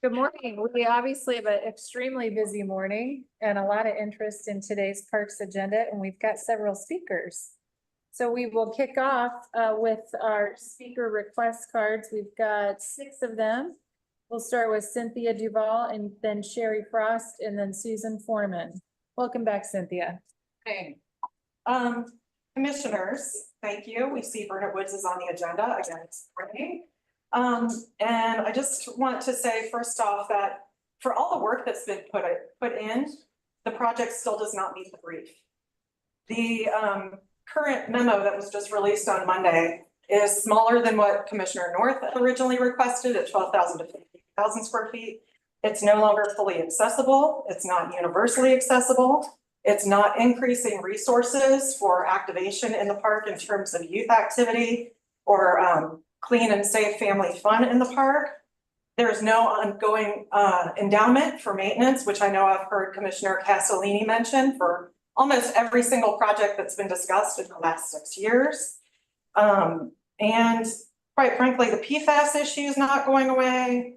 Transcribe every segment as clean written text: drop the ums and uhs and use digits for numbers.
Good morning. We obviously have an extremely busy morning and a lot of interest in today's parks agenda, and we've got several speakers. So we will kick off with our speaker request cards. We've got 6 of them. We'll start with Cynthia Duval and then Sherry Frost and then Susan Foreman. Welcome back, Cynthia. Okay. Commissioners, thank you. We see Bernard Woods is on the agenda again this morning. And I just want to say first off that for all the work that's been put in, the project still does not meet the brief. The current memo that was just released on Monday is smaller than what Commissioner North originally requested at 12,000 to 15,000 square feet. It's no longer fully accessible. It's not universally accessible. It's not increasing resources for activation in the park in terms of youth activity or clean and safe family fun in the park. There's no ongoing endowment for maintenance, which I know I've heard Commissioner Castellini mention for almost every single project that's been discussed in the last 6 years. And quite frankly, the PFAS issue is not going away.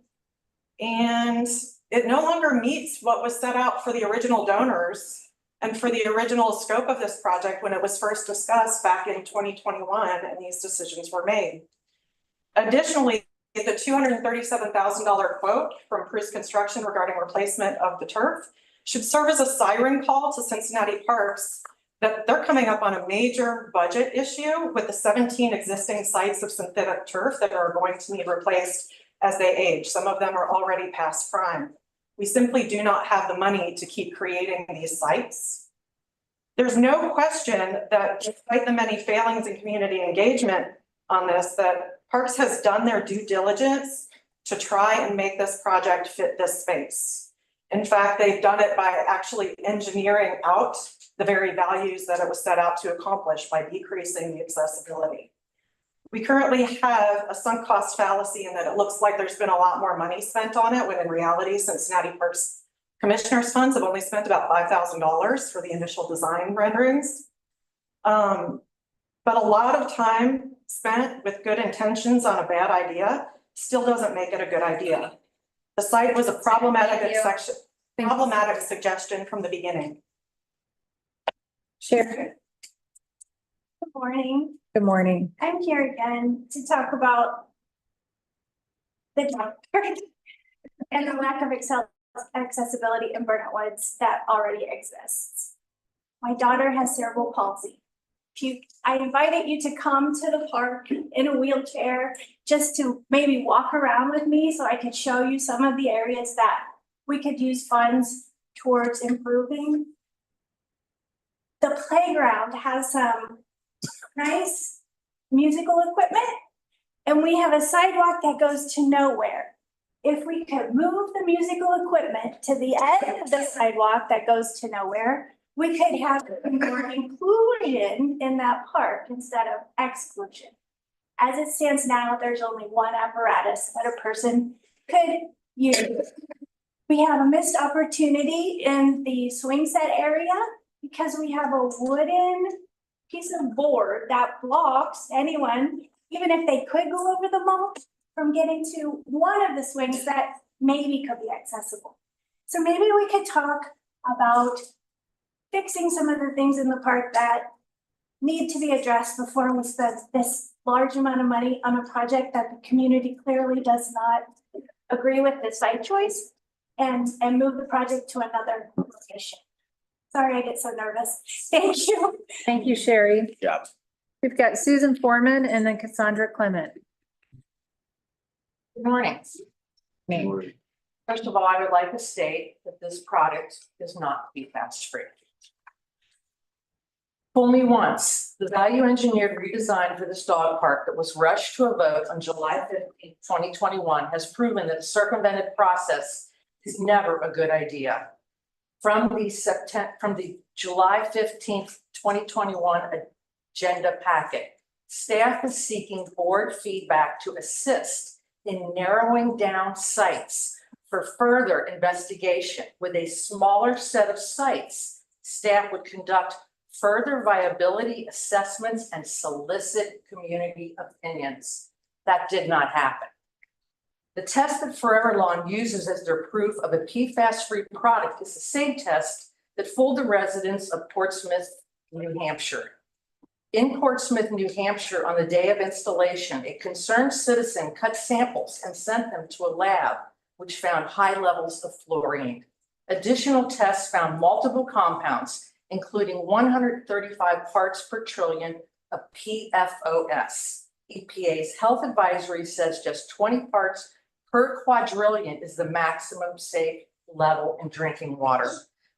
And it no longer meets what was set out for the original donors and for the original scope of this project when it was first discussed back in 2021 and these decisions were made. Additionally, the $237,000 quote from Bruce Construction regarding replacement of the turf should serve as a siren call to Cincinnati Parks that they're coming up on a major budget issue with the 17 existing sites of synthetic turf that are going to need replaced as they age. Some of them are already past prime. We simply do not have the money to keep creating these sites. There's no question that despite the many failings in community engagement on this, that Parks has done their due diligence to try and make this project fit this space. In fact, they've done it by actually engineering out the very values that it was set out to accomplish by decreasing the accessibility. We currently have a sunk cost fallacy in that it looks like there's been a lot more money spent on it, when in reality, Cincinnati Parks Commissioners Funds have only spent about $5,000 for the initial design renderings. But a lot of time spent with good intentions on a bad idea still doesn't make it a good idea. The site was a problematic suggestion from the beginning. Sharon. Good morning. Good morning. I'm here again to talk about the dog park and the lack of accessibility in Burnet Woods that already exists. My daughter has cerebral palsy. I invited you to come to the park in a wheelchair just to maybe walk around with me so I could show you some of the areas that we could use funds towards improving. The playground has some nice musical equipment, and we have a sidewalk that goes to nowhere. If we could move the musical equipment to the end of the sidewalk that goes to nowhere, we could have more inclusion in that park instead of exclusion. As it stands now, there's only one apparatus that a person could use. We have a missed opportunity in the swing set area because we have a wooden piece of board that blocks anyone, even if they could go over the mulch, from getting to one of the swings that maybe could be accessible. So maybe we could talk about fixing some of the things in the park that need to be addressed before we spend this large amount of money on a project that the community clearly does not agree with the site choice, and move the project to another location. Sorry, I get so nervous. Thank you. Thank you, Sherry. Yeah. We've got Susan Foreman and then Cassandra Clement. Good morning. First of all, I would like to state that this product is not PFAS free. Fool me once, the value engineered redesign for this dog park that was rushed to a vote on July 15, 2021 has proven that a circumvented process is never a good idea. From the July 15th, 2021 agenda packet, staff is seeking board feedback to assist in narrowing down sites for further investigation. With a smaller set of sites, staff would conduct further viability assessments and solicit community opinions. That did not happen. The test that Forever Lawn uses as their proof of a PFAS-free product is the same test that fooled the residents of Portsmouth, New Hampshire. In Portsmouth, New Hampshire, on the day of installation, a concerned citizen cut samples and sent them to a lab, which found high levels of fluorine. Additional tests found multiple compounds, including 135 parts per trillion of PFOS. EPA's health advisory says just 20 parts per quadrillion is the maximum safe level in drinking water.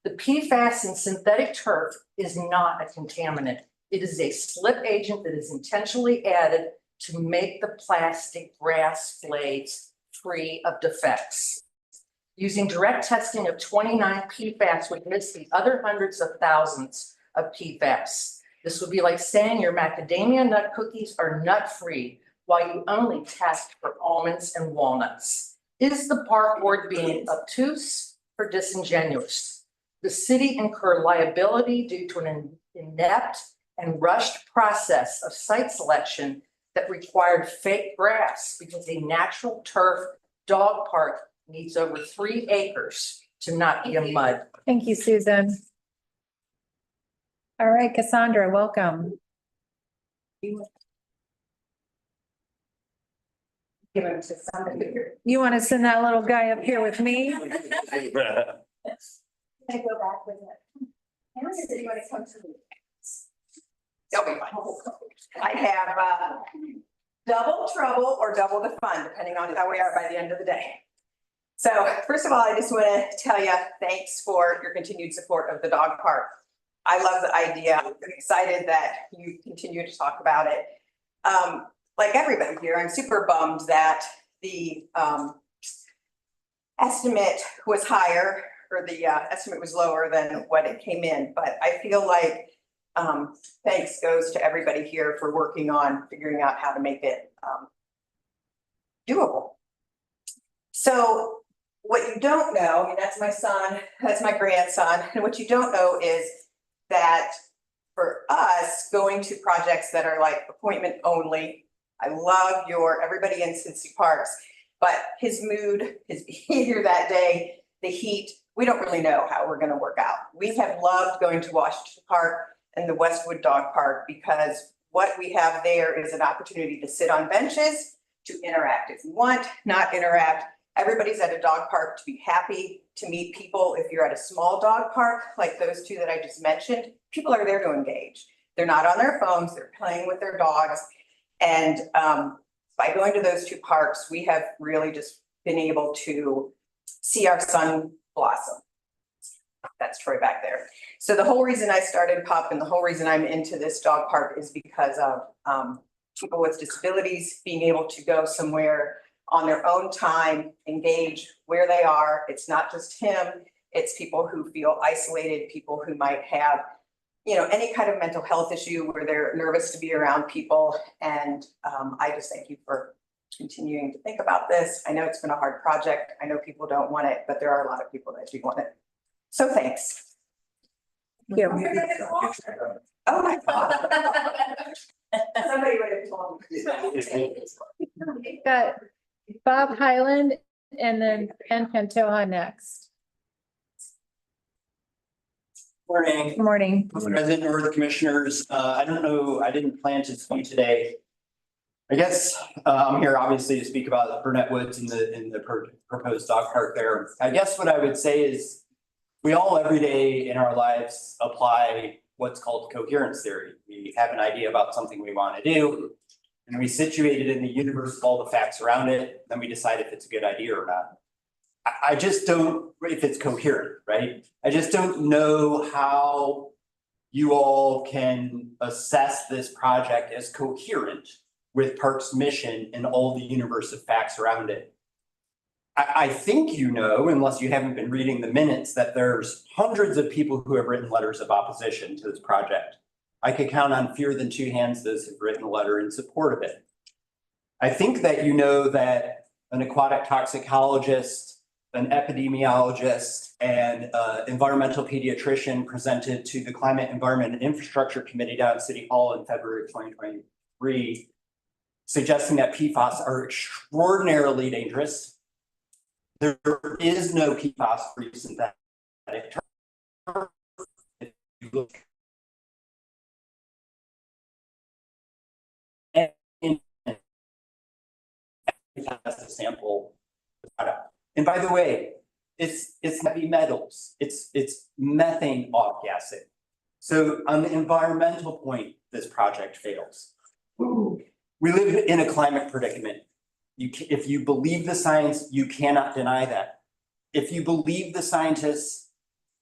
The PFAS in synthetic turf is not a contaminant. It is a slip agent that is intentionally added to make the plastic grass blades free of defects. Using direct testing of 29 PFAS would miss the other hundreds of thousands of PFAS. This would be like saying your macadamia nut cookies are nut-free while you only test for almonds and walnuts. Is the park board being obtuse or disingenuous? The city incurred liability due to an inept and rushed process of site selection that required fake grass because a natural turf dog park needs over 3 acres to not be a mud. Thank you, Susan. All right, Cassandra, welcome. Give him to somebody here. You want to send that little guy up here with me? Can I go back with it? Or does anybody come to me? They'll be fine. I have, double trouble or double the fun, depending on how we are by the end of the day. So first of all, I just want to tell you, thanks for your continued support of the dog park. I love the idea. I'm excited that you continue to talk about it. Like everybody here, I'm super bummed that the estimate was higher, or the estimate was lower than what it came in. But I feel like thanks goes to everybody here for working on figuring out how to make it doable. So what you don't know, I mean, that's my son, that's my grandson, and what you don't know is that for us, going to projects that are like appointment only, I love everybody in Cincy Parks, but his mood, his behavior that day, the heat, we don't really know how we're gonna work out. We have loved going to Washington Park and the Westwood Dog Park because what we have there is an opportunity to sit on benches, to interact if you want, not interact. Everybody's at a dog park to be happy, to meet people. If you're at a small dog park, like those two that I just mentioned, people are there to engage. They're not on their phones, they're playing with their dogs. And by going to those two parks, we have really just been able to see our son blossom. That's Troy back there. So the whole reason I started PUP and the whole reason I'm into this dog park is because of people with disabilities being able to go somewhere on their own time, engage where they are. It's not just him, it's people who feel isolated, people who might have, you know, any kind of mental health issue where they're nervous to be around people. And I just thank you for continuing to think about this. I know it's been a hard project. I know people don't want it, but there are a lot of people that do want it. So thanks. Yeah. Oh my God. Somebody would have told me. We've got Bob Highland and then Ben Pantoja next. Morning, Good morning. President or the commissioners. I don't know, I didn't plan to speak today. I guess I'm here obviously to speak about Burnett Woods and the proposed dog park there. I guess what I would say is we all every day in our lives apply what's called coherence theory. We have an idea about something we want to do, and we situate it in the universe of all the facts around it, then we decide if it's a good idea or not. I just don't, if it's coherent, right? I just don't know how you all can assess this project as coherent with Parks' mission and all the universe of facts around it. I think you know, unless you haven't been reading the minutes, that there's hundreds of people who have written letters of opposition to this project. I could count on fewer than 2 hands those who've written a letter in support of it. I think that you know that an aquatic toxicologist, an epidemiologist, and environmental pediatrician presented to the Climate, Environment, and Infrastructure Committee down at City Hall in February of 2023, suggesting that PFAS are extraordinarily dangerous. There is no PFAS-free synthetic turf. If you look as a sample. And by the way, it's heavy metals, it's methane off-gassing. So on the environmental point, this project fails. We live in a climate predicament. If you believe the science, you cannot deny that. If you believe the scientists,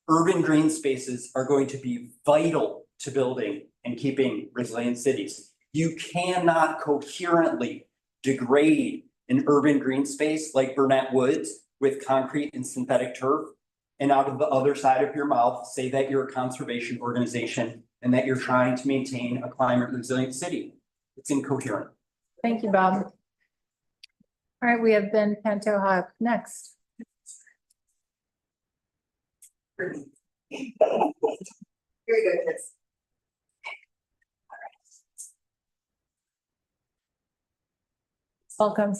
urban green spaces are going to be vital to building and keeping resilient cities. You cannot coherently degrade an urban green space like Burnett Woods with concrete and synthetic turf, and out of the other side of your mouth, say that you're a conservation organization and that you're trying to maintain a climate resilient city. It's incoherent. Thank you, Bob. All right, we have Ben Pantoja up next. Very good. Welcome.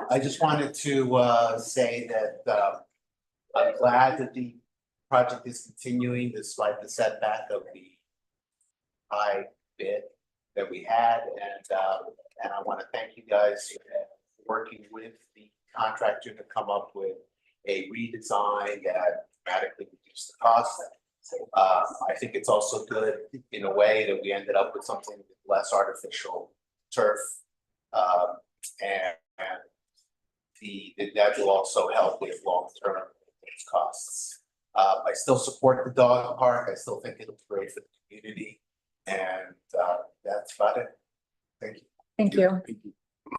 I just wanted to say that I'm glad that the project is continuing despite the setback of the high bid that we had, and I want to thank you guys for working with the contractor to come up with a redesign that dramatically reduced the cost. I think it's also good in a way that we ended up with something less artificial turf. And that will also help with long-term costs. I still support the dog park. I still think it'll be great for the community. And that's about it. Thank you. Thank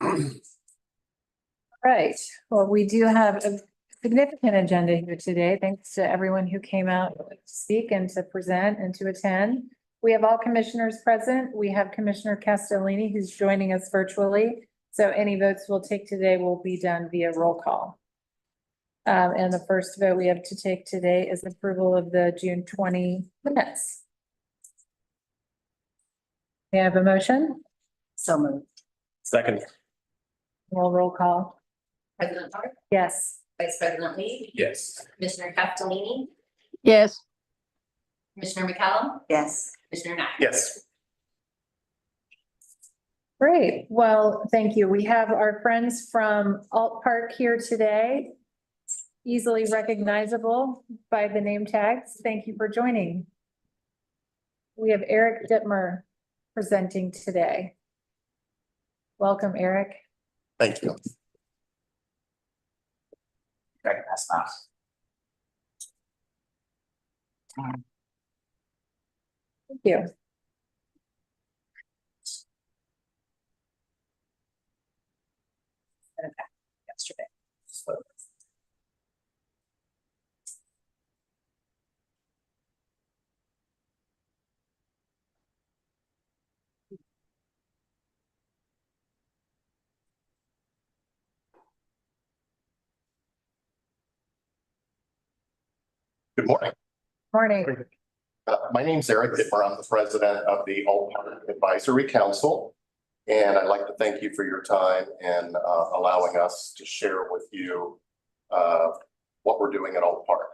you. Right, well, we do have a significant agenda here today. Thanks to everyone who came out to speak and to present and to attend. We have all commissioners present. We have Commissioner Castellini who's joining us virtually. So any votes we'll take today will be done via roll call. And the first vote we have to take today is approval of the June 20 minutes. May I have a motion? So moved. Second. Roll call. President Hart, Yes. Vice President Lee, Yes. Commissioner Castellini, Yes. Commissioner McCallum, Yes. Commissioner Knapp. Yes. Great. Well, thank you. We have our friends from Alt Park here today. Easily recognizable by the name tags. Thank you for joining. We have Eric Dittmer presenting today. Welcome, Eric. Thank you. Okay, that's not. Thank you. Yesterday. Good morning. Morning. My name's Eric Dittmer. I'm the president of the Alt Park Advisory Council. And I'd like to thank you for your time and allowing us to share with you what we're doing at Alt Park.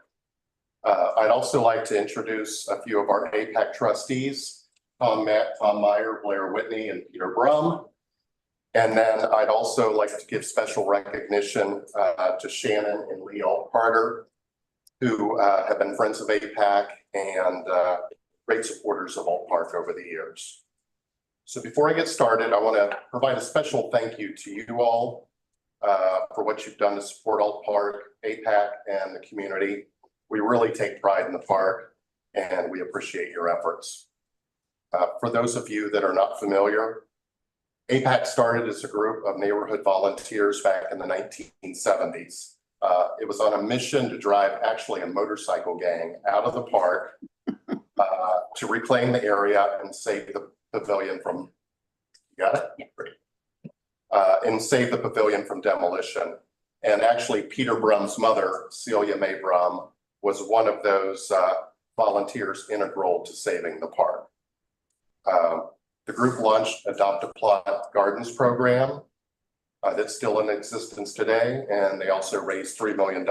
I'd also like to introduce a few of our APAC trustees, Tom Meyer, Blair Whitney, and Peter Brum. And then I'd also like to give special recognition to Shannon and Lee Altparter, who have been friends of APAC and great supporters of Alt Park over the years. So before I get started, I want to provide a special thank you to you all for what you've done to support Alt Park, APAC, and the community. We really take pride in the park and we appreciate your efforts. For those of you that are not familiar, APAC started as a group of neighborhood volunteers back in the 1970s. It was on a mission to drive actually a motorcycle gang out of the park to reclaim the area and save the pavilion from, you got it? Yeah. Great. And save the pavilion from demolition. And actually Peter Brum's mother, Celia Mae Brum, was one of those volunteers integral to saving the park. The group launched Adopt a Plot Gardens program that's still in existence today. And they also raised $3 million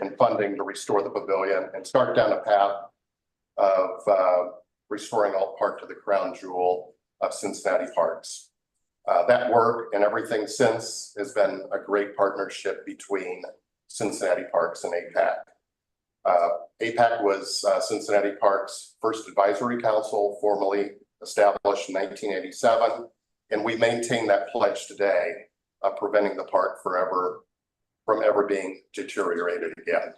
in funding to restore the pavilion and start down a path of restoring Alt Park to the crown jewel of Cincinnati parks. That work and everything since has been a great partnership between Cincinnati Parks and APAC. APAC was Cincinnati Parks' first advisory council, formerly established in 1987, and we maintain that pledge today of preventing the park from ever being deteriorated again.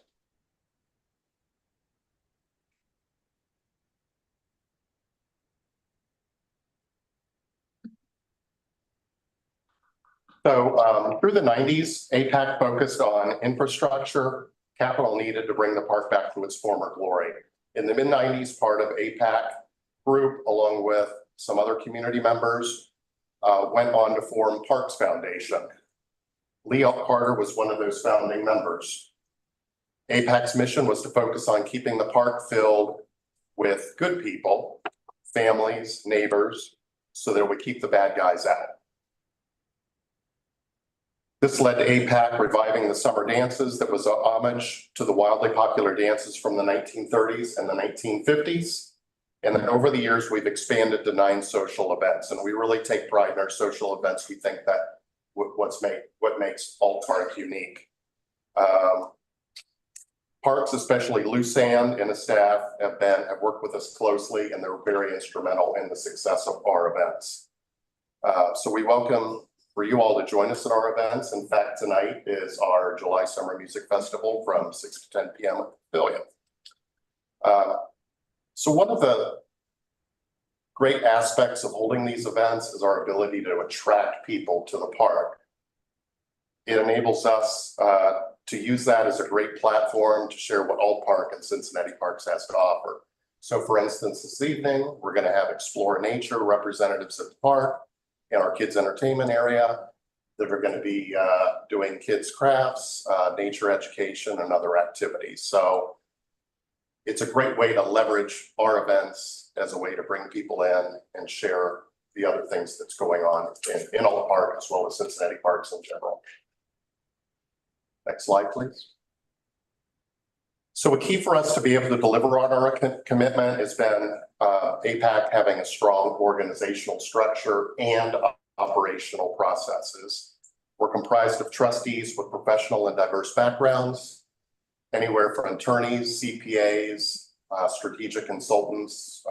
So through the 90s, APAC focused on infrastructure, capital needed to bring the park back to its former glory. In the mid-90s, part of APAC group, along with some other community members, went on to form Parks Foundation. Lee Carter was one of those founding members. APAC's mission was to focus on keeping the park filled with good people, families, neighbors, so that it would keep the bad guys out. This led to APAC reviving the summer dances that was a homage to the wildly popular dances from the 1930s and the 1950s. And then over the years, we've expanded to 9 social events, and we really take pride in our social events. We think that what makes Alt Park unique. Parks, especially Lusanne and the staff, have worked with us closely, and they're very instrumental in the success of our events. So we welcome for you all to join us at our events. In fact, tonight is our July Summer Music Festival from 6 to 10 p.m. at the Pavilion. So one of the great aspects of holding these events is our ability to attract people to the park. It enables us to use that as a great platform to share what Alt Park and Cincinnati Parks has to offer. So for instance, this evening, we're going to have Explore Nature representatives at the park in our kids entertainment area that are going to be doing kids crafts, nature education, and other activities. So it's a great way to leverage our events as a way to bring people in and share the other things that's going on in Alt Park as well as Cincinnati Parks in general. Next slide, please. So a key for us to be able to deliver on our commitment has been APAC having a strong organizational structure and operational processes. We're comprised of trustees with professional and diverse backgrounds, anywhere from attorneys, CPAs, strategic consultants,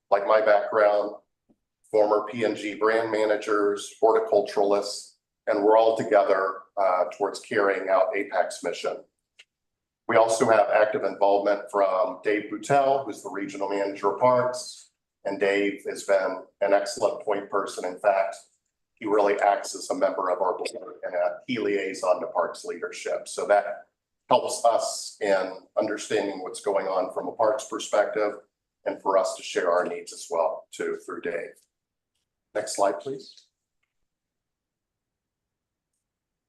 like my background, former P&G brand managers, horticulturalists, and we're all together towards carrying out APAC's mission. We also have active involvement from Dave Boutel, who's the regional manager of parks. And Dave has been an excellent point person. In fact, he really acts as a member of our board and a key liaison to parks leadership. So that helps us in understanding what's going on from a parks perspective and for us to share our needs as well too through Dave. Next slide, please.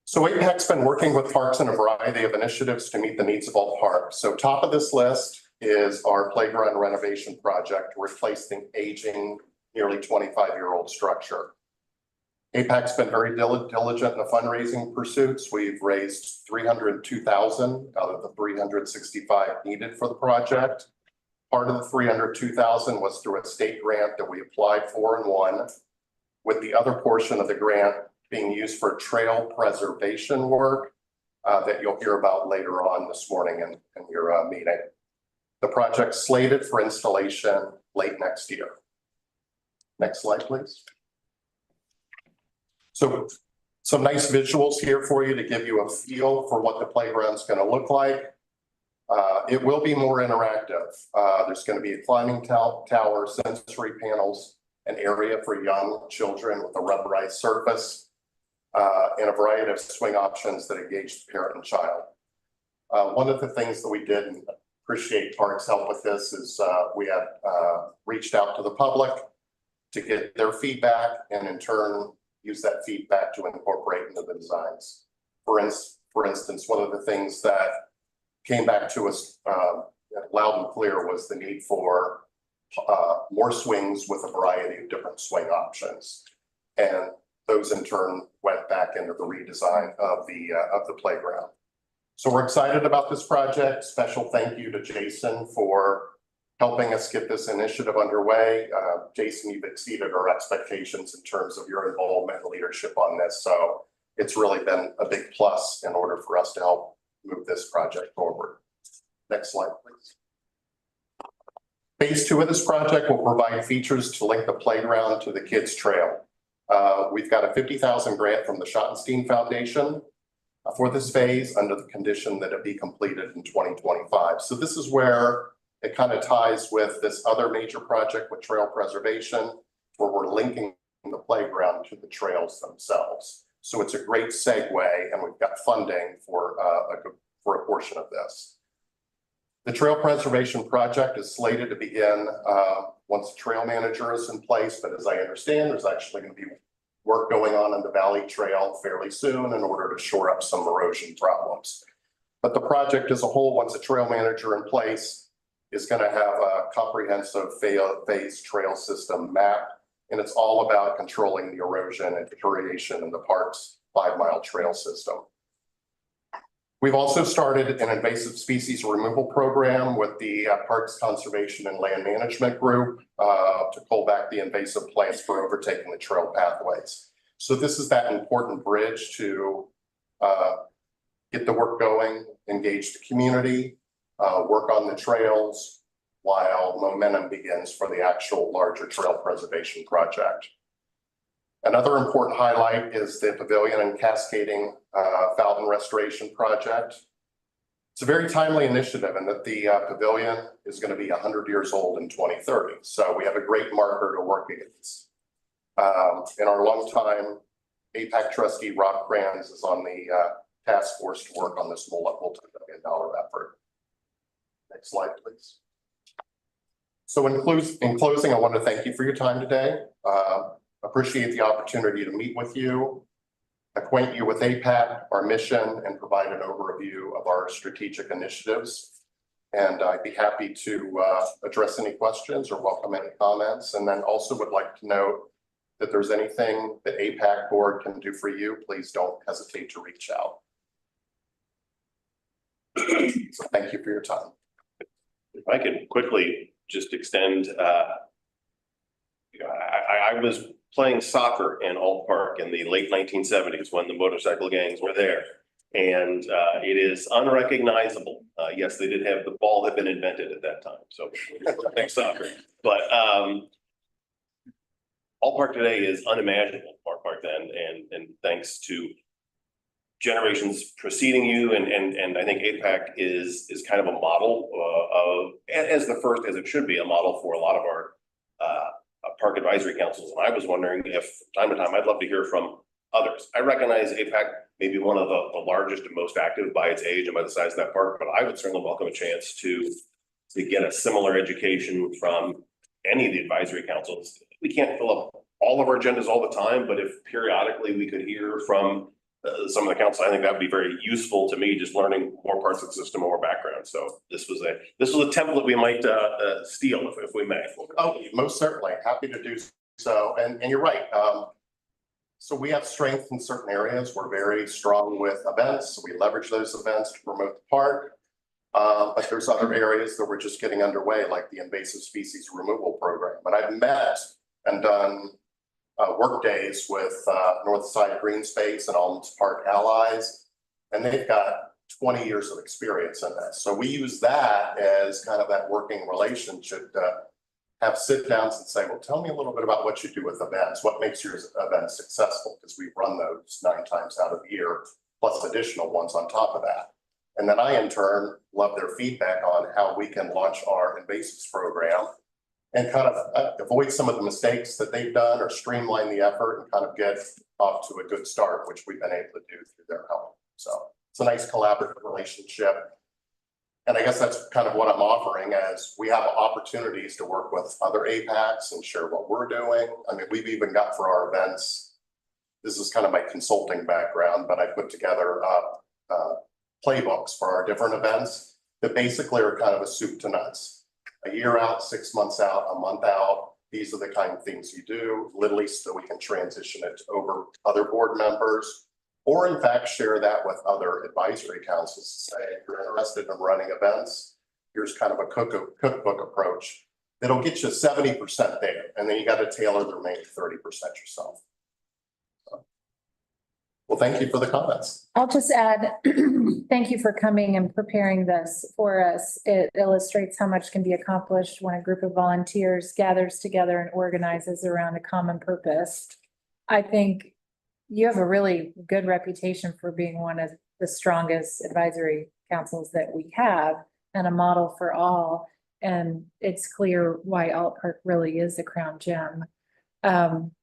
So APAC's been working with parks in a variety of initiatives to meet the needs of all parks. So top of this list is our playground renovation project to replace the aging, nearly 25-year-old structure. APAC's been very diligent in the fundraising pursuits. We've raised $302,000 out of the $365,000 needed for the project. Part of the $302,000 was through a state grant that we applied for and won, with the other portion of the grant being used for trail preservation work that you'll hear about later on this morning in your meeting. The project's slated for installation late next year. Next slide, please. So some nice visuals here for you to give you a feel for what the playground's going to look like. It will be more interactive. There's going to be a climbing tower, sensory panels, an area for young children with a rubberized surface, and a variety of swing options that engage the parent and child. One of the things that we did, and appreciate Parks' help with this, is we had reached out to the public to get their feedback and in turn use that feedback to incorporate into the designs. For instance, one of the things that came back to us loud and clear was the need for more swings with a variety of different swing options. And those in turn went back into the redesign of the playground. So we're excited about this project. Special thank you to Jason for helping us get this initiative underway. Jason, you've exceeded our expectations in terms of your involvement and leadership on this. So it's really been a big plus in order for us to help move this project forward. Next slide, please. Phase 2 of this project will provide features to link the playground to the kids' trail. We've got a 50,000 grant from the Schottenstein Foundation for this phase under the condition that it be completed in 2025. So this is where it kind of ties with this other major project with trail preservation, where we're linking the playground to the trails themselves. So it's a great segue, and we've got funding for a portion of this. The trail preservation project is slated to begin once the trail manager is in place, but as I understand, there's actually going to be work going on the Valley Trail fairly soon in order to shore up some erosion problems. But the project as a whole, once a trail manager in place, is going to have a comprehensive phase trail system map, and it's all about controlling the erosion and deterioration in the park's 5-mile trail system. We've also started an invasive species removal program with the Parks Conservation and Land Management Group to pull back the invasive plants for overtaking the trail pathways. So this is that important bridge to get the work going, engage the community, work on the trails while momentum begins for the actual larger trail preservation project. Another important highlight is the pavilion and cascading fountain restoration project. It's a very timely initiative in that the pavilion is going to be 100 years old in 2030. So we have a great marker to work against. And our longtime APAC trustee, Rob Kranz, is on the task force to work on this multi-million-dollar effort. Next slide, please. So in closing, I want to thank you for your time today. Appreciate the opportunity to meet with you, acquaint you with APAC, our mission, and provide an overview of our strategic initiatives. And I'd be happy to address any questions or welcome any comments. And then also would like to note that there's anything that APAC board can do for you, please don't hesitate to reach out. So thank you for your time. If I could quickly just extend, I was playing soccer in Alt Park in the late 1970s when the motorcycle gangs were there. And it is unrecognizable. Yes, they did have, the ball had been invented at that time. So thanks soccer. But Alt Park today is unimaginable Alt Park then. And thanks to generations preceding you, and I think APAC is kind of a model of, as the first, as it should be, a model for a lot of our park advisory councils. And I was wondering if time to time, I'd love to hear from others. I recognize APAC may be one of the largest and most active by its age and by the size of that park, but I would certainly welcome a chance to get a similar education from any of the advisory councils. We can't fill up all of our agendas all the time, but if periodically we could hear from some of the council, I think that would be very useful to me, just learning more parts of the system, more background. So this was a template we might steal if we may. Oh, most certainly. Happy to do so. And you're right. So we have strength in certain areas. We're very strong with events. So we leverage those events to promote the park. But there's other areas that we're just getting underway, like the invasive species removal program. But I've met and done work days with Northside Green Space and Almonds Park Allies, and they've got 20 years of experience in this. So we use that as kind of that working relationship to have sit downs and say, well, tell me a little bit about what you do with events. What makes your event successful? Because we run those 9 times out of the year, plus additional ones on top of that. And then I, in turn, love their feedback on how we can launch our invasives program and kind of avoid some of the mistakes that they've done or streamline the effort and kind of get off to a good start, which we've been able to do through their help. So it's a nice collaborative relationship. And I guess that's kind of what I'm offering, as we have opportunities to work with other APACs and share what we're doing. I mean, we've even got for our events, this is kind of my consulting background, but I put together playbooks for our different events that basically are kind of a soup to nuts. A year out, 6 months out, a month out. These are the kind of things you do, literally, so we can transition it over other board members, or in fact, share that with other advisory councils to say, if you're interested in running events, here's kind of a cookbook approach that'll get you 70% there. And then you got to tailor the remaining 30% yourself. Well, thank you for the comments. I'll just add, thank you for coming and preparing this for us. It illustrates how much can be accomplished when a group of volunteers gathers together and organizes around a common purpose. I think you have a really good reputation for being one of the strongest advisory councils that we have and a model for all. And it's clear why Alt Park really is a crown gem.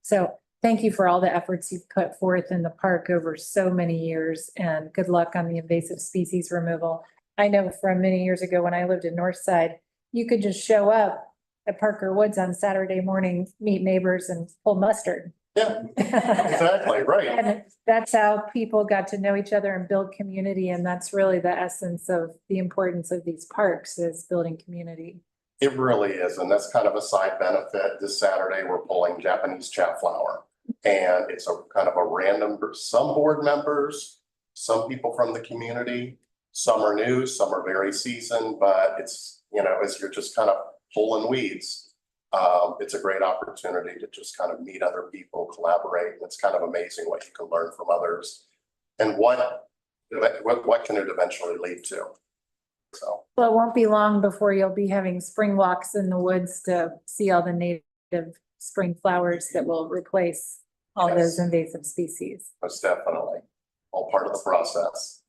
So thank you for all the efforts you've put forth in the park over so many years, and good luck on the invasive species removal. I know from many years ago when I lived in Northside, you could just show up at Parker Woods on Saturday morning, meet neighbors and pull mustard. Yeah, exactly, right. And that's how people got to know each other and build community. And that's really the essence of the importance of these parks, is building community. It really is, and that's kind of a side benefit. This Saturday, we're pulling Japanese chat flower. And it's a kind of a random group, some board members, some people from the community, some are new, some are very seasoned, but it's, you know, as you're just kind of pulling weeds. It's a great opportunity to just kind of meet other people, collaborate, and it's kind of amazing what you can learn from others. And what can it eventually lead to? So. Well, it won't be long before you'll be having spring walks in the woods to see all the native spring flowers that will replace all those invasive species. Most definitely, all part of the process.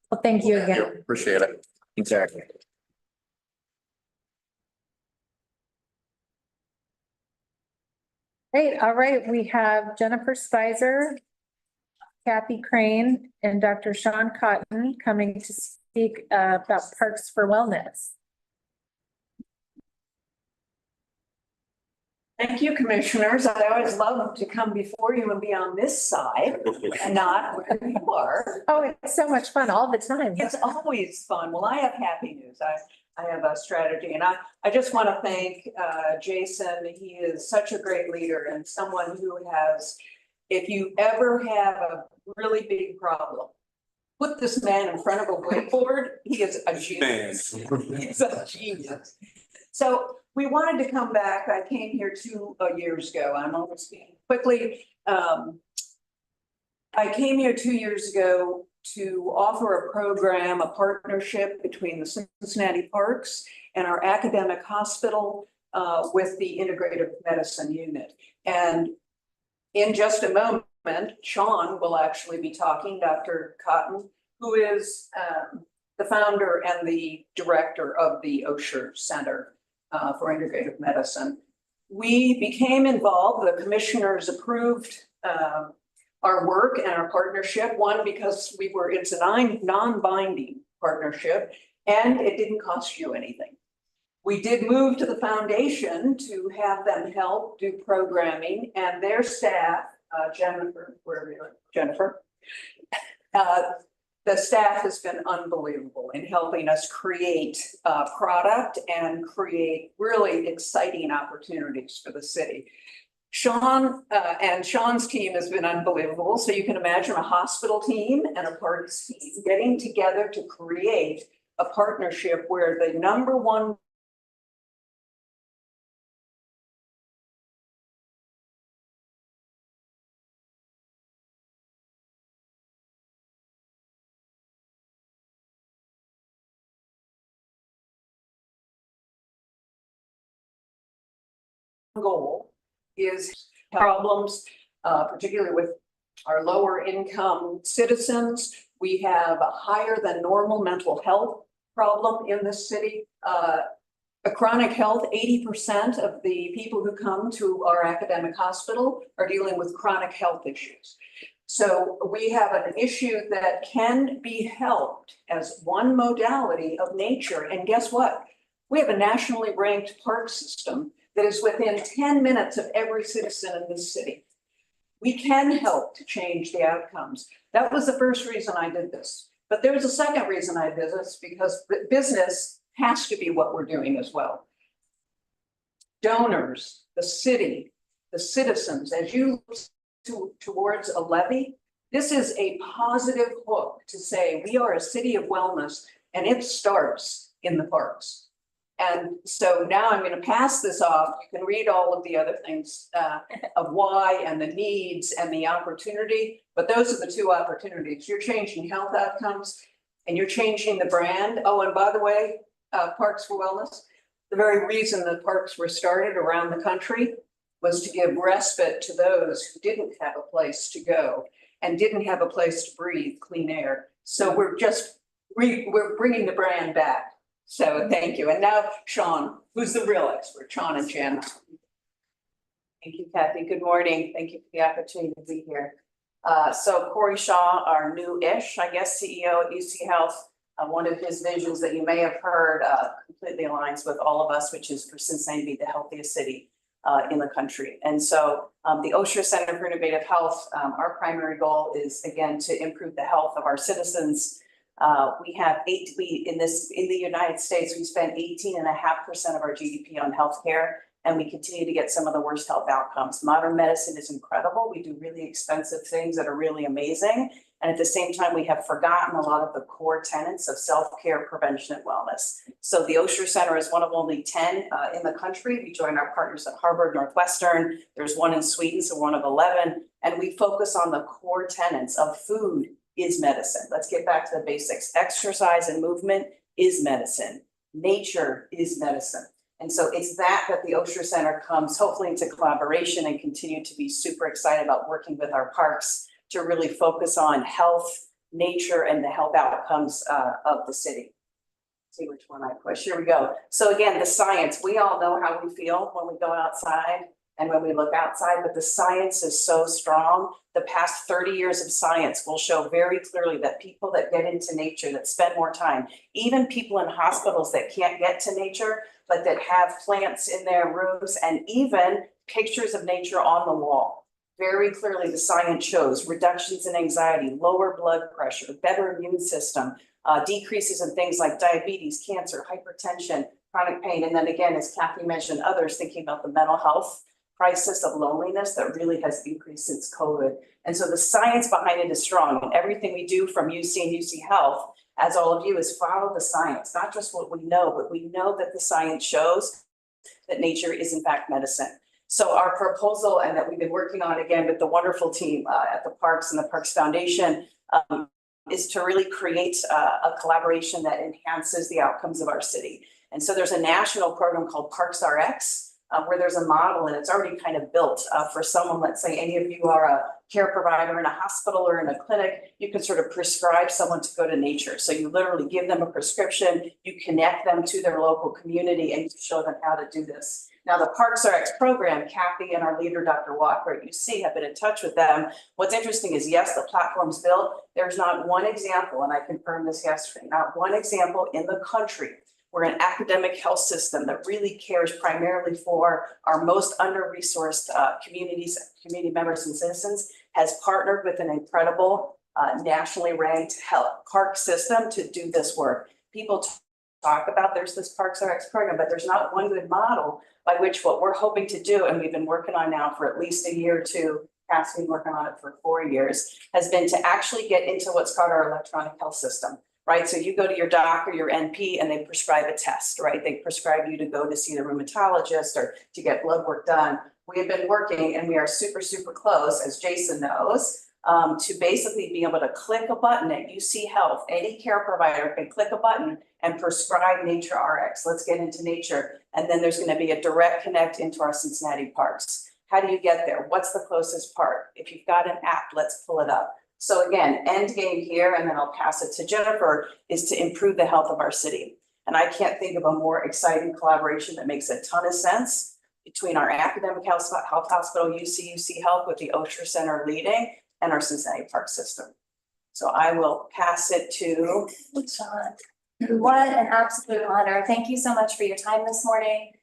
Well, thank you again. Appreciate it. Exactly. Great. All right. We have Jennifer Spicer, Kathy Crane, and Dr. Sean Cotton coming to speak about Parks for Wellness. Thank you, commissioners. I always love to come before you and be on this side and not where you are. Oh, it's so much fun all the time. It's always fun. Well, I have happy news. I have a strategy, and I just want to thank Jason. He is such a great leader and someone who has, if you ever have a really big problem, put this man in front of a whiteboard. He is a genius. He's a genius. So we wanted to come back. I came here 2 years ago. I'm almost speaking quickly. I came here 2 years ago to offer a program, a partnership between the Cincinnati Parks and our academic hospital with the integrative medicine unit. And in just a moment, Sean will actually be talking, Dr. Cotton, who is the founder and the director of the Osher Center for Integrative Medicine. We became involved, the commissioners approved our work and our partnership, one, because it's a non-binding partnership and it didn't cost you anything. We did move to the foundation to have them help do programming, and their staff, Jennifer, wherever you are, Jennifer, the staff has been unbelievable in helping us create product and create really exciting opportunities for the city. Sean and Sean's team has been unbelievable. So you can imagine a hospital team and a parks team getting together to create a partnership where the #1 goal is problems, particularly with our lower income citizens. We have a higher than normal mental health problem in this city. A chronic health, 80% of the people who come to our academic hospital are dealing with chronic health issues. So we have an issue that can be helped as one modality of nature. And guess what? We have a nationally ranked park system that is within 10 minutes of every citizen in this city. We can help to change the outcomes. That was the first reason I did this. But there was a second reason I did this, because business has to be what we're doing as well. Donors, the city, the citizens, as you look towards a levy, this is a positive hook to say we are a city of wellness, and it starts in the parks. And so now I'm gonna pass this off. You can read all of the other things of why and the needs and the opportunity. But those are the two opportunities. You're changing health outcomes and you're changing the brand. Oh, and by the way, Parks for Wellness, the very reason that parks were started around the country was to give respite to those who didn't have a place to go and didn't have a place to breathe clean air. So we're bringing the brand back. So thank you. And now Sean, who's the real expert, Sean and Jen. Thank you, Kathy. Good morning. Thank you for the opportunity to be here. So Corey Shaw, our new-ish, I guess, CEO at UC Health, one of his visions that you may have heard completely aligns with all of us, which is for Cincinnati to be the healthiest city in the country. And so the OSHA Center for Innovative Health, our primary goal is, again, to improve the health of our citizens. We have in the United States, we spend 18.5% of our GDP on healthcare, and we continue to get some of the worst health outcomes. Modern medicine is incredible. We do really expensive things that are really amazing. And at the same time, we have forgotten a lot of the core tenets of self-care, prevention, and wellness. So the OSHA Center is one of only 10 in the country. We join our partners at Harvard, Northwestern. There's one in Sweden, so one of 11. And we focus on the core tenets of food is medicine. Let's get back to the basics. Exercise and movement is medicine. Nature is medicine. And so it's that the OSHA Center comes hopefully into collaboration and continue to be super excited about working with our parks to really focus on health, nature, and the health outcomes of the city. Let's see which one I push. Here we go. So again, the science, we all know how we feel when we go outside and when we look outside, but the science is so strong. The past 30 years of science will show very clearly that people that get into nature, that spend more time, even people in hospitals that can't get to nature, but that have plants in their rooms and even pictures of nature on the wall. Very clearly, the science shows reductions in anxiety, lower blood pressure, better immune system, decreases in things like diabetes, cancer, hypertension, chronic pain. And then again, as Kathy mentioned, others thinking about the mental health crisis of loneliness that really has increased since COVID. And so the science behind it is strong. And everything we do from UC and UC Health, as all of you, is follow the science, not just what we know, but we know that the science shows that nature is in fact medicine. So our proposal, and that we've been working on again with the wonderful team at the Parks and the Parks Foundation, is to really create a collaboration that enhances the outcomes of our city. And so there's a national program called Parks RX, where there's a model and it's already kind of built for someone. Let's say any of you are a care provider in a hospital or in a clinic, you can sort of prescribe someone to go to nature. So you literally give them a prescription, you connect them to their local community, and you show them how to do this. Now, the Parks RX program, Kathy and our leader, Dr. Walker at UC, have been in touch with them. What's interesting is, yes, the platform's built. There's not one example, and I confirmed this yesterday, not one example in the country where an academic health system that really cares primarily for our most under-resourced community members and citizens has partnered with an incredible nationally ranked health park system to do this work. People talk about there's this Parks RX program, but there's not one good model by which what we're hoping to do, and we've been working on now for at least a year or two, Pat's been working on it for 4 years, has been to actually get into what's called our electronic health system. Right, so you go to your doc or your NP and they prescribe a test, right? They prescribe you to go to see the rheumatologist or to get blood work done. We have been working, and we are super, super close, as Jason knows, to basically be able to click a button at UC Health. Any care provider can click a button and prescribe Nature RX. Let's get into nature. And then there's going to be a direct connect into our Cincinnati parks. How do you get there? What's the closest park? If you've got an app, let's pull it up. So again, end game here, and then I'll pass it to Jennifer, is to improve the health of our city. And I can't think of a more exciting collaboration that makes a ton of sense between our academic health hospital, UC Health, with the OSHA Center leading, and our Cincinnati Park System. So I will pass it to Sean. What an absolute honor. Thank you so much for your time this morning.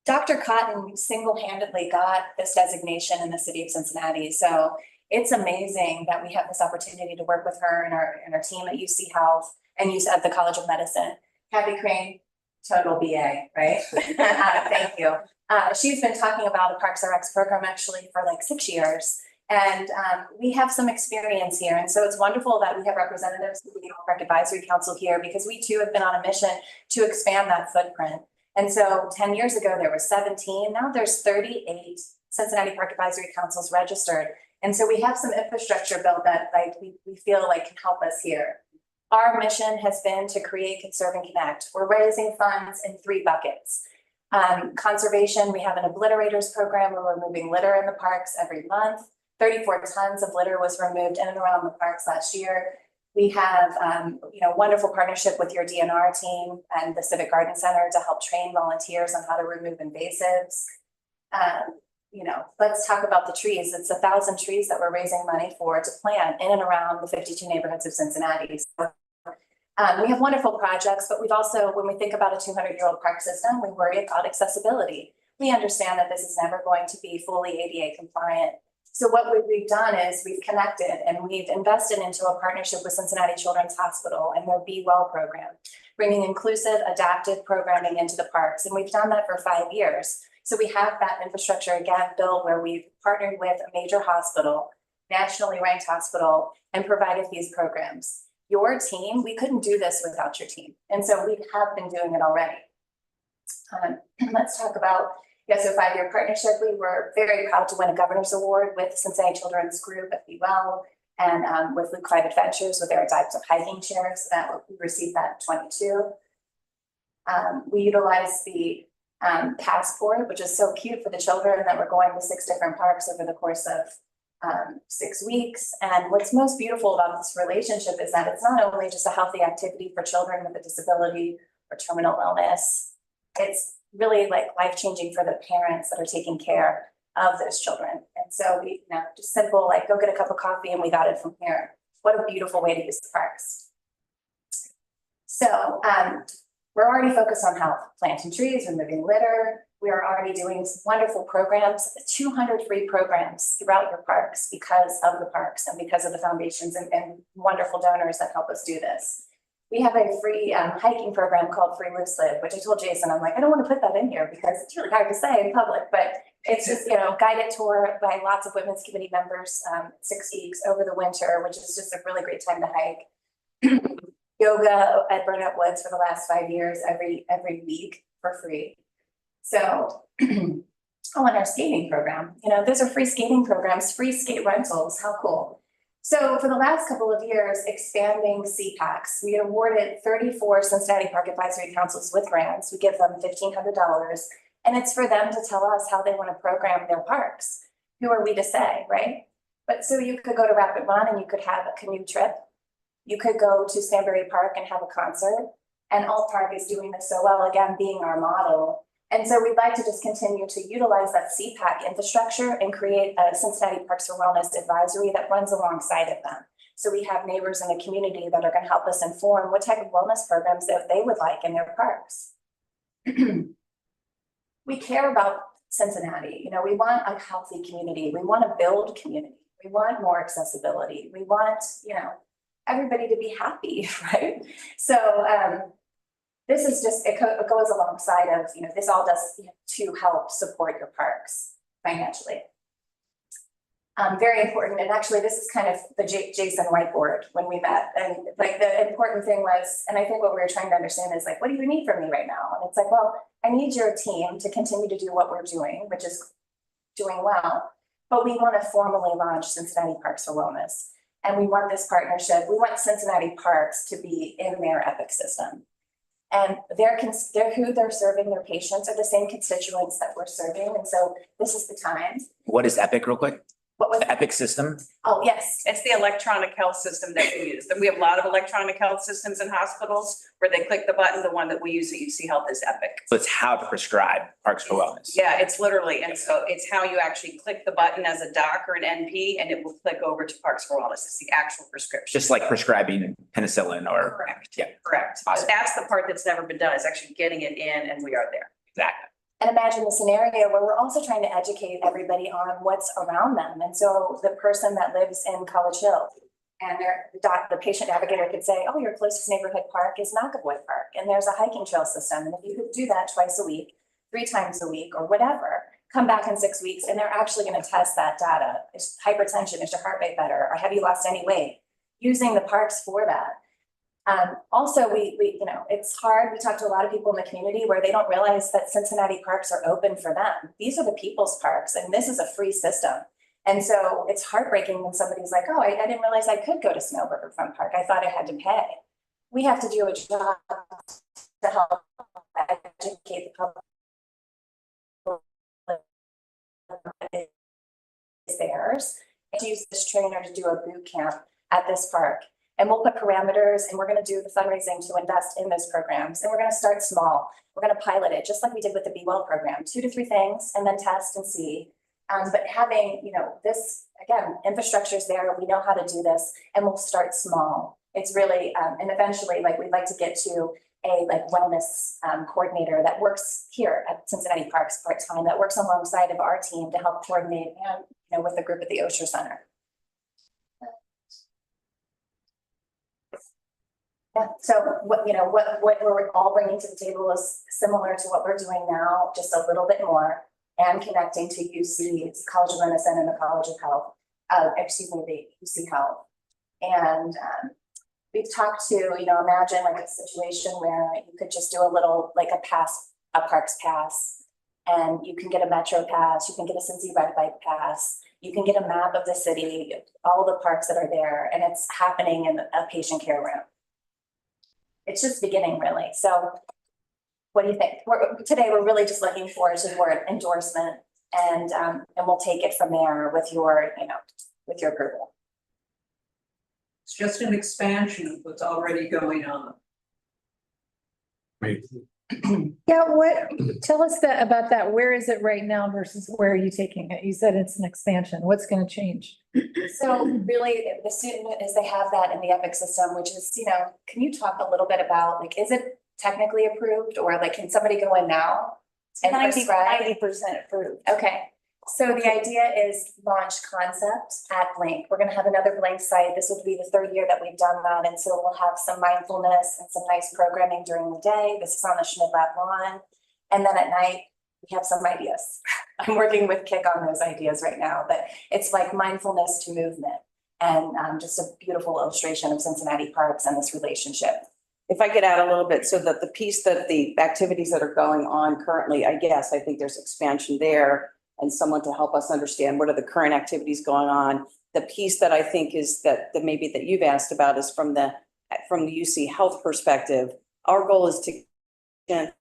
Dr. Cotton single-handedly got this designation in the city of Cincinnati. So it's amazing that we have this opportunity to work with her and our team at UC Health and at the College of Medicine. Kathy Crane, total BA, right? Thank you. She's been talking about a Parks RX program actually for like 6 years. And we have some experience here. And so it's wonderful that we have representatives of the Park Advisory Council here because we too have been on a mission to expand that footprint. And so 10 years ago, there were 17, now there's 38 Cincinnati Park Advisory Councils registered. And so we have some infrastructure built that we feel like can help us here. Our mission has been to create, conserve, and connect. We're raising funds in 3 buckets. Conservation, we have an obliterators program where we're removing litter in the parks every month. 34 tons of litter was removed in and around the parks last year. We have, wonderful partnership with your DNR team and the Civic Garden Center to help train volunteers on how to remove invasives. Let's talk about the trees. It's 1,000 trees that we're raising money for to plant in and around the 52 neighborhoods of Cincinnati. So, we have wonderful projects, but we've also, when we think about a 200-year-old park system, we worry about accessibility. We understand that this is never going to be fully ADA compliant. So what we've done is we've connected and we've invested into a partnership with Cincinnati Children's Hospital and their Be Well program, bringing inclusive, adaptive programming into the parks. And we've done that for 5 years. So we have that infrastructure again built where we've partnered with a major hospital, nationally ranked hospital, and provided these programs. Your team, we couldn't do this without your team. And so we have been doing it already. Let's talk about so 5-year partnership. We were very proud to win a governor's award with the Cincinnati Children's Group at Be Well and with Luke Clyde Adventures with their adaptive hiking chairs. We received that in 22. We utilized the passport, which is so cute for the children that we're going to 6 different parks over the course of 6 weeks. And what's most beautiful about this relationship is that it's not only just a healthy activity for children with a disability or terminal illness, it's really like life-changing for the parents that are taking care of those children. And so we, just simple, like go get a cup of coffee and we got it from here. What a beautiful way to use the parks. So we're already focused on health, planting trees, removing litter. We are already doing some wonderful programs, 200 free programs throughout your parks because of the parks and because of the foundations and wonderful donors that help us do this. We have a free hiking program called Free Loose Live, which I told Jason, I'm like, I don't want to put that in here because it's really hard to say in public, but it's just, guided tour by lots of women's committee members, 6 weeks over the winter, which is just a really great time to hike. Yoga at Burnett Woods for the last 5 years, every week for free. So, and our skating program, those are free skating programs, free skate rentals, how cool. So for the last couple of years, expanding CPACs, we awarded 34 Cincinnati Park Advisory Councils with grants. We give them $1,500, and it's for them to tell us how they want to program their parks. Who are we to say, right? But so you could go to Rapid Run and you could have a canoe trip. You could go to Stanberry Park and have a concert. And Alt Park is doing this so well, again, being our model. And so we'd like to just continue to utilize that CPAC infrastructure and create a Cincinnati Parks for Wellness advisory that runs alongside of them. So we have neighbors in the community that are going to help us inform what type of wellness programs that they would like in their parks. We care about Cincinnati. We want a healthy community. We want to build community. We want more accessibility. We want, everybody to be happy, right? So, this is just, it goes alongside of, this all does to help support your parks financially. Very important, and actually this is kind of the Jason whiteboard when we met, and like the important thing was, and I think what we were trying to understand is like, what do you need from me right now? And it's like, well, I need your team to continue to do what we're doing, which is doing well, but we want to formally launch Cincinnati Parks for Wellness. And we want this partnership, we want Cincinnati Parks to be in their EPIC system. And who they're serving, their patients are the same constituents that we're serving. And so this is the time. What is EPIC real quick? What was the EPIC system? Oh, yes. It's the electronic health system that we use. And we have a lot of electronic health systems in hospitals where they click the button. The one that we use at UC Health is Epic. So it's how to prescribe Parks for Wellness. Yeah, it's literally, and so it's how you actually click the button as a doc or an NP and it will click over to Parks for Wellness. It's the actual prescription. Just like prescribing penicillin or. Correct. Yeah. Correct. Awesome. But that's the part that's never been done is actually getting it in and we are there. Exactly. And imagine the scenario where we're also trying to educate everybody on what's around them. And so the person that lives in College Hill and the patient navigator could say, oh, your closest neighborhood park is McAvoy Park. And there's a hiking trail system. And if you could do that twice a week, 3 times a week or whatever, come back in 6 weeks and they're actually gonna test that data. Is hypertension, is your heart rate better, or have you lost any weight? Using the parks for that. Also, we, you know, it's hard. We talk to a lot of people in the community where they don't realize that Cincinnati parks are open for them. These are the people's parks and this is a free system. And so it's heartbreaking when somebody's like, oh, I didn't realize I could go to Snowbird Front Park. I thought I had to pay. We have to do a job to help educate the public. Is theirs, and to use this trainer to do a boot camp at this park. And we'll put parameters and we're gonna do the fundraising to invest in those programs. And we're gonna start small. We're gonna pilot it, just like we did with the Be Well program, 2 to 3 things, and then test and see. But having, you know, this, again, infrastructure is there, we know how to do this, and we'll start small. It's really, and eventually, like, we'd like to get to a like wellness coordinator that works here at Cincinnati Parks part-time, that works alongside of our team to help coordinate and, you know, with the group at the Osher Center. Yeah, so what, you know, what we're all bringing to the table is similar to what we're doing now, just a little bit more, and connecting to UC's College of Medicine and the College of Health, the UC Health. And we've talked to, you know, imagine like a situation where you could just do a little, like a parks pass, and you can get a Metro pass, you can get a Cincy Red Bike pass, you can get a map of the city, all the parks that are there, and it's happening in a patient care room. It's just beginning, really. So what do you think? Today, we're really just looking forward to your endorsement, and we'll take it from there with your, you know, with your approval. It's just an expansion of what's already going on. Yeah, tell us about that. Where is it right now versus where are you taking it? You said it's an expansion. What's going to change? So really, the student is they have that in the EPIC system, which is, you know, can you talk a little bit about, like, is it technically approved, or like, can somebody go in now and prescribe? 90% approved. Okay. So the idea is launch concept at Blink. We're gonna have another Blink site. This will be the 3rd year that we've done that. And so we'll have some mindfulness and some nice programming during the day. This is on the Schmidt Lab lawn. And then at night, we have some ideas. I'm working with Kick on those ideas right now, but it's like mindfulness to movement, and just a beautiful illustration of Cincinnati parks and this relationship. If I could add a little bit, so that the piece that the activities that are going on currently, I think there's expansion there, and someone to help us understand what are the current activities going on. The piece that I think is that maybe that you've asked about is from the UC Health perspective. Our goal is to get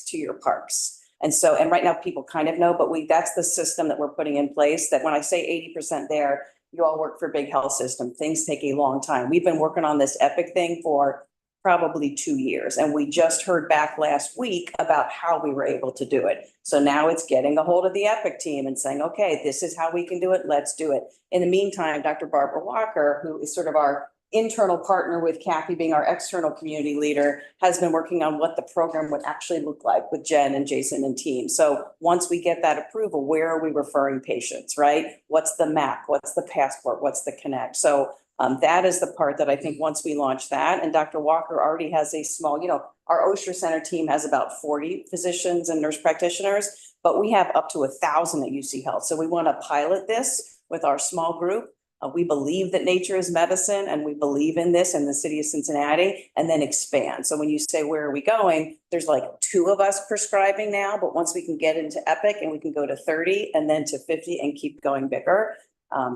to your parks. And so, and right now people kind of know, but that's the system that we're putting in place, that when I say 80% there, you all work for a big health system. Things take a long time. We've been working on this EPIC thing for probably 2 years. And we just heard back last week about how we were able to do it. So now it's getting a hold of the EPIC team and saying, okay, this is how we can do it. Let's do it. In the meantime, Dr. Barbara Walker, who is sort of our internal partner with Kathy being our external community leader, has been working on what the program would actually look like with Jen and Jason and team. So once we get that approval, where are we referring patients, right? What's the map? What's the passport? What's the connect? So that is the part that I think once we launch that, and Dr. Walker already has a small, you know, our Osher Center team has about 40 physicians and nurse practitioners, but we have up to 1,000 at UC Health. So we want to pilot this with our small group. We believe that nature is medicine, and we believe in this in the city of Cincinnati, and then expand. So when you say, where are we going? There's like 2 of us prescribing now, but once we can get into EPIC and we can go to 30 and then to 50 and keep going bigger,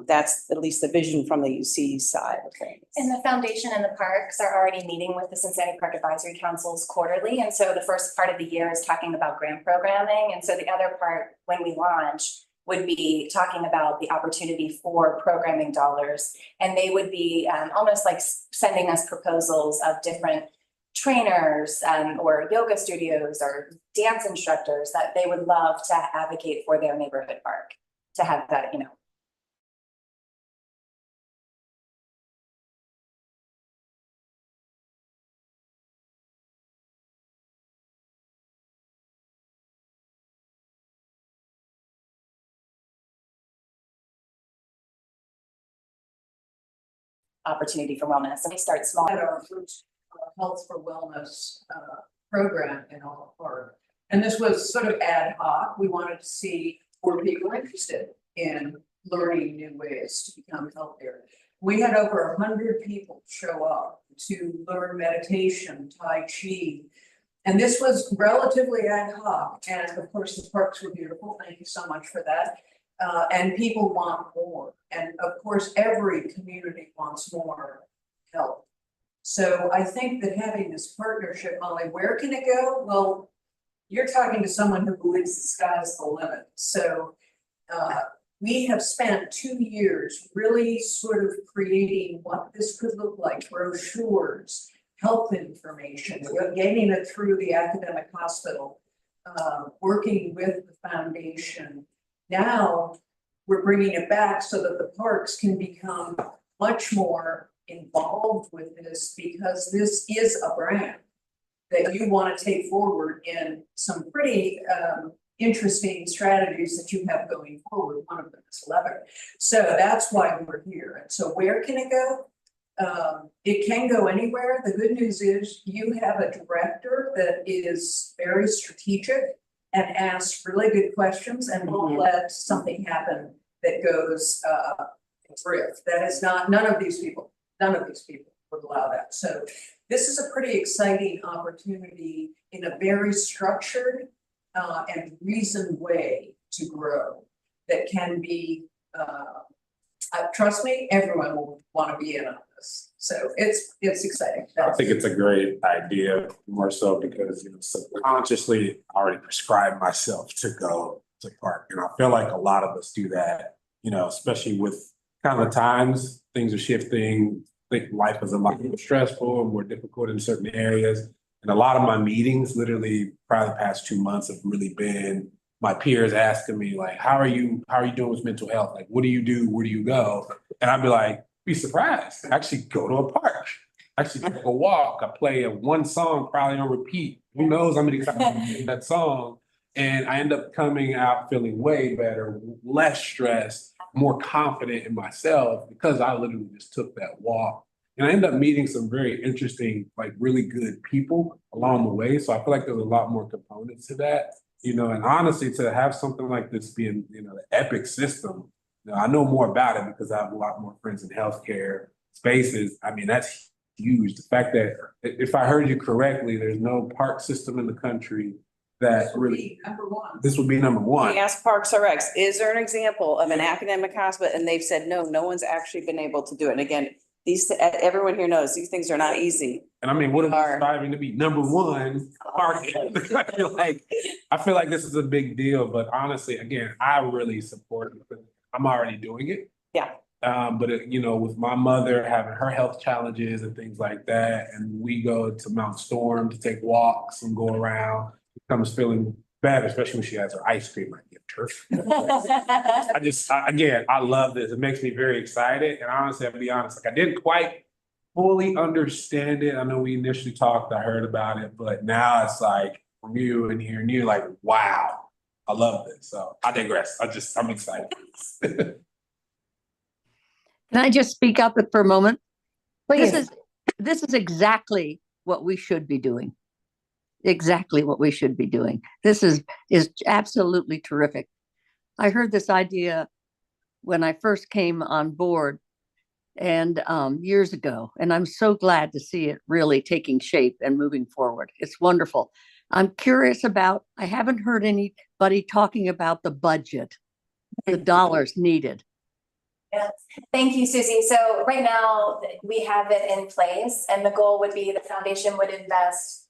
that's at least the vision from the UC side of things. And the foundation and the parks are already meeting with the Cincinnati Park Advisory Councils quarterly. And so the first part of the year is talking about grant programming. And so the other part, when we launch, would be talking about the opportunity for programming dollars. And they would be almost like sending us proposals of different trainers or yoga studios or dance instructors that they would love to advocate for their neighborhood park, to have that, you know, opportunity for wellness. And we start small. At our first Health for Wellness program in our park. And this was sort of ad hoc. We wanted to see for people interested in learning new ways to become healthier. We had over 100 people show up to learn meditation, Tai Chi. And this was relatively ad hoc, and of course, the parks were beautiful, thank you so much for that. And people want more, and of course, every community wants more help. So I think that having this partnership, Molly, where can it go? Well, you're talking to someone who believes the sky's the limit, so we have spent 2 years really sort of creating what this could look like, brochures, health information, getting it through the academic hospital, working with the foundation. Now, we're bringing it back so that the parks can become much more involved with this, because this is a brand that you want to take forward in some pretty interesting strategies that you have going forward. One of them is leather. So that's why we're here. And so where can it go? It can go anywhere. The good news is you have a director that is very strategic and asks really good questions and won't let something happen that goes drift. That is not, none of these people would allow that. So this is a pretty exciting opportunity in a very structured and reasoned way to grow that can be, trust me, everyone will want to be in on this. So it's exciting. I think it's a great idea, more so because, you know, subconsciously I already prescribed myself to go to park. And I feel like a lot of us do that, you know, especially with kind of the times, things are shifting. I think life is a lot more stressful and more difficult in certain areas. And a lot of my meetings, literally probably the past 2 months, have really been my peers asking me, like, how are you doing with mental health? Like, what do you do? Where do you go? And I'd be like, be surprised. I actually go to a park. I actually take a walk. I play one song probably on repeat. Who knows how many times I play that song? And I end up coming out feeling way better, less stressed, more confident in myself because I literally just took that walk. And I end up meeting some very interesting, like really good people along the way. So I feel like there's a lot more components to that, you know, and honestly, to have something like this being, you know, the Epic system, you know, I know more about it because I have a lot more friends in healthcare spaces. I mean, that's huge. The fact that, if I heard you correctly, there's no park system in the country that really, number one. this would be number one. We asked Parks RX, is there an example of an academic hospital? And they've said, no, no one's actually been able to do it. And again, everyone here knows these things are not easy. And I mean, what are we striving to be? Number one, park. I feel like this is a big deal, but honestly, again, I really support it. I'm already doing it. Yeah. But you know, with my mother having her health challenges and things like that, and we go to Mount Storm to take walks and go around, she comes feeling better, especially when she has her ice cream I gift her. I love this. It makes me very excited. And honestly, I'll be honest, like I didn't quite fully understand it. I know we initially talked, I heard about it, but now it's like from you and hearing you, like, wow, I love this. So I digress. I'm excited. Can I just speak up for a moment? Please. This is exactly what we should be doing. Exactly what we should be doing. This is absolutely terrific. I heard this idea when I first came on board and years ago, and I'm so glad to see it really taking shape and moving forward. It's wonderful. I'm curious about, I haven't heard anybody talking about the budget, the dollars needed. Yes. Thank you, Susie. So right now we have it in place, and the goal would be the foundation would invest.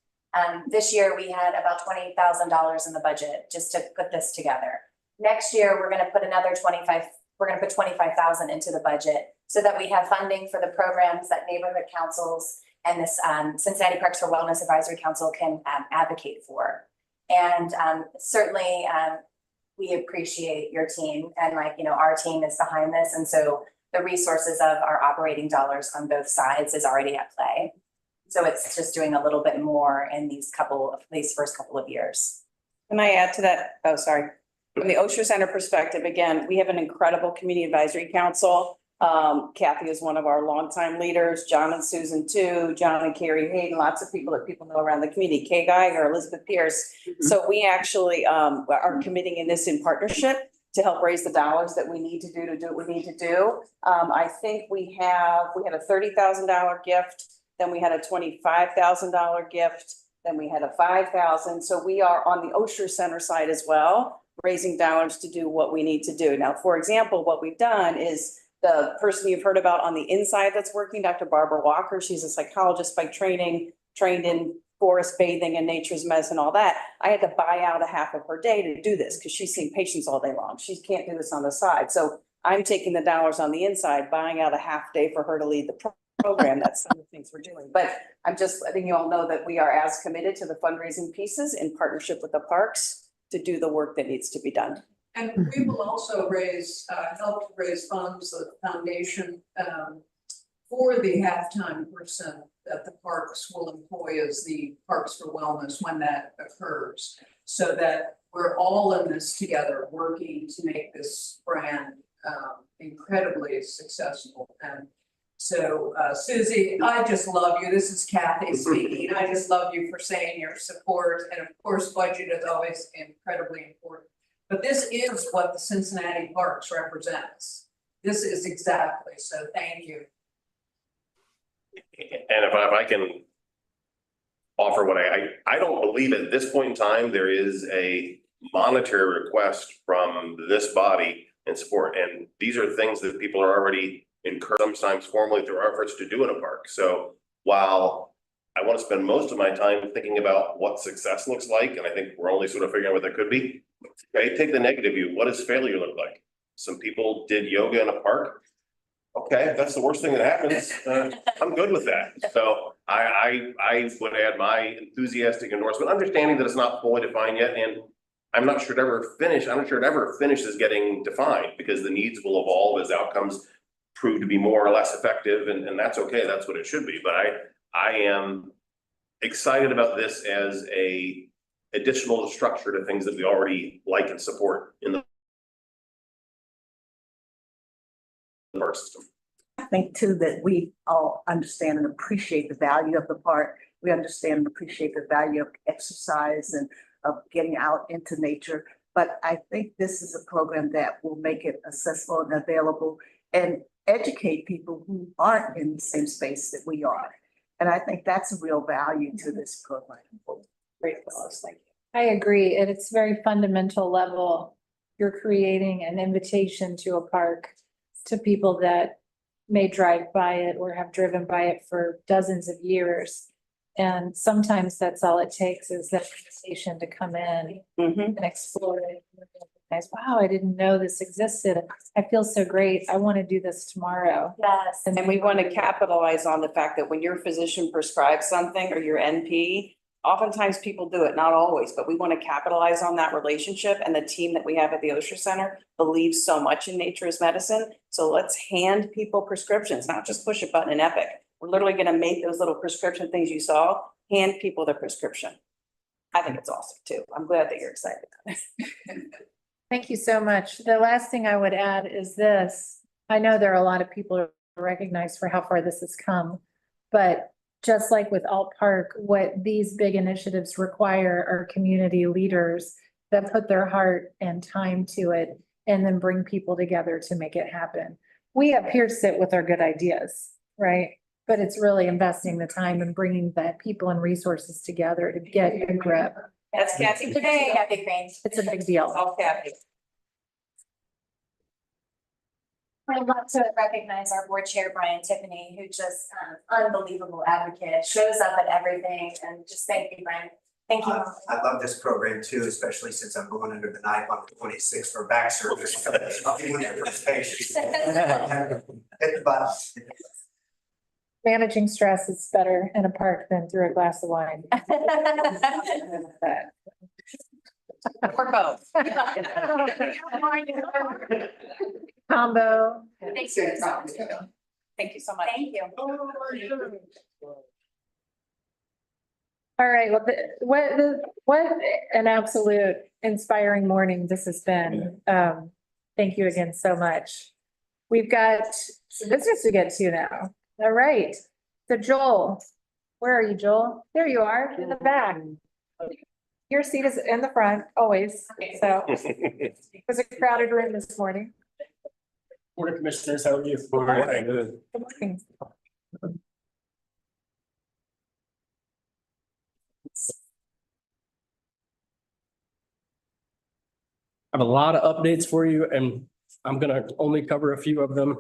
This year we had about $20,000 in the budget just to put this together. Next year we're going to put another 25. We're going to put 25,000 into the budget so that we have funding for the programs that neighborhood councils and this Cincinnati Parks for Wellness Advisory Council can advocate for. And certainly we appreciate your team, and our team is behind this. And so the resources of our operating dollars on both sides is already at play. So it's just doing a little bit more in these first couple of years. Can I add to that? Oh, sorry. From the Osher Center perspective, again, we have an incredible community advisory council. Kathy is one of our longtime leaders, John and Susan too, John and Carrie Hayden, lots of people that people know around the community, Kay Geiger, Elizabeth Pierce. So we actually are committing in this in partnership to help raise the dollars that we need to do what we need to do. I think we had a $30,000 gift, then we had a $25,000 gift, then we had a $5,000. So we are on the Osher Center side as well, raising dollars to do what we need to do. Now, for example, what we've done is the person you've heard about on the inside that's working, Dr. Barbara Walker, she's a psychologist by training, trained in forest bathing and nature's medicine, all that. I had to buy out a half of her day to do this because she's seeing patients all day long. She can't do this on the side. So I'm taking the dollars on the inside, buying out a half day for her to lead the program. That's some of the things we're doing. But I'm just letting you all know that we are as committed to the fundraising pieces in partnership with the parks to do the work that needs to be done. And we will also help to raise funds, the foundation, for the halftime person that the parks will employ as the Parks for Wellness when that occurs. So that we're all in this together, working to make this brand incredibly successful. And so Susie, I just love you. This is Kathy speaking. I just love you for saying your support. And of course, budget is always incredibly important. But this is what the Cincinnati Parks represents. This is exactly, so thank you. And if I can offer what I don't believe at this point in time, there is a monetary request from this body in support. And these are things that people are already incurring sometimes formally through our efforts to do in a park. So while I want to spend most of my time thinking about what success looks like, and I think we're only sort of figuring out what that could be, okay, take the negative view. What does failure look like? Some people did yoga in a park. Okay, if that's the worst thing that happens, I'm good with that. So I would add my enthusiastic endorsement, understanding that it's not fully defined yet, and I'm not sure it ever finishes getting defined, because the needs will evolve as outcomes prove to be more or less effective, and that's okay, that's what it should be. But I am excited about this as a additional structure to things that we already like and support in the park system. I think too that we all understand and appreciate the value of the park. We understand and appreciate the value of exercise and of getting out into nature. But I think this is a program that will make it accessible and available and educate people who aren't in the same space that we are. And I think that's a real value to this program. Great, Phyllis, thank you. I agree. And it's very fundamental level. You're creating an invitation to a park to people that may drive by it or have driven by it for dozens of years. And sometimes that's all it takes is that invitation to come in and explore it. Guys, wow, I didn't know this existed. I feel so great. I want to do this tomorrow. Yes. And we want to capitalize on the fact that when your physician prescribes something or your NP, oftentimes people do it, not always, but we want to capitalize on that relationship. And the team that we have at the Osher Center believes so much in nature's medicine. So let's hand people prescriptions, not just push a button in Epic. We're literally going to make those little prescription things you saw, hand people the prescription. I think it's awesome too. I'm glad that you're excited. Thank you so much. The last thing I would add is this. I know there are a lot of people who recognize for how far this has come, but just like with Alt Park, what these big initiatives require are community leaders that put their heart and time to it and then bring people together to make it happen. We up here sit with our good ideas, right? But it's really investing the time and bringing the people and resources together to get a grip. That's Kathy. Hey, Kathy Crane. It's a big deal. Oh, Kathy. I'd love to recognize our board chair, Brian Tiffany, who just unbelievable advocate, shows up at everything, and just thank you, Brian. Thank you. I love this program too, especially since I'm going under the knife on the 26th for back surgery. I'll be one of your first patients. Hit the button. Managing stress is better in a park than through a glass of wine. Or both. Combo. Thank you. Thank you so much. Thank you. All right, well, what an absolute inspiring morning this has been. Thank you again so much. We've got some business to get to now. All right, so Joel, where are you, Joel? There you are, in the back. Your seat is in the front, always, so it was a crowded room this morning. Board of Commissioners, how are you? Good morning. I have a lot of updates for you and I'm gonna only cover a few of them.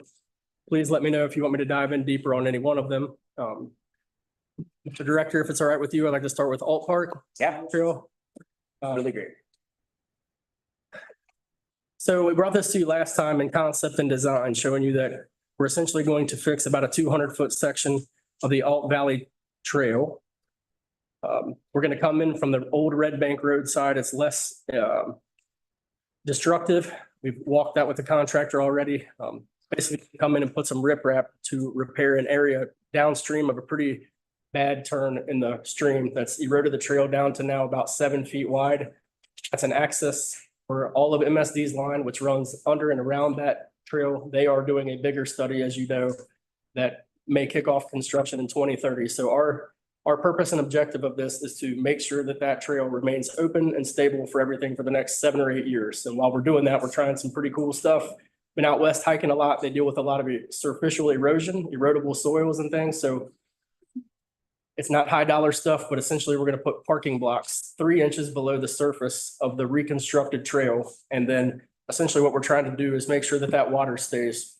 Please let me know if you want me to dive in deeper on any one of them. Mr. Director, if it's all right with you, I'd like to start with Alt Park. Yeah. Trail. Really great. So we brought this to you last time in concept and design, showing you that we're essentially going to fix about a 200-foot section of the Alt Valley Trail. We're gonna come in from the old Red Bank Road side. It's less destructive. We've walked that with the contractor already. Basically come in and put some riprap to repair an area downstream of a pretty bad turn in the stream that's eroded the trail down to now about 7 feet wide. That's an access for all of MSD's line, which runs under and around that trail. They are doing a bigger study, as you know, that may kick off construction in 2030. So our purpose and objective of this is to make sure that that trail remains open and stable for everything for the next 7 or 8 years. And while we're doing that, we're trying some pretty cool stuff. Been out west hiking a lot. They deal with a lot of superficial erosion, erodible soils and things. So it's not high dollar stuff, but essentially we're going to put parking blocks 3 inches below the surface of the reconstructed trail. And then essentially what we're trying to do is make sure that that water stays,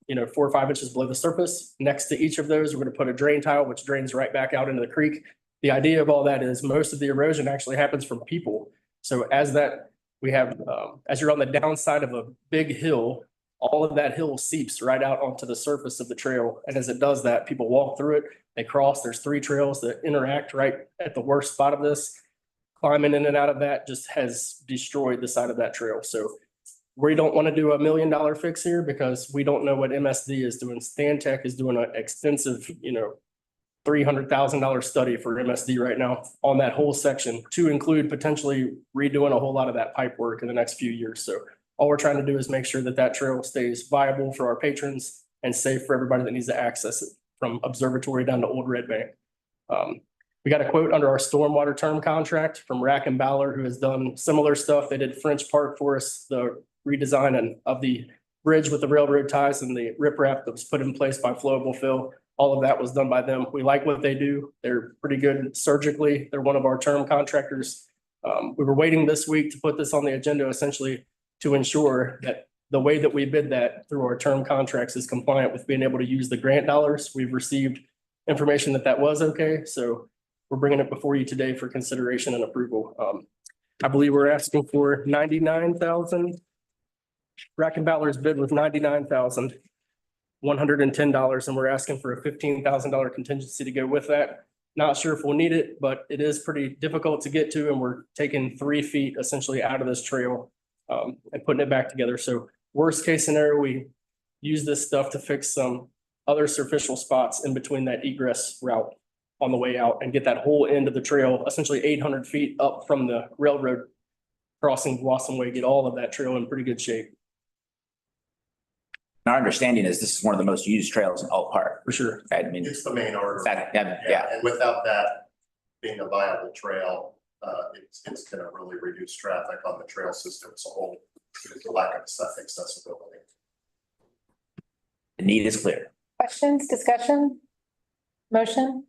4 or 5 inches below the surface. Next to each of those, we're going to put a drain tile, which drains right back out into the creek. The idea of all that is most of the erosion actually happens from people. So as you're on the downside of a big hill, all of that hill seeps right out onto the surface of the trail. And as it does that, people walk through it, they cross. There's 3 trails that interact right at the worst spot of this. Climbing in and out of that just has destroyed the side of that trail. So we don't want to do $1 million fix here because we don't know what MSD is doing. Stantec is doing an extensive, $300,000 study for MSD right now on that whole section to include potentially redoing a whole lot of that pipe work in the next few years. So all we're trying to do is make sure that that trail stays viable for our patrons and safe for everybody that needs to access it from Observatory down to Old Red Bank. We got a quote under our stormwater term contract from Rack and Ballard, who has done similar stuff. They did French Park for us, the redesign of the bridge with the railroad ties and the riprap that was put in place by Flowable Fill. All of that was done by them. We like what they do. They're pretty good surgically. They're one of our term contractors. We were waiting this week to put this on the agenda essentially to ensure that the way that we bid that through our term contracts is compliant with being able to use the grant dollars. We've received information that was okay. So we're bringing it before you today for consideration and approval. I believe we're asking for 99,000. Rack and Ballard's bid was $99,110, and we're asking for a $15,000 contingency to go with that. Not sure if we'll need it, but it is pretty difficult to get to, and we're taking 3 feet essentially out of this trail and putting it back together. So worst case scenario, we use this stuff to fix some other superficial spots in between that egress route on the way out and get that whole end of the trail, essentially 800 feet up from the railroad crossing Blossom Way, get all of that trail in pretty good shape. Our understanding is this is one of the most used trails in Alt Park. For sure. I mean, It's the main artery. yeah. And without that being a viable trail, it's gonna really reduce traffic on the trail system as a whole, due to the lack of accessibility. The need is clear. Questions, discussion? Motion?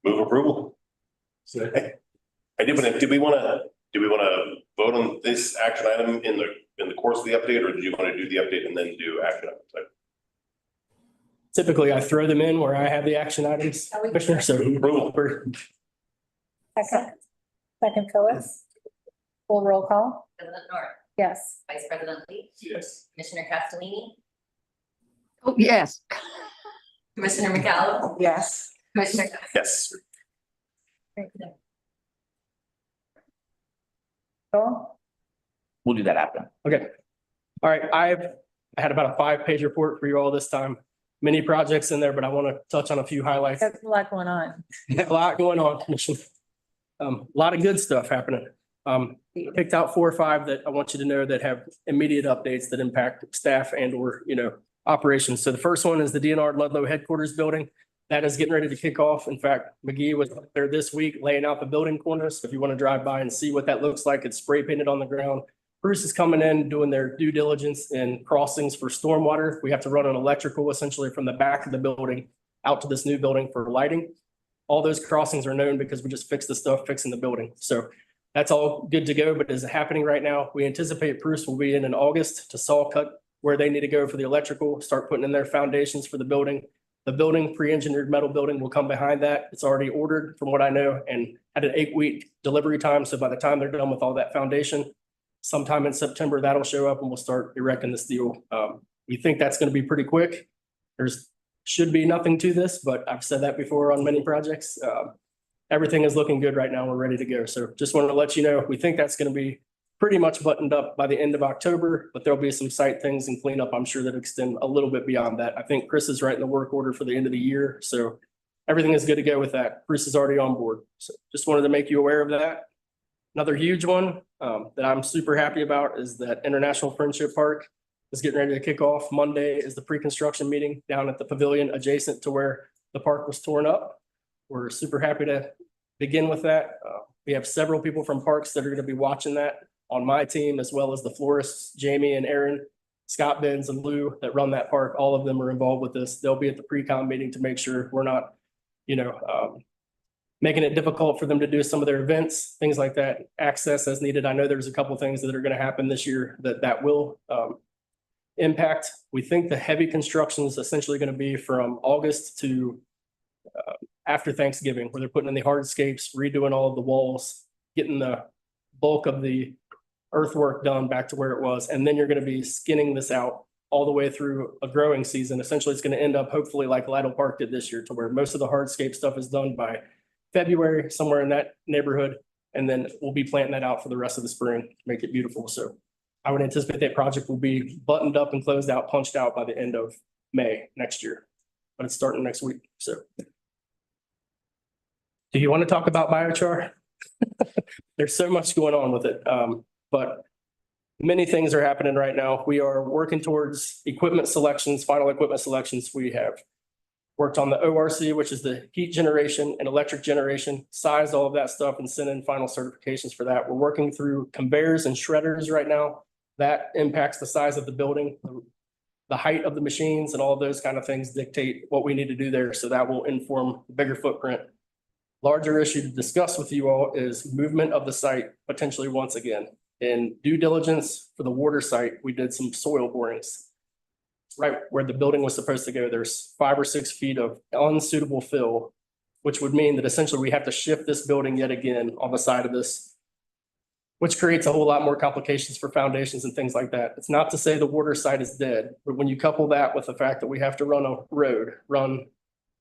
Move approval. Did we wanna vote on this action item in the course of the update, or did you want to do the update and then do action items? Typically, I throw them in where I have the action items. Commissioner, so Second, Phyllis. Full roll call? President North, Yes. Vice President Lee, Yes. Commissioner Castellini, Oh, yes. Commissioner McCallum, Yes. Commissioner. Yes. Cool. We'll do that after. okay. All right, I had about a 5-page report for you all this time. Many projects in there, but I want to touch on a few highlights. There's a lot going on. A lot going on, Commission. A lot of good stuff happening. Picked out 4 or 5 that I want you to know that have immediate updates that impact staff and or, operations. So the first one is the DNR Ludlow headquarters building. That is getting ready to kick off. In fact, McGee was up there this week laying out the building corners. If you want to drive by and see what that looks like, it's spray painted on the ground. Bruce is coming in, doing their due diligence in crossings for stormwater. We have to run an electrical essentially from the back of the building out to this new building for lighting. All those crossings are known because we just fixed the stuff fixing the building. So that's all good to go, but is happening right now. We anticipate Bruce will be in August to saw cut where they need to go for the electrical, start putting in their foundations for the building. The building, pre-engineered metal building, will come behind that. It's already ordered from what I know and had an 8-week delivery time. So by the time they're done with all that foundation, sometime in September, that'll show up and we'll start erecting the steel. We think that's going to be pretty quick. There's should be nothing to this, but I've said that before on many projects. Everything is looking good right now. We're ready to go. So just wanted to let you know, we think that's going to be pretty much buttoned up by the end of October, but there'll be some site things and cleanup, I'm sure, that extend a little bit beyond that. I think Chris is writing the work order for the end of the year. So everything is good to go with that. Bruce is already on board. So just wanted to make you aware of that. Another huge one that I'm super happy about is that International Friendship Park is getting ready to kick off. Monday is the pre-construction meeting down at the pavilion adjacent to where the park was torn up. We're super happy to begin with that. We have several people from parks that are going to be watching that on my team, as well as the florists, Jamie and Aaron, Scott Benz and Lou that run that park. All of them are involved with this. They'll be at the pre-con meeting to make sure we're not, making it difficult for them to do some of their events, things like that, access as needed. I know there's a couple things that are going to happen this year that will impact. We think the heavy construction is essentially going to be from August to after Thanksgiving, where they're putting in the hardscapes, redoing all of the walls, getting the bulk of the earthwork done back to where it was. And then you're going to be skinning this out all the way through a growing season. Essentially, it's going to end up hopefully like Lytle Park did this year, to where most of the hardscape stuff is done by February, somewhere in that neighborhood. And then we'll be planting that out for the rest of the spring to make it beautiful. So I would anticipate that project will be buttoned up and closed out, punched out by the end of May next year, but it's starting next week. So do you want to talk about biochar? There's so much going on with it, but many things are happening right now. We are working towards equipment selections, final equipment selections. We have worked on the ORC, which is the heat generation and electric generation, sized all of that stuff and sent in final certifications for that. We're working through conveyors and shredders right now. That impacts the size of the building. The height of the machines and all of those kind of things dictate what we need to do there. So that will inform the bigger footprint. Larger issue to discuss with you all is movement of the site potentially once again. In due diligence for the water site, we did some soil borings. Right where the building was supposed to go, there's 5 or 6 feet of unsuitable fill, which would mean that essentially we have to shift this building yet again on the side of this, which creates a whole lot more complications for foundations and things like that. It's not to say the water site is dead, but when you couple that with the fact that we have to run a road, run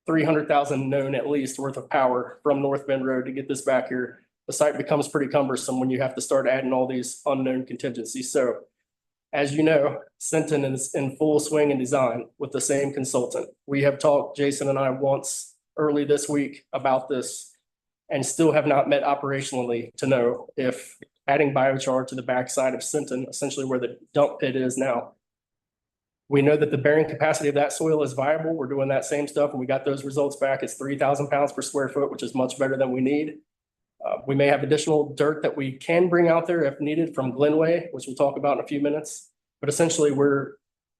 300,000 known at least worth of power from North Bend Road to get this back here, the site becomes pretty cumbersome when you have to start adding all these unknown contingencies. So as you know, Centon is in full swing and design with the same consultant. We have talked, Jason and I, once early this week about this and still have not met operationally to know if adding biochar to the backside of Centon, essentially where the dump pit is now. We know that the bearing capacity of that soil is viable. We're doing that same stuff and we got those results back. It's 3,000 pounds per square foot, which is much better than we need. We may have additional dirt that we can bring out there if needed from Glenway, which we'll talk about in a few minutes. But essentially, we're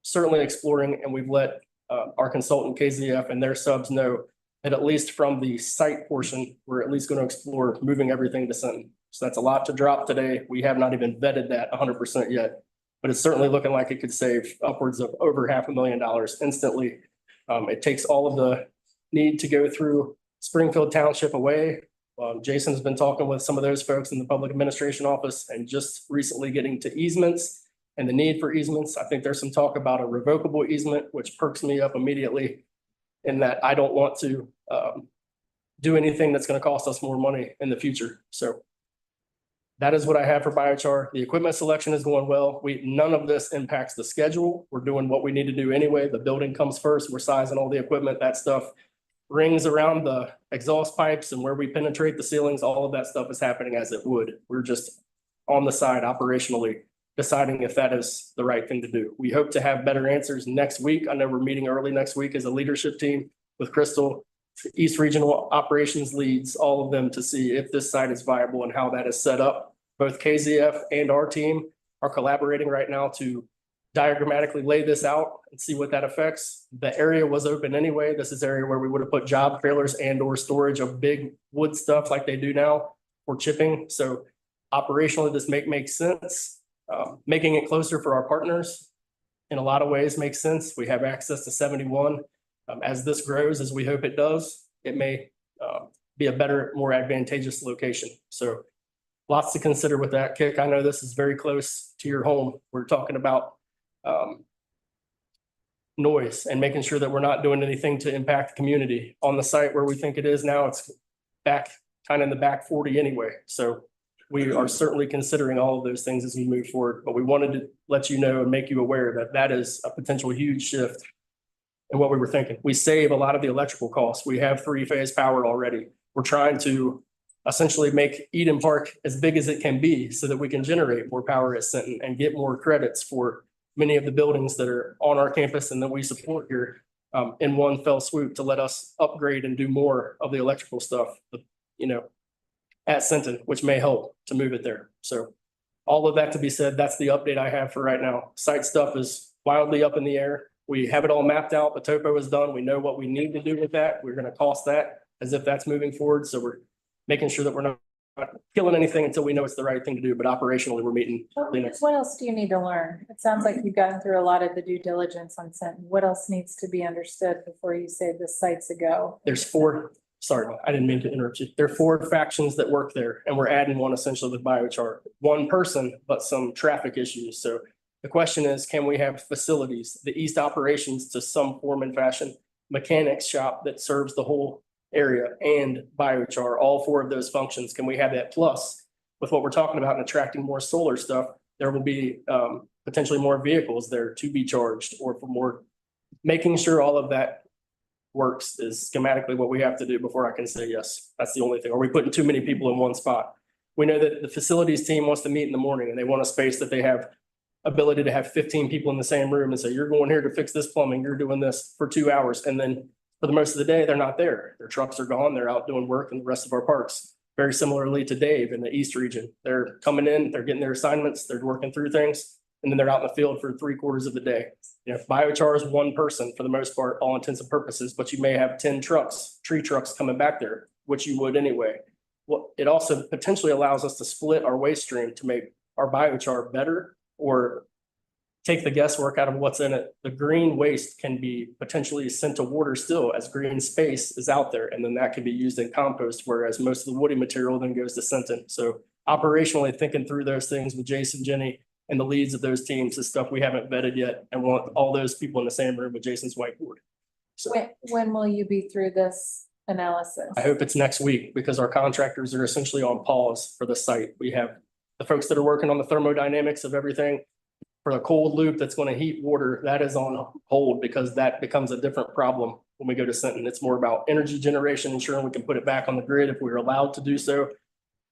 certainly exploring and we've let our consultant KZF and their subs know that at least from the site portion, we're at least going to explore moving everything to Centon. So that's a lot to drop today. We have not even vetted that 100% yet, but it's certainly looking like it could save upwards of over $500,000 instantly. It takes all of the need to go through Springfield Township away. Jason's been talking with some of those folks in the public administration office and just recently getting to easements and the need for easements. I think there's some talk about a revocable easement, which perks me up immediately in that I don't want to do anything that's going to cost us more money in the future. So that is what I have for biochar. The equipment selection is going well. None of this impacts the schedule. We're doing what we need to do anyway. The building comes first. We're sizing all the equipment, that stuff. Rings around the exhaust pipes and where we penetrate the ceilings, all of that stuff is happening as it would. We're just on the side operationally deciding if that is the right thing to do. We hope to have better answers next week. I know we're meeting early next week as a leadership team with Crystal East Regional Operations leads, all of them to see if this site is viable and how that is set up. Both KZF and our team are collaborating right now to diagrammatically lay this out and see what that affects. The area was open anyway. This is area where we would have put job trailers and or storage of big wood stuff like they do now for chipping. So operationally, this makes sense. Making it closer for our partners in a lot of ways makes sense. We have access to 71. As this grows, as we hope it does, it may be a better, more advantageous location. So lots to consider with that. Kick, I know this is very close to your home. We're talking about noise and making sure that we're not doing anything to impact the community. On the site where we think it is now, it's back kind of in the back 40 anyway. So we are certainly considering all of those things as we move forward, but we wanted to let you know and make you aware that that is a potential huge shift in what we were thinking. We save a lot of the electrical costs. We have 3-phase power already. We're trying to essentially make Eden Park as big as it can be so that we can generate more power at Sinton and get more credits for many of the buildings that are on our campus and that we support here in one fell swoop to let us upgrade and do more of the electrical stuff, at Sinton, which may help to move it there. So all of that to be said, that's the update I have for right now. Site stuff is wildly up in the air. We have it all mapped out. The topo is done. We know what we need to do with that. We're going to cost that as if that's moving forward. So we're making sure that we're not killing anything until we know it's the right thing to do, but operationally we're meeting. What else do you need to learn? It sounds like you've gotten through a lot of the due diligence on Sinton. What else needs to be understood before you say the site's a go? There's 4, sorry, I didn't mean to interrupt you. There are 4 factions that work there and we're adding one essentially with biochar. One person, but some traffic issues. So the question is, can we have facilities, the East operations to some form and fashion, mechanics shop that serves the whole area and biochar, all 4 of those functions? Can we have that? Plus, with what we're talking about and attracting more solar stuff, there will be potentially more vehicles there to be charged or for more, making sure all of that works is schematically what we have to do before I can say yes. That's the only thing. Are we putting too many people in one spot? We know that the facilities team wants to meet in the morning and they want a space that they have ability to have 15 people in the same room and say, you're going here to fix this plumbing, you're doing this for 2 hours. And then for the most of the day, they're not there. Their trucks are gone. They're out doing work in the rest of our parks. Very similarly to Dave in the East region. They're coming in, they're getting their assignments, they're working through things, and then they're out in the field for 3/4 of the day. Biochar is one person for the most part, all intents and purposes, but you may have 10 trucks, tree trucks coming back there, which you would anyway. Well, it also potentially allows us to split our waste stream to make our biochar better or take the guesswork out of what's in it. The green waste can be potentially sent to water still as green space is out there. And then that can be used in compost, whereas most of the woody material then goes to Sinton. So operationally thinking through those things with Jason, Jenny, and the leads of those teams is stuff we haven't vetted yet and want all those people in the same room with Jason's whiteboard. So When will you be through this analysis? I hope it's next week because our contractors are essentially on pause for the site. We have the folks that are working on the thermodynamics of everything. For a cold loop that's going to heat water, that is on hold because that becomes a different problem when we go to Sinton. It's more about energy generation, ensuring we can put it back on the grid if we're allowed to do so,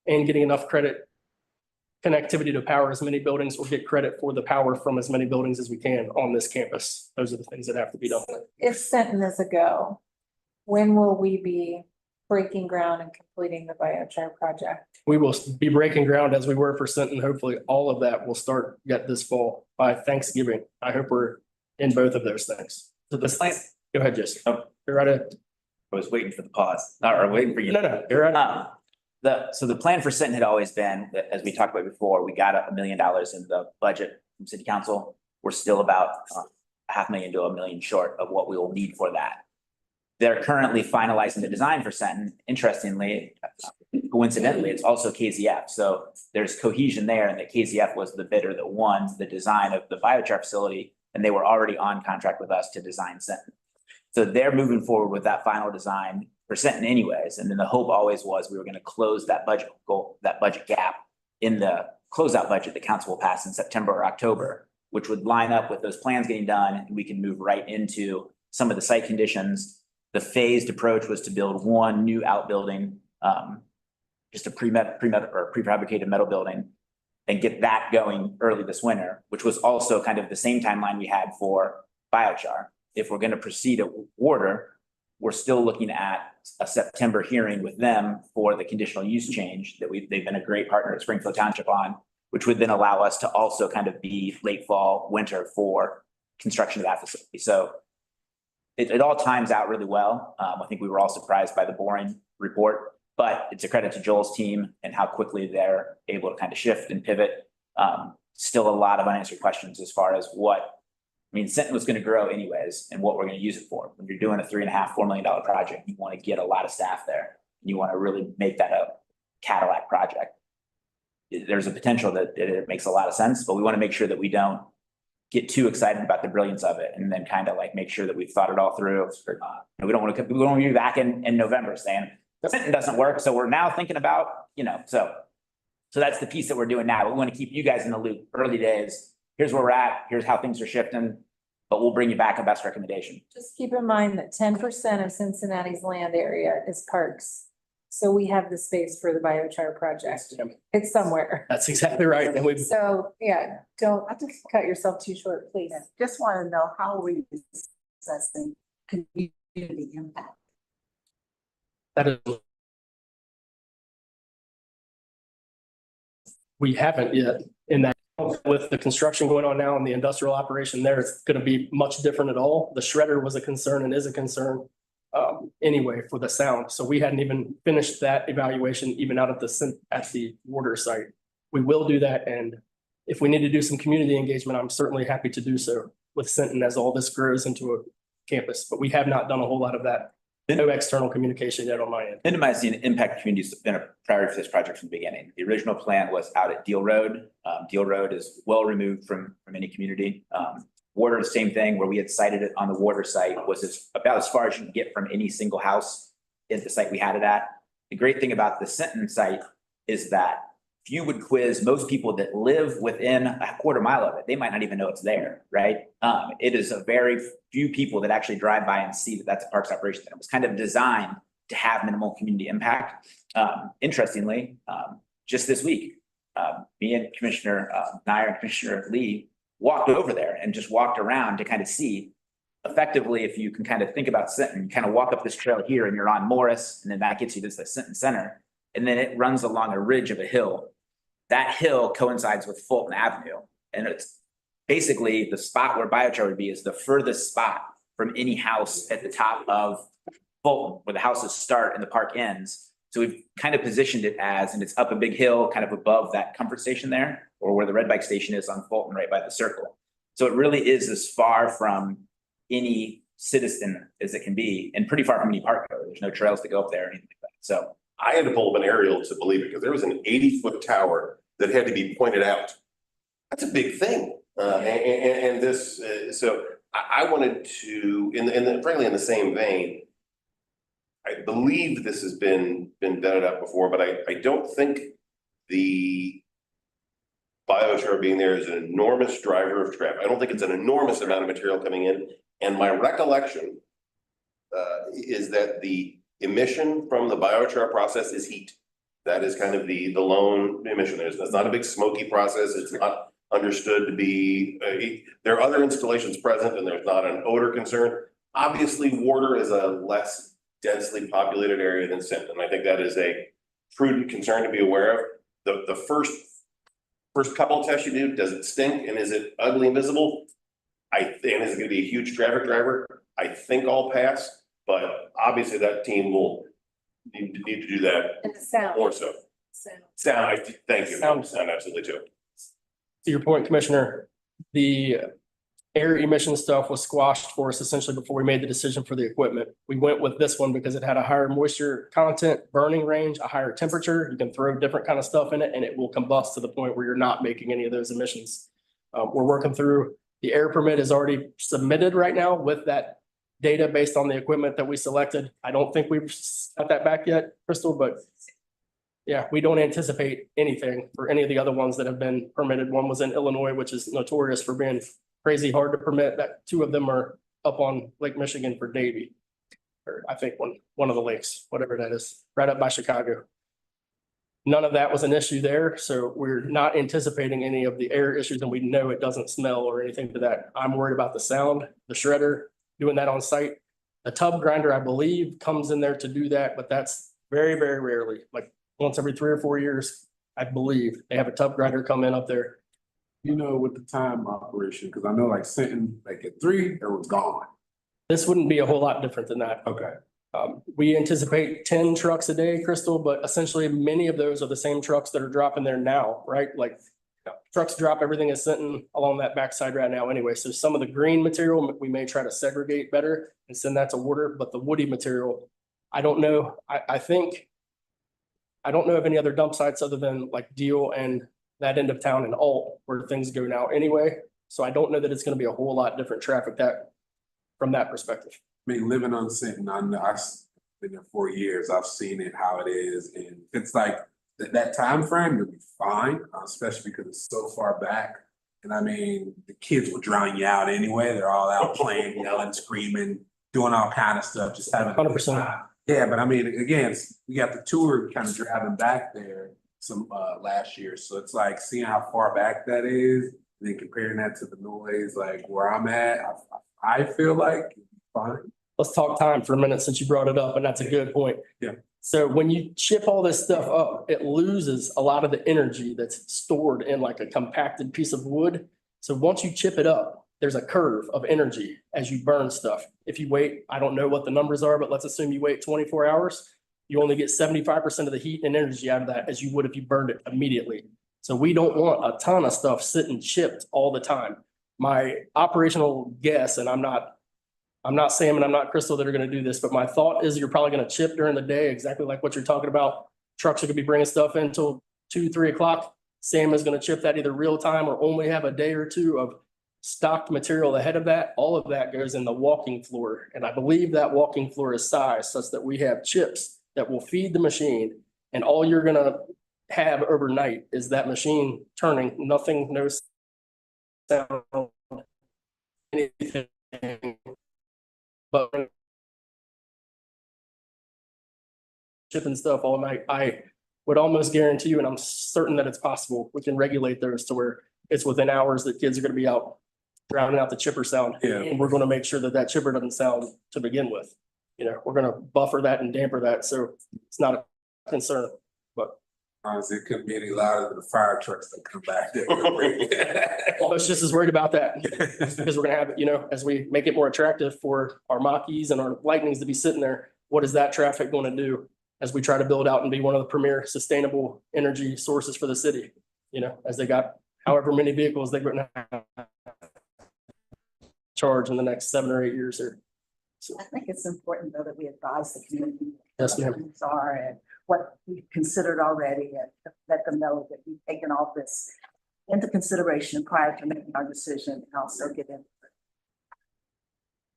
and getting enough credit connectivity to power as many buildings or get credit for the power from as many buildings as we can on this campus. Those are the things that have to be done. If Sinton is a go, when will we be breaking ground and completing the biochar project? We will be breaking ground as we were for Sinton. Hopefully all of that will start yet this fall by Thanksgiving. I hope we're in both of those things. So this plan, go ahead, Jason. Oh. You're right ahead. I was waiting for the pause, or waiting for you. No, you're right. So the plan for Sinton had always been that, as we talked about before, we got $1 million in the budget from City Council. We're still about $500,000 to $1 million short of what we will need for that. They're currently finalizing the design for Sinton. Interestingly, coincidentally, it's also KZF. So there's cohesion there, and that KZF was the bidder that won the design of the biochar facility, and they were already on contract with us to design Sinton. So they're moving forward with that final design for Sinton anyways. And then the hope always was we were going to close that budget goal, that budget gap in the closeout budget the council will pass in September or October, which would line up with those plans getting done, and we can move right into some of the site conditions. The phased approach was to build one new outbuilding, just a prefabricated metal building, and get that going early this winter, which was also kind of the same timeline we had for biochar. If we're going to proceed at order, we're still looking at a September hearing with them for the conditional use change that they've been a great partner at Springfield Township on, which would then allow us to also kind of be late fall, winter for construction of that facility. So it all times out really well. I think we were all surprised by the boring report, but it's a credit to Joel's team and how quickly they're able to kind of shift and pivot. Still a lot of unanswered questions as far as Sinton was going to grow anyways and what we're going to use it for. When you're doing a $3.5–4 million project, you want to get a lot of staff there. And you want to really make that a Cadillac project. There's a potential that it makes a lot of sense, but we want to make sure that we don't get too excited about the brilliance of it and then kind of like make sure that we've thought it all through. We don't want to be back in November saying Sinton doesn't work. So we're now thinking about, so that's the piece that we're doing now. We want to keep you guys in the loop. Early days, here's where we're at, here's how things are shifting, but we'll bring you back a best recommendation. Just keep in mind that 10% of Cincinnati's land area is parks. So we have the space for the biochar project. It's somewhere. That's exactly right. And So, yeah, don't cut yourself too short, please. Just want to know how are we assessing community impact? that is. We haven't yet in that, with the construction going on now and the industrial operation there, it's gonna be much different at all. The shredder was a concern and is a concern anyway for the sound. So we hadn't even finished that evaluation even out at the water site. We will do that, and if we need to do some community engagement, I'm certainly happy to do so with Sinton as all this grows into a campus, but we have not done a whole lot of that. No external communication yet on my end. Minimizing impact communities has been a priority for this project from the beginning. The original plan was out at Deal Road. Deal Road is well removed from any community. Water, the same thing, where we had cited it on the water site, was about as far as you can get from any single house at the site we had it at. The great thing about the Sinton site is that if you would quiz most people that live within a quarter mile of it, they might not even know it's there, right? It is a very few people that actually drive by and see that that's a parks operation. It was kind of designed to have minimal community impact. Interestingly, just this week, me and Commissioner Nyer and Commissioner Lee walked over there and just walked around to kind of see effectively, if you can kind of think about Sinton, kind of walk up this trail here and you're on Morris, and then that gets you to the Sinton Center. And then it runs along a ridge of a hill. That hill coincides with Fulton Avenue. And it's basically the spot where biochar would be is the furthest spot from any house at the top of Fulton, where the houses start and the park ends. So we've kind of positioned it as, and it's up a big hill, kind of above that comfort station there, or where the red bike station is on Fulton, right by the circle. So it really is as far from any citizen as it can be, and pretty far from any park. There's no trails to go up there or anything like that. So I had to pull up an aerial to believe it, because there was an 80-foot tower that had to be pointed out. That's a big thing. And this, so I wanted to, frankly, in the same vein, I believe this has been vetted out before, but I don't think the biochar being there is an enormous driver of traffic. I don't think it's an enormous amount of material coming in. And my recollection is that the emission from the biochar process is heat. That is kind of the lone emission. It's not a big smoky process. It's not understood to be, there are other installations present and there's not an odor concern. Obviously, water is a less densely populated area than Sinton. I think that is a prudent concern to be aware of. The first couple of tests you do, does it stink and is it ugly and visible? I think is it gonna be a huge traffic driver? I think I'll pass, but obviously that team will need to do that And the sound. more so. Sound, thank you. Sound absolutely too. To your point, Commissioner, the air emission stuff was squashed for us essentially before we made the decision for the equipment. We went with this one because it had a higher moisture content, burning range, a higher temperature. You can throw different kind of stuff in it and it will combust to the point where you're not making any of those emissions. We're working through, the air permit is already submitted right now with that data based on the equipment that we selected. I don't think we've got that back yet, Crystal, but yeah, we don't anticipate anything for any of the other ones that have been permitted. One was in Illinois, which is notorious for being crazy hard to permit. That two of them are up on Lake Michigan for Davie. Or I think one of the lakes, whatever that is, right up by Chicago. None of that was an issue there, so we're not anticipating any of the air issues, and we know it doesn't smell or anything to that. I'm worried about the sound, the shredder, doing that on site. The tub grinder, I believe, comes in there to do that, but that's very, very rarely, like once every 3 or 4 years, I believe, they have a tub grinder come in up there. You know, with the time operation, because I know like Sinton, like at 3, it was gone. This wouldn't be a whole lot different than that. Okay. We anticipate 10 trucks a day, Crystal, but essentially many of those are the same trucks that are dropping there now, right? Like trucks drop everything in Sinton along that backside right now anyway. So some of the green material, we may try to segregate better and send that to water, but the woody material, I don't know. I think, I don't know of any other dump sites other than like Deal and that end of town and Alt where things go now anyway. So I don't know that it's going to be a whole lot different traffic from that perspective. I mean, living on Sinton, I know I've been there 4 years. I've seen it, how it is, and it's like that time frame will be fine, especially because it's so far back. And I mean, the kids will drown you out anyway. They're all out playing, yelling, screaming, doing all kind of stuff, just having a good 100%. time. Yeah, but I mean, again, we got the tour kind of driving back there some last year, so it's like seeing how far back that is, and then comparing that to the noise, like where I'm at, I feel like it's fine. Let's talk time for a minute since you brought it up, and that's a good point. Yeah. So when you chip all this stuff up, it loses a lot of the energy that's stored in like a compacted piece of wood. So once you chip it up, there's a curve of energy as you burn stuff. If you wait, I don't know what the numbers are, but let's assume you wait 24 hours, you only get 75% of the heat and energy out of that as you would if you burned it immediately. So we don't want a ton of stuff sitting chipped all the time. My operational guess, and I'm not Sam and I'm not Crystal that are gonna do this, but my thought is you're probably gonna chip during the day, exactly like what you're talking about. Trucks are gonna be bringing stuff in until 2, 3 o'clock. Sam is gonna chip that either real time or only have a day or two of stocked material ahead of that. All of that goes in the walking floor. And I believe that walking floor is sized such that we have chips that will feed the machine. And all you're gonna have overnight is that machine turning, nothing, no sound, anything. But shipping stuff all night, I would almost guarantee you, and I'm certain that it's possible, we can regulate those to where it's within hours that kids are gonna be out drowning out the chipper sound. Yeah. And we're gonna make sure that that chipper doesn't sound to begin with. You know, we're gonna buffer that and damper that, so it's not a concern, but. Honestly, it couldn't be any louder than the fire trucks that come back there. I was just as worried about that, because we're gonna have, you know, as we make it more attractive for our Mach-E's and our Lightnings to be sitting there, what is that traffic gonna do as we try to build out and be one of the premier sustainable energy sources for the city? You know, as they got however many vehicles they're gonna have charge in the next 7 or 8 years here. So, I think it's important though that we advise the community. Yes, ma'am. what things are and what we've considered already and let them know that we've taken all this into consideration prior to making our decision and also get in.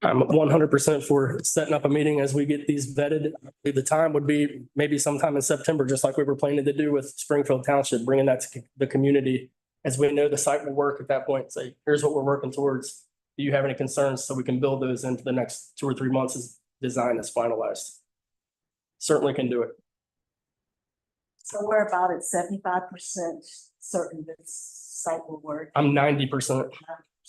I'm 100% for setting up a meeting as we get these vetted. The time would be maybe sometime in September, just like we were planning to do with Springfield Township, bringing that to the community. As we know the site will work at that point, say, here's what we're working towards. Do you have any concerns? So we can build those into the next 2 or 3 months as design is finalized. Certainly can do it. So we're about at 75% certain this site will work. I'm 90%.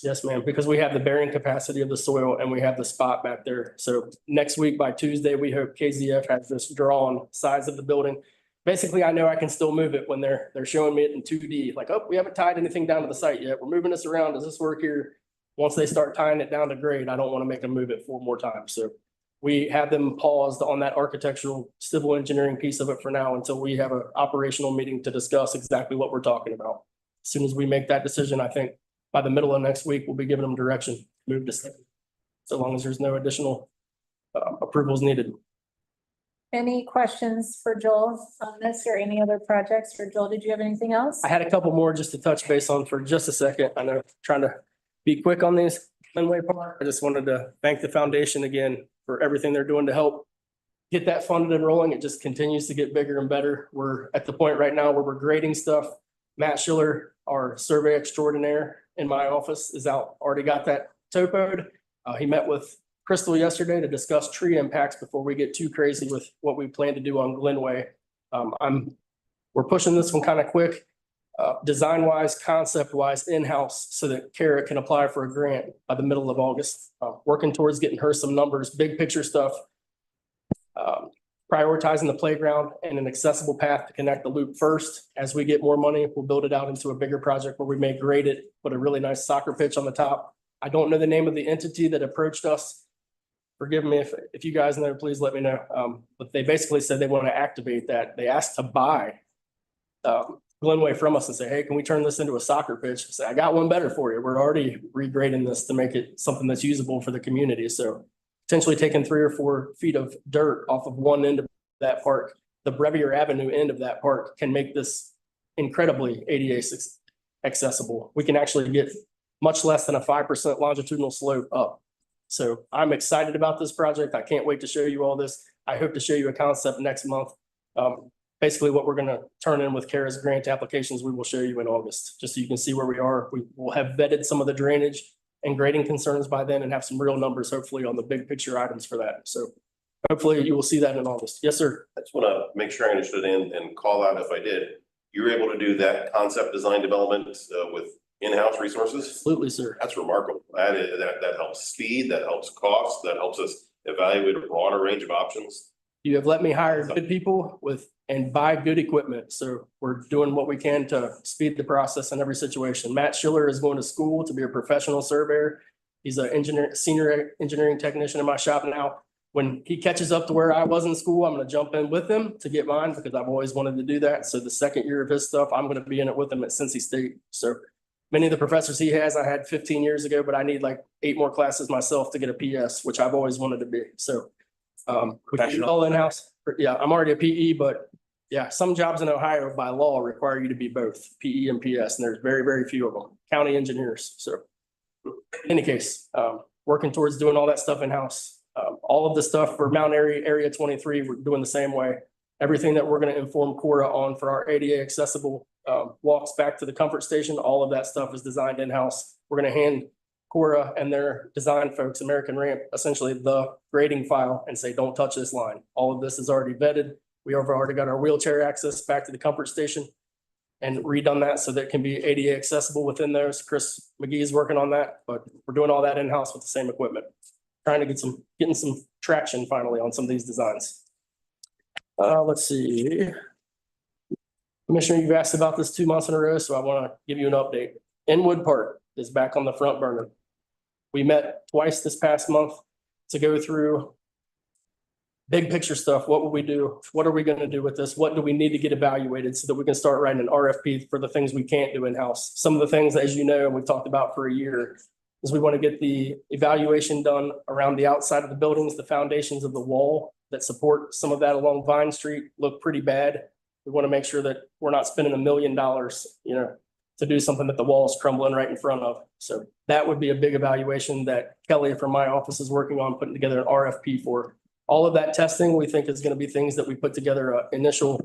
Yes, ma'am, because we have the bearing capacity of the soil and we have the spot back there. So next week by Tuesday, we hope KZF has this drawn size of the building. Basically, I know I can still move it when they're showing me it in 2D, like, oh, we haven't tied anything down to the site yet. We're moving this around. Does this work here? Once they start tying it down to grade, I don't want to make them move it 4 more times. So we have them paused on that architectural civil engineering piece of it for now until we have an operational meeting to discuss exactly what we're talking about. As soon as we make that decision, I think by the middle of next week, we'll be giving them direction, move to site. So long as there's no additional approvals needed. Any questions for Joel on this or any other projects for Joel? Did you have anything else? I had a couple more just to touch base on for just a second. I know trying to be quick on these. Glenway Park, I just wanted to thank the foundation again for everything they're doing to help get that funded and rolling. It just continues to get bigger and better. We're at the point right now where we're grading stuff. Matt Schiller, our survey extraordinaire in my office, is out, already got that topoed. He met with Crystal yesterday to discuss tree impacts before we get too crazy with what we plan to do on Glenway. We're pushing this one kind of quick. design wise, concept wise, in-house, so that Kara can apply for a grant by the middle of August. Working towards getting her some numbers, big picture stuff. Prioritizing the playground and an accessible path to connect the loop first. As we get more money, we'll build it out into a bigger project where we may grade it, put a really nice soccer pitch on the top. I don't know the name of the entity that approached us. Forgive me if you guys know, please let me know. But they basically said they want to activate that. They asked to buy Glenway from us and say, hey, can we turn this into a soccer pitch? I said, I got one better for you. We're already regrading this to make it something that's usable for the community. So potentially taking 3 or 4 feet of dirt off of one end of that park, the Brevier Avenue end of that park, can make this incredibly ADA accessible. We can actually get much less than a 5% longitudinal slope up. So I'm excited about this project. I can't wait to show you all this. I hope to show you a concept next month. Basically what we're going to turn in with Kara's grant applications, we will show you in August, just so you can see where we are. We will have vetted some of the drainage and grading concerns by then and have some real numbers, hopefully, on the big picture items for that. So hopefully you will see that in August. Yes, sir. I just want to make sure I understood and call out if I did. You were able to do that concept design development with in-house resources? Absolutely, sir. That's remarkable. That helps speed, that helps cost, that helps us evaluate a broader range of options. You have let me hire good people and buy good equipment. So we're doing what we can to speed the process in every situation. Matt Schiller is going to school to be a professional surveyor. He's a senior engineering technician in my shop now. When he catches up to where I was in school, I'm going to jump in with him to get mine because I've always wanted to do that. So the second year of his stuff, I'm going to be in it with him at Cincy State. So many of the professors he has, I had 15 years ago, but I need like 8 more classes myself to get a PS, which I've always wanted to be. So all in-house. Yeah, I'm already a PE, but yeah, some jobs in Ohio by law require you to be both PE and PS, and there's very, very few of them, county engineers. So in any case, working towards doing all that stuff in-house. All of the stuff for Mount Airy, Area 23, we're doing the same way. Everything that we're going to inform Cora on for our ADA accessible walks back to the comfort station, all of that stuff is designed in-house. We're going to hand Cora and their design folks, American Ramp, essentially the grading file and say, don't touch this line. All of this is already vetted. We have already got our wheelchair access back to the comfort station and redone that so that it can be ADA accessible within those. Chris McGee is working on that, but we're doing all that in-house with the same equipment. Trying to getting some traction finally on some of these designs. Let's see. Commissioner, you've asked about this 2 months in a row, so I want to give you an update. Inwood Park is back on the front burner. We met twice this past month to go through big picture stuff. What will we do? What are we going to do with this? What do we need to get evaluated so that we can start writing an RFP for the things we can't do in-house? Some of the things, as you know, and we've talked about for a year, is we want to get the evaluation done around the outside of the buildings. The foundations of the wall that support some of that along Vine Street look pretty bad. We want to make sure that we're not spending $1 million, to do something that the wall is crumbling right in front of. So that would be a big evaluation that Kelly from my office is working on putting together an RFP for. All of that testing, we think is going to be things that we put together an initial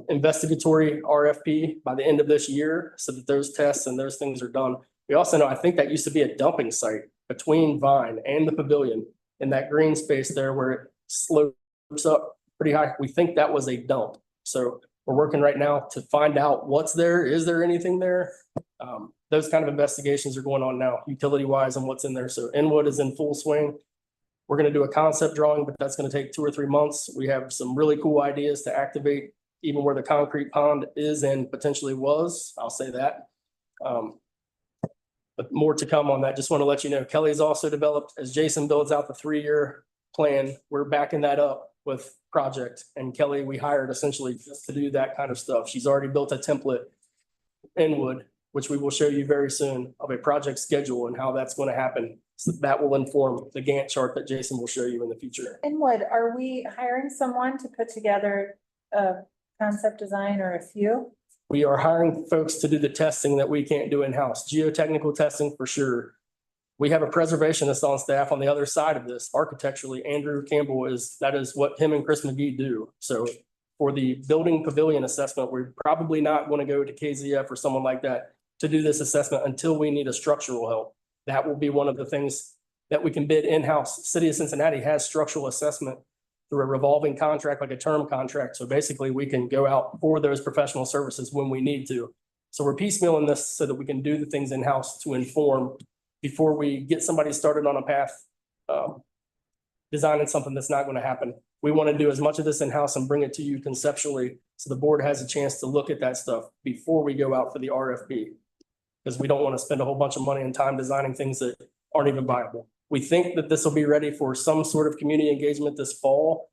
investigatory RFP by the end of this year so that those tests and those things are done. We also know, I think that used to be a dumping site between Vine and the pavilion in that green space there where it slopes up pretty high. We think that was a dump. So we're working right now to find out what's there. Is there anything there? Those kind of investigations are going on now, utility wise, and what's in there. So Inwood is in full swing. We're going to do a concept drawing, but that's going to take 2 or 3 months. We have some really cool ideas to activate even where the concrete pond is and potentially was. I'll say that. But more to come on that. Just want to let you know, Kelly's also developed, as Jason builds out the 3-year plan, we're backing that up with project. And Kelly, we hired essentially just to do that kind of stuff. She's already built a template in Wood, which we will show you very soon, of a project schedule and how that's going to happen. So that will inform the Gantt chart that Jason will show you in the future. Inwood, are we hiring someone to put together a concept design or a few? We are hiring folks to do the testing that we can't do in-house. Geotechnical testing for sure. We have a preservationist on staff on the other side of this. Architecturally, Andrew Campbell that is what him and Chris McGee do. So for the building pavilion assessment, we're probably not going to go to KZF or someone like that to do this assessment until we need a structural help. That will be one of the things that we can bid in-house. City of Cincinnati has structural assessment through a revolving contract, like a term contract. So basically we can go out for those professional services when we need to. So we're piecemealing this so that we can do the things in-house to inform before we get somebody started on a path, designing something that's not going to happen. We want to do as much of this in-house and bring it to you conceptually, so the board has a chance to look at that stuff before we go out for the RFP. Because we don't want to spend a whole bunch of money and time designing things that aren't even viable. We think that this will be ready for some sort of community engagement this fall.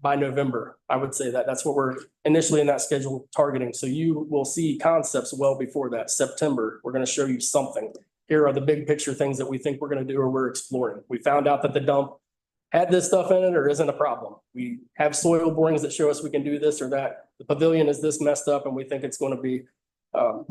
By November, I would say that that's what we're initially in that schedule targeting. So you will see concepts well before that. September, we're going to show you something. Here are the big picture things that we think we're going to do or we're exploring. We found out that the dump had this stuff in it or isn't a problem. We have soil borings that show us we can do this or that. The pavilion is this messed up and we think it's going to be $1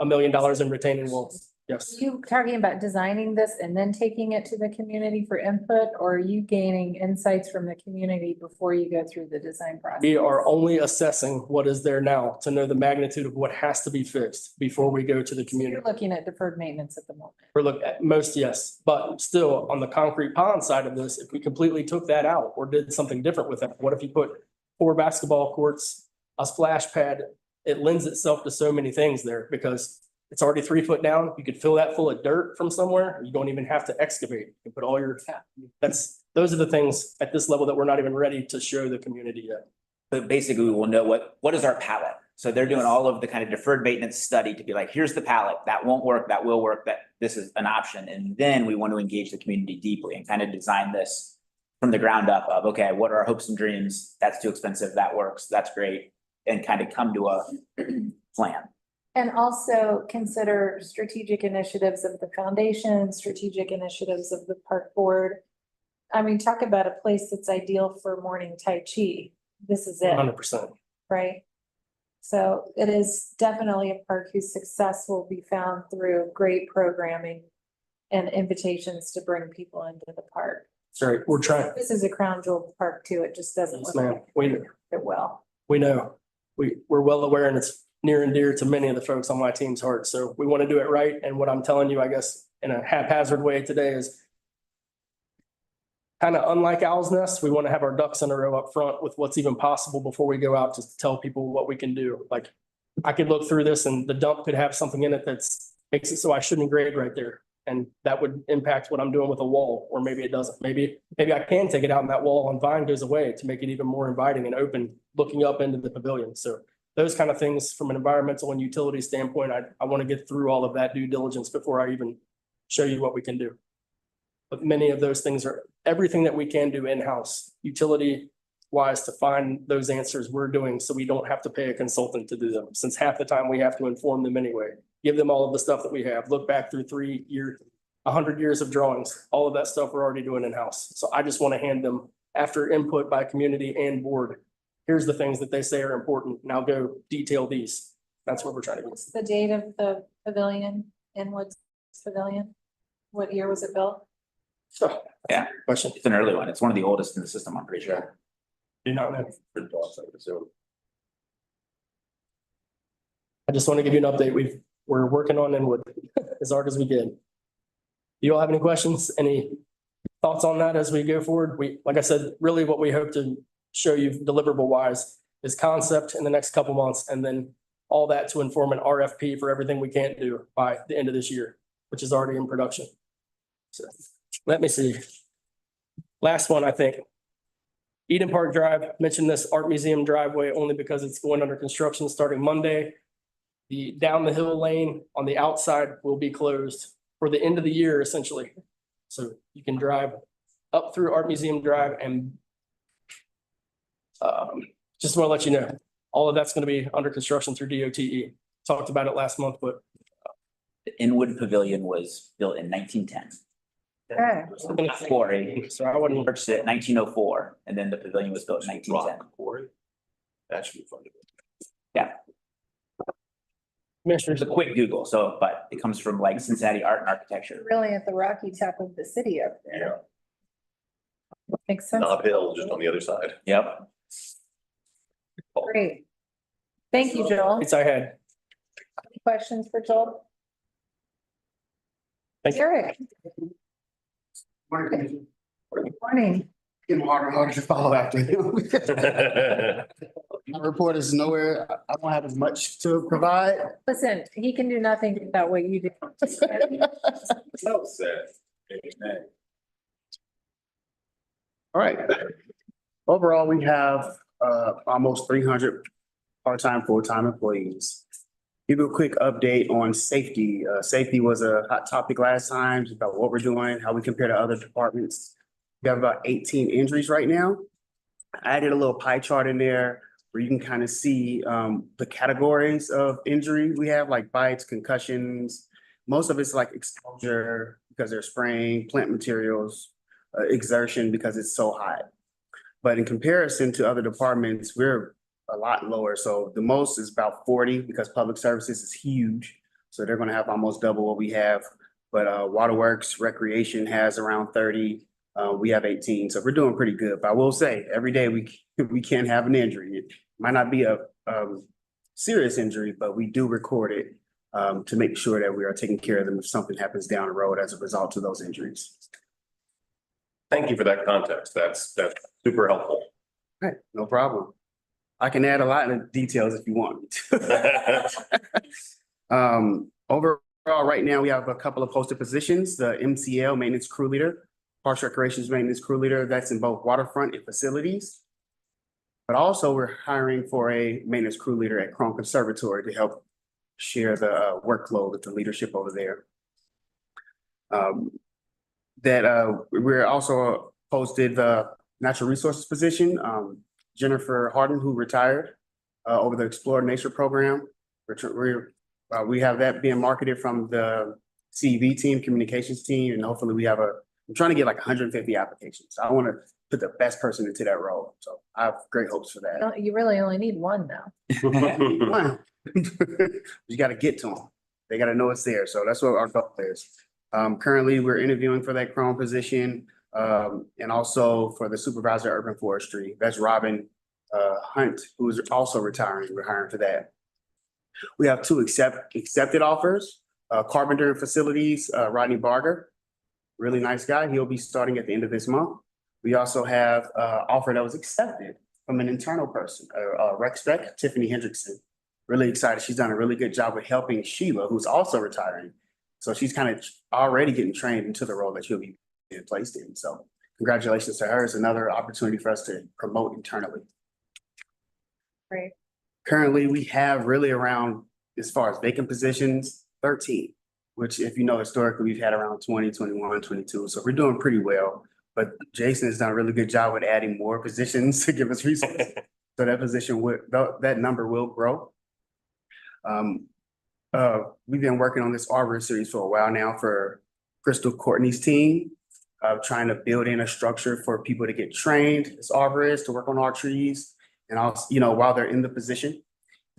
million in retaining walls. Yes. Are you talking about designing this and then taking it to the community for input, or are you gaining insights from the community before you go through the design process? We are only assessing what is there now to know the magnitude of what has to be fixed before we go to the community. You're looking at deferred maintenance at the moment. We're looking at most, yes, but still on the concrete pond side of this, if we completely took that out or did something different with it, what if you put 4 basketball courts, a splash pad? It lends itself to so many things there because it's already 3 foot down. You could fill that full of dirt from somewhere. You don't even have to excavate. You can put all your, those are the things at this level that we're not even ready to show the community yet. But basically, we will know what is our palette. So they're doing all of the kind of deferred maintenance study to be like, here's the palette, that won't work, that will work, that this is an option. And then we want to engage the community deeply and kind of design this from the ground up of, okay, what are our hopes and dreams? That's too expensive, that works, that's great. And kind of come to a plan. And also consider strategic initiatives of the foundation, strategic initiatives of the park board. I mean, talk about a place that's ideal for morning Tai Chi. This is it. 100%. Right? So it is definitely a park whose success will be found through great programming and invitations to bring people into the park. Sorry, we're trying. This is a crown jewel park too. It just doesn't Yes, look ma'am. like We it well. know. We're well aware and it's near and dear to many of the folks on my team's heart. So we want to do it right. And what I'm telling you, I guess, in a haphazard way today is kind of unlike Owl's Nest. We want to have our ducks in a row up front with what's even possible before we go out to tell people what we can do. Like I could look through this and the dump could have something in it that's makes it so I shouldn't grade right there. And that would impact what I'm doing with a wall, or maybe it doesn't. Maybe I can take it out and that wall and vine goes away to make it even more inviting and open, looking up into the pavilion. So those kind of things from an environmental and utility standpoint, I want to get through all of that due diligence before I even show you what we can do. But many of those things are everything that we can do in-house, utility wise, to find those answers we're doing so we don't have to pay a consultant to do them. Since half the time we have to inform them anyway, give them all of the stuff that we have, look back through 100 years of drawings, all of that stuff we're already doing in-house. So I just want to hand them, after input by community and board, here's the things that they say are important. Now go detail these. That's what we're trying to do. What's the date of the pavilion, Inwood's Pavilion? What year was it built? So, yeah, question. It's an early one. It's one of the oldest in the system, I'm pretty sure. Do not know. I just want to give you an update. We're working on Inwood as hard as we can. Do you all have any questions? Any thoughts on that as we go forward? Like I said, really what we hope to show you deliverable wise is concept in the next couple months, and then all that to inform an RFP for everything we can't do by the end of this year, which is already in production. So let me see. Last one, I think. Eden Park Drive, mentioned this art museum driveway only because it's going under construction starting Monday. The down the hill lane on the outside will be closed for the end of the year, essentially. So you can drive up through Art Museum Drive and just want to let you know, all of that's going to be under construction through DOTE. Talked about it last month, but The Inwood Pavilion was built in 1910. Okay. Quarry. So I wouldn't. Purchased it in 1904, and then the pavilion was built in 1910. That should be fun to do. Yeah. There's a quick Google, but it comes from like Cincinnati Art and Architecture. Really at the rocky top of the city up there. Makes sense. Uphill, just on the other side. Yep. Great. Thank you, Joel. It's I had. Any questions for Joel? Thank you. Eric. Good morning. getting harder and harder to follow after him. My report is nowhere. I don't have as much to provide. Listen, he can do nothing without what you do. So sad. All right. Overall, we have almost 300 part-time, full-time employees. Give you a quick update on safety. Safety was a hot topic last time, just about what we're doing, how we compare to other departments. We have about 18 injuries right now. I added a little pie chart in there where you can kind of see the categories of injury we have, like bites, concussions. Most of it's like exposure because they're spraying, plant materials, exertion because it's so hot. But in comparison to other departments, we're a lot lower. So the most is about 40 because public services is huge. So they're going to have almost double what we have. But waterworks, recreation has around 30. We have 18. So we're doing pretty good. But I will say every day we can have an injury. It might not be a serious injury, but we do record it to make sure that we are taking care of them if something happens down the road as a result of those injuries. Thank you for that context. That's super helpful. All right, no problem. I can add a lot of details if you want me to. Overall, right now, we have a couple of posted positions, the MCL, Maintenance Crew Leader, Parks Recreations Maintenance Crew Leader, that's in both waterfront and facilities. But also, we're hiring for a Maintenance Crew Leader at Chrome Conservatory to help share the workload with the leadership over there. We're also posted the Natural Resources position. Jennifer Harden, who retired over the Explore Nature program. We have that being marketed from the CEV team, communications team, and hopefully we have I'm trying to get like 150 applications. I want to put the best person into that role. So I have great hopes for that. You really only need one though. You got to get to them. They got to know it's there. So that's what our goal is. Currently, we're interviewing for that Chrome position. And also for the supervisor of urban forestry, that's Robin Hunt, who's also retiring. We're hiring for that. We have two accepted offers. Carpenter Facilities, Rodney Barger, really nice guy. He'll be starting at the end of this month. We also have an offer that was accepted from an internal person, Rec Spec, Tiffany Hendrickson. Really excited. She's done a really good job with helping Sheila, who's also retiring. So she's kind of already getting trained into the role that she'll be placed in. So congratulations to her. It's another opportunity for us to promote internally. Great. Currently, we have really around, as far as vacant positions, 13, which if you know, historically, we've had around 20, 21, 22. So we're doing pretty well. But Jason has done a really good job with adding more positions to give us resources. So that number will grow. We've been working on this arborist series for a while now for Crystal Courtney's team, trying to build in a structure for people to get trained as arborists to work on our trees and also, while they're in the position.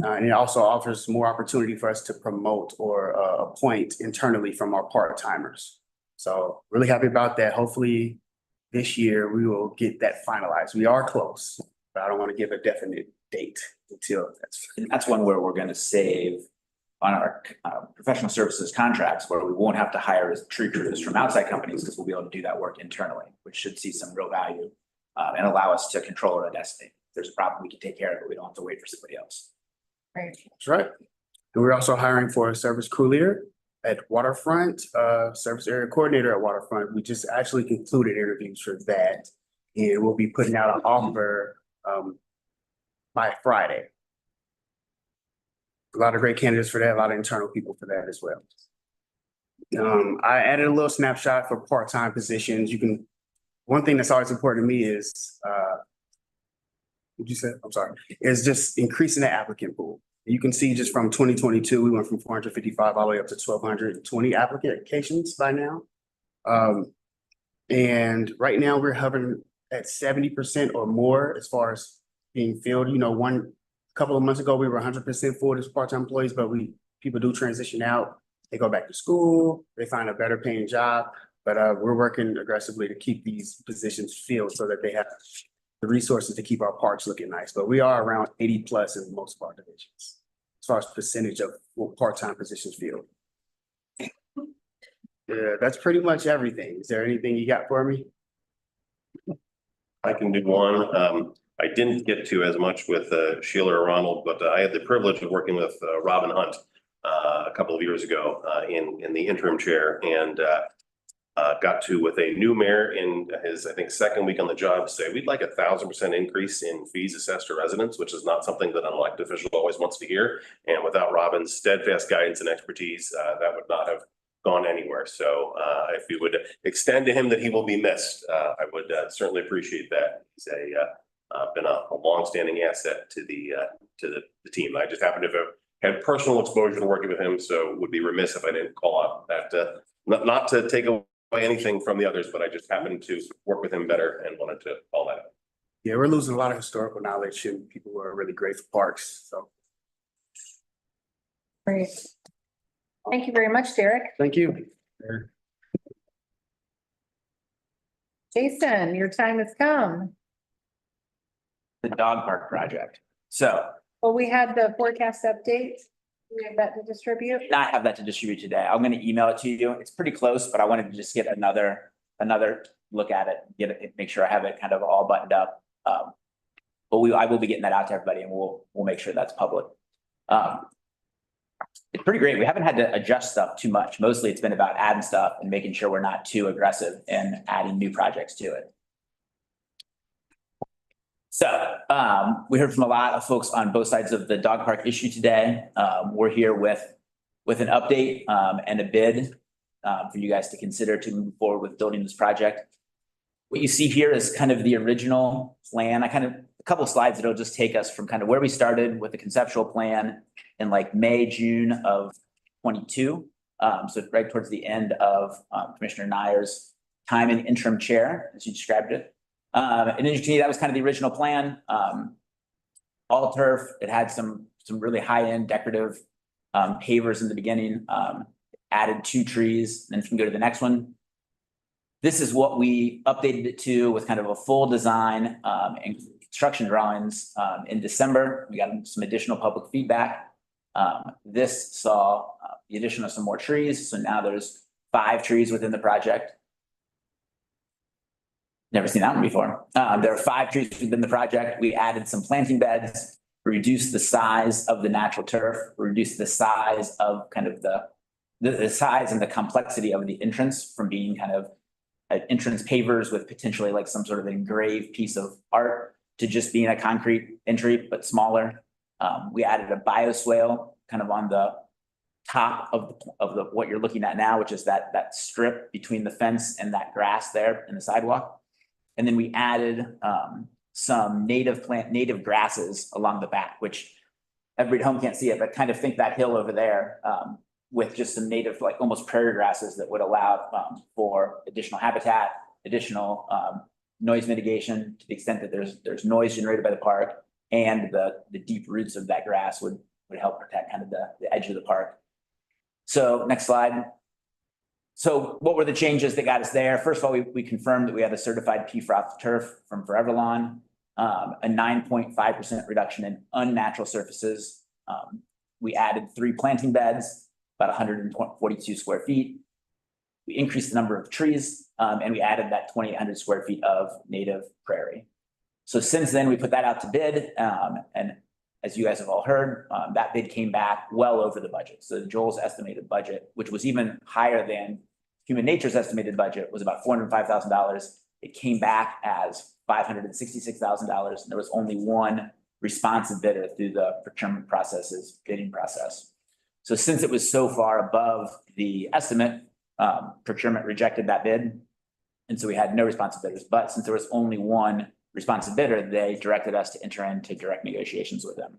And it also offers more opportunity for us to promote or appoint internally from our part-timers. So really happy about that. Hopefully this year we will get that finalized. We are close, but I don't want to give a definite date until that's one where we're going to save on our professional services contracts, where we won't have to hire tree crews from outside companies because we'll be able to do that work internally, which should see some real value and allow us to control our destiny. If there's a problem, we can take care of it. We don't have to wait for somebody else. Right. That's right. And we're also hiring for a service crew leader at Waterfront, service area coordinator at Waterfront. We just actually concluded interviews for that, and we'll be putting out an offer by Friday. A lot of great candidates for that, a lot of internal people for that as well. I added a little snapshot for part-time positions. One thing that's always important to me is, what'd you say? I'm sorry, is just increasing the applicant pool. You can see just from 2022, we went from 455 all the way up to 1,220 applications by now. And right now we're hovering at 70% or more as far as being filled. A couple of months ago, we were 100% full as part-time employees, but people do transition out. They go back to school, they find a better paying job, but we're working aggressively to keep these positions filled so that they have the resources to keep our parks looking nice. But we are around 80 plus in most of our divisions, as far as percentage of part-time positions filled. Yeah, that's pretty much everything. Is there anything you got for me? I can do one. I didn't get to as much with Sheila or Ronald, but I had the privilege of working with Robin Hunt a couple of years ago in the interim chair, and got to, with a new mayor in his, I think, second week on the job, say we'd like 1,000% increase in fees assessed to residents, which is not something that an elected official always wants to hear. And without Robin's steadfast guidance and expertise, that would not have gone anywhere. So if you would extend to him that he will be missed, I would certainly appreciate that. He's been a longstanding asset to the team. I just happen to have had personal exposure to working with him, so would be remiss if I didn't call out that, not to take away anything from the others, but I just happened to work with him better and wanted to call that out. Yeah, we're losing a lot of historical knowledge and people who are really great for parks, so. Great. Thank you very much, Derek. Thank you. Jason, your time has come. The dog park project. So Well, we had the forecast update. We have that to distribute. not have that to distribute today. I'm gonna email it to you. It's pretty close, but I wanted to just get another look at it, get it, make sure I have it kind of all buttoned up. But I will be getting that out to everybody and we'll make sure that's public. It's pretty great. We haven't had to adjust stuff too much. Mostly it's been about adding stuff and making sure we're not too aggressive in adding new projects to it. So we heard from a lot of folks on both sides of the dog park issue today. We're here with an update and a bid for you guys to consider to move forward with building this project. What you see here is kind of the original plan. A couple of slides that'll just take us from kind of where we started with the conceptual plan in like May, June of 22. So right towards the end of Commissioner Nyer's time in interim chair, as you described it. And then you can see that was kind of the original plan. All turf. It had some really high-end decorative pavers in the beginning. Added 2 trees. Then if you can go to the next one. This is what we updated it to with kind of a full design and construction drawings in December. We got some additional public feedback. This saw the addition of some more trees. So now there's 5 trees within the project. Never seen that one before. There are 5 trees within the project. We added some planting beds, reduced the size of the natural turf, reduced the size of kind of the size and the complexity of the entrance from being kind of entrance pavers with potentially like some sort of engraved piece of art to just being a concrete entry, but smaller. We added a bioswale kind of on the top of what you're looking at now, which is that strip between the fence and that grass there in the sidewalk. And then we added some native grasses along the back, which everybody at home can't see it, but kind of think that hill over there with just some native, like almost prairie grasses that would allow for additional habitat, additional noise mitigation to the extent that there's noise generated by the park, and the deep roots of that grass would help protect kind of the edge of the park. So next slide. So what were the changes that got us there? First of all, we confirmed that we had a certified PFROF turf from Forever Lawn, a 9.5% reduction in unnatural surfaces. We added 3 planting beds, about 142 square feet. We increased the number of trees, and we added that 2,800 square feet of native prairie. So since then, we put that out to bid, and as you guys have all heard, that bid came back well over the budget. So Joel's estimated budget, which was even higher than Human Nature's estimated budget, was about $405,000. It came back as $566,000, and there was only one responsive bidder through the procurement bidding process. So since it was so far above the estimate, procurement rejected that bid. And so we had no responsive bidders, but since there was only one responsive bidder, they directed us to enter into direct negotiations with them.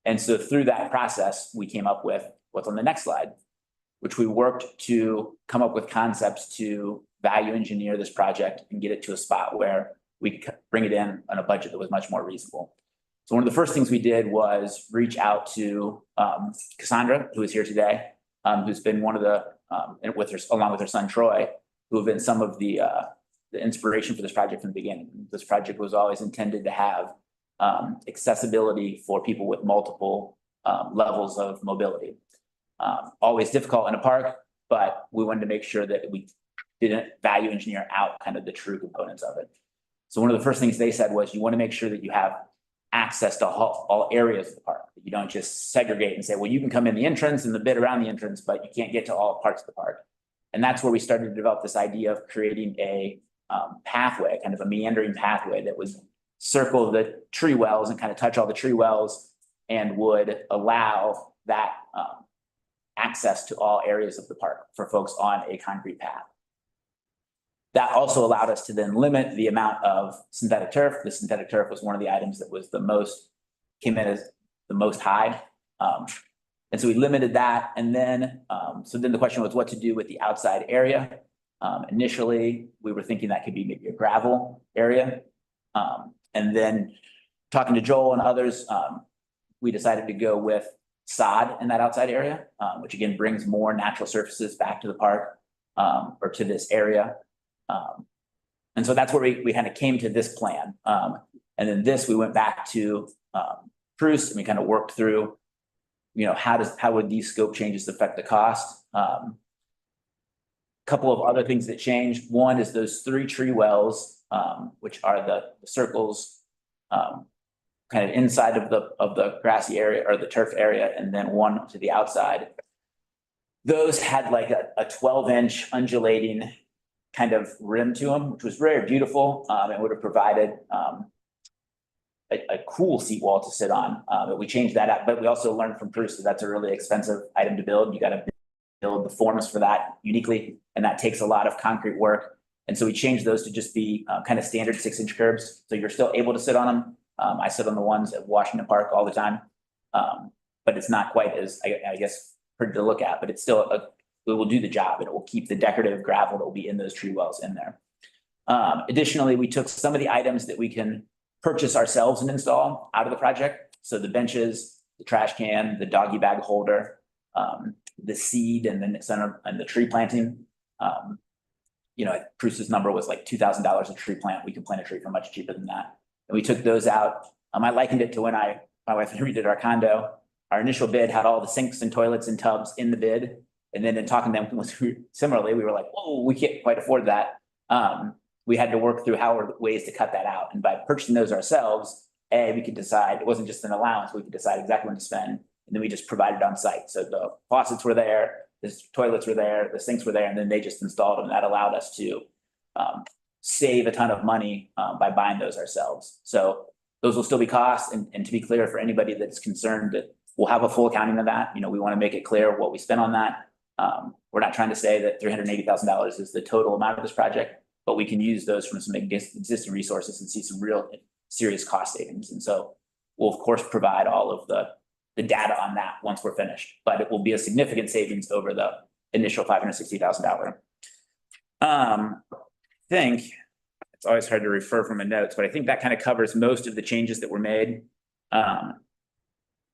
And so through that process, we came up with what's on the next slide, which we worked to come up with concepts to value engineer this project and get it to a spot where we could bring it in on a budget that was much more reasonable. So one of the first things we did was reach out to Cassandra, who is here today, who's been one of the, along with her son Troy, who have been some of the inspiration for this project from the beginning. This project was always intended to have accessibility for people with multiple levels of mobility. Always difficult in a park, but we wanted to make sure that we didn't value engineer out kind of the true components of it. So one of the first things they said was you want to make sure that you have access to all areas of the park. You don't just segregate and say, well, you can come in the entrance and the bit around the entrance, but you can't get to all parts of the park. And that's where we started to develop this idea of creating a pathway, kind of a meandering pathway that would circle the tree wells and kind of touch all the tree wells and would allow that access to all areas of the park for folks on a concrete path. That also allowed us to then limit the amount of synthetic turf. The synthetic turf was one of the items that was came in as the most high. And so we limited that. And then, so then the question was what to do with the outside area. Initially, we were thinking that could be maybe a gravel area. And then talking to Joel and others, we decided to go with sod in that outside area, which again brings more natural surfaces back to the park or to this area. And so that's where we kind of came to this plan. And then this, we went back to Bruce and we kind of worked through, you know, how would these scope changes affect the cost? Couple of other things that changed. One is those 3 tree wells, which are the circles kind of inside of the grassy area or the turf area, and then one to the outside. Those had like a 12-inch undulating kind of rim to them, which was very beautiful. It would have provided a cool seat wall to sit on. But we changed that up. But we also learned from Bruce that that's a really expensive item to build. You got to build the forms for that uniquely, and that takes a lot of concrete work. And so we changed those to just be kind of standard 6-inch curbs. So you're still able to sit on them. I sit on the ones at Washington Park all the time. But it's not quite as, I guess, pretty to look at, but it's still it will do the job and it will keep the decorative gravel that will be in those tree wells in there. Additionally, we took some of the items that we can purchase ourselves and install out of the project. So the benches, the trash can, the doggy bag holder, the seed, and then the center and the tree planting. You know, Bruce's number was like $2,000 a tree plant. We could plant a tree for much cheaper than that. And we took those out. I likened it to when my wife and I redid our condo. Our initial bid had all the sinks and toilets and tubs in the bid. And then in talking to them, similarly, we were like, whoa, we can't quite afford that. We had to work through how are ways to cut that out. And by purchasing those ourselves, we could decide, it wasn't just an allowance, we could decide exactly when to spend. And then we just provided on site. So the faucets were there, the toilets were there, the sinks were there, and then they just installed them. That allowed us to save a ton of money by buying those ourselves. So those will still be costs. And to be clear, for anybody that's concerned, that we'll have a full accounting of that. You know, we want to make it clear what we spent on that. We're not trying to say that $380,000 is the total amount of this project, but we can use those from some existing resources and see some real serious cost savings. And so we'll of course provide all of the data on that once we're finished, but it will be a significant savings over the initial $560,000. I think it's always hard to refer from my notes, but I think that kind of covers most of the changes that were made.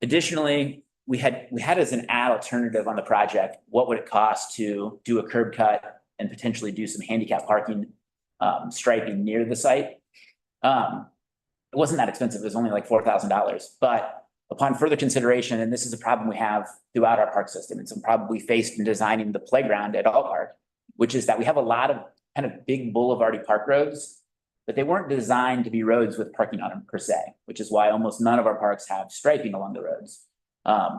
Additionally, we had as an ad alternative on the project, what would it cost to do a curb cut and potentially do some handicap parking striping near the site. It wasn't that expensive. It was only like $4,000, but upon further consideration, and this is a problem we have throughout our park system, and some problem we faced in designing the playground at All Park, which is that we have a lot of kind of big boulevardy park roads, but they weren't designed to be roads with parking on them per se, which is why almost none of our parks have striping along the roads.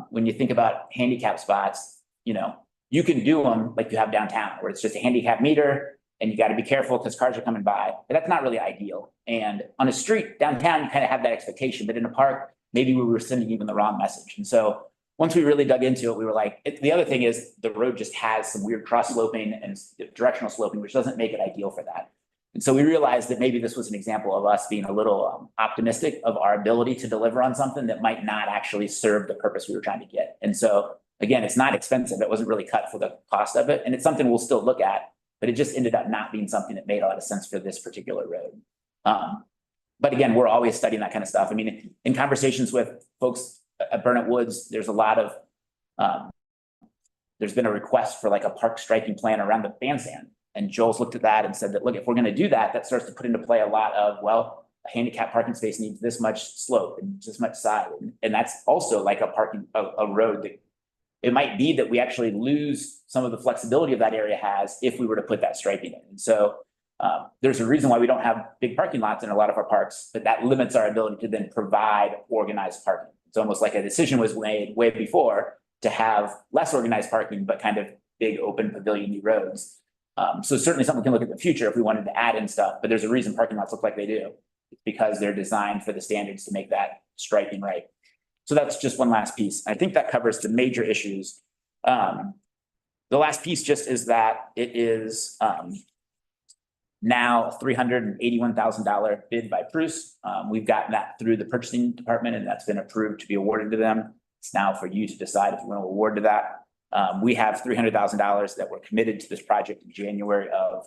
When you think about handicap spots, you know, you can do them like you have downtown, where it's just a handicap meter and you got to be careful because cars are coming by, but that's not really ideal. And on a street downtown, you kind of have that expectation, but in a park, maybe we were sending even the wrong message. And so once we really dug into it, we were like, the other thing is the road just has some weird cross sloping and directional sloping, which doesn't make it ideal for that. And so we realized that maybe this was an example of us being a little optimistic of our ability to deliver on something that might not actually serve the purpose we were trying to get. And so again, it's not expensive. It wasn't really cut for the cost of it. And it's something we'll still look at, but it just ended up not being something that made a lot of sense for this particular road. But again, we're always studying that kind of stuff. I mean, in conversations with folks at Burnett Woods, there's a lot of, there's been a request for like a park striping plan around the bandstand. And Joel's looked at that and said that, look, if we're going to do that, that starts to put into play a lot of, well, a handicap parking space needs this much slope and this much side. And that's also like a road that it might be that we actually lose some of the flexibility of that area has if we were to put that striping in. And so There's a reason why we don't have big parking lots in a lot of our parks, but that limits our ability to then provide organized parking. It's almost like a decision was made way before to have less organized parking, but kind of big open pavilion roads. So certainly something we can look at in the future if we wanted to add in stuff, but there's a reason parking lots look like they do. It's because they're designed for the standards to make that striking right. So that's just one last piece. I think that covers the major issues. The last piece just is that it is now $381,000 bid by Bruce. We've gotten that through the purchasing department and that's been approved to be awarded to them. It's now for you to decide if you want to award to that. We have $300,000 that were committed to this project in January of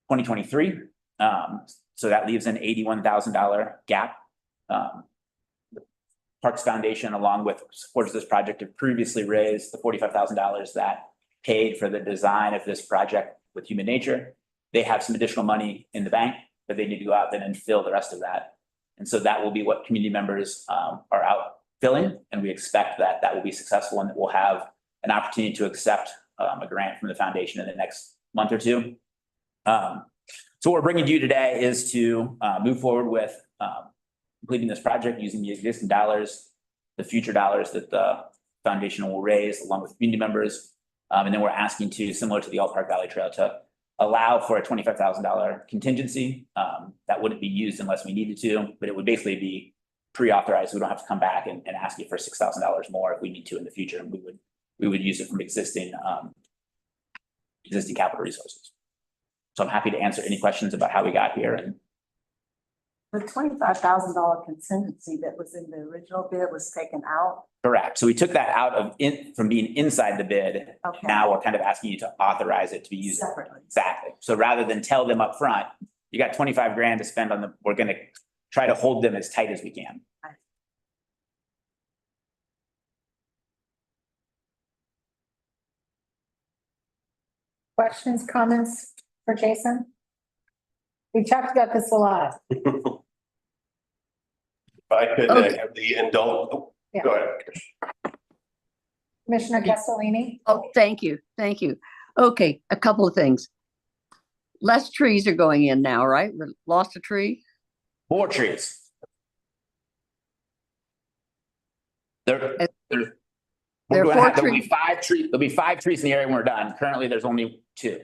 2023. So that leaves an $81,000 gap. The Parks Foundation, along with supporters of this project, have previously raised the $45,000 that paid for the design of this project with Human Nature. They have some additional money in the bank, but they need to go out then and fill the rest of that. And so that will be what community members are out filling. And we expect that that will be successful and that we'll have an opportunity to accept a grant from the foundation in the next month or two. So what we're bringing to you today is to move forward with completing this project using the existing dollars, the future dollars that the foundation will raise along with community members. And then we're asking to, similar to the All Park Valley Trail, to allow for a $25,000 contingency that wouldn't be used unless we needed to, but it would basically be pre-authorized. We don't have to come back and ask you for $6,000 more if we need to in the future. And we would use it from existing capital resources. So I'm happy to answer any questions about how we got here. And The $25,000 contingency that was in the original bid was taken out. correct. So we took that out of from being inside the bid. Okay. Now we're kind of asking you to authorize it to be used Separately. Exactly. So rather than tell them up front, you got 25 grand to spend on we're going to try to hold them as tight as we can. Questions, comments for Jason? We talked about this a lot. If I could have the indulge, Yeah. go ahead. Commissioner Castellini? Oh, thank you. Thank you. Okay, a couple of things. Less trees are going in now, right? We lost a tree? 4 trees. There'll be 5 trees. There'll be 5 trees in the area when we're done. Currently, there's only 2.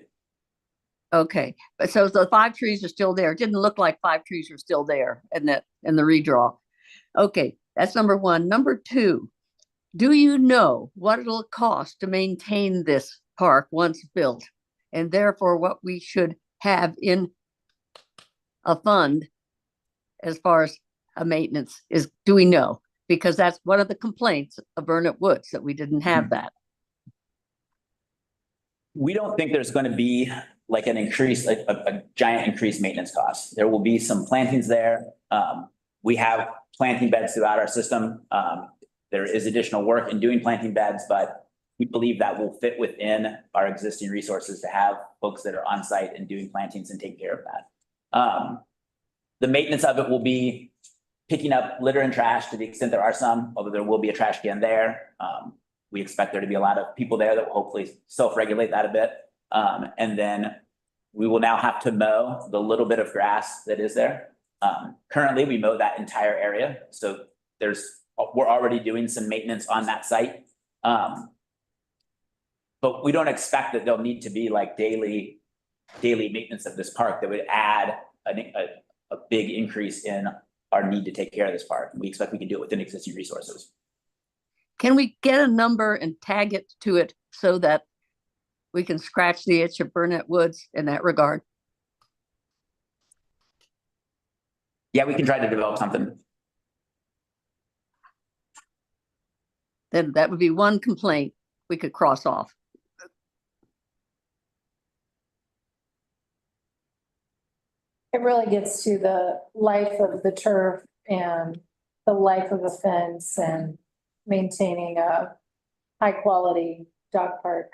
Okay, but so the 5 trees are still there. It didn't look like 5 trees were still there in the redraw. Okay, that's number 1. Number 2, do you know what it'll cost to maintain this park once built? And therefore what we should have in a fund as far as a maintenance is, do we know? Because that's one of the complaints of Burnett Woods, that we didn't have that. We don't think there's going to be like an increase, like a giant increased maintenance cost. There will be some plantings there. We have planting beds throughout our system. There is additional work in doing planting beds, but we believe that will fit within our existing resources to have folks that are on site and doing plantings and taking care of that. The maintenance of it will be picking up litter and trash to the extent there are some, although there will be a trash can there. We expect there to be a lot of people there that will hopefully self-regulate that a bit. And then we will now have to mow the little bit of grass that is there. Currently, we mow that entire area. So we're already doing some maintenance on that site. But we don't expect that there'll need to be like daily maintenance of this park that would add a big increase in our need to take care of this park. We expect we can do it within existing resources. Can we get a number and tag it to it so that we can scratch the itch of Burnett Woods in that regard? Yeah, we can try to develop something. Then that would be one complaint we could cross off. It really gets to the life of the turf and the life of the fence and maintaining a high quality dog park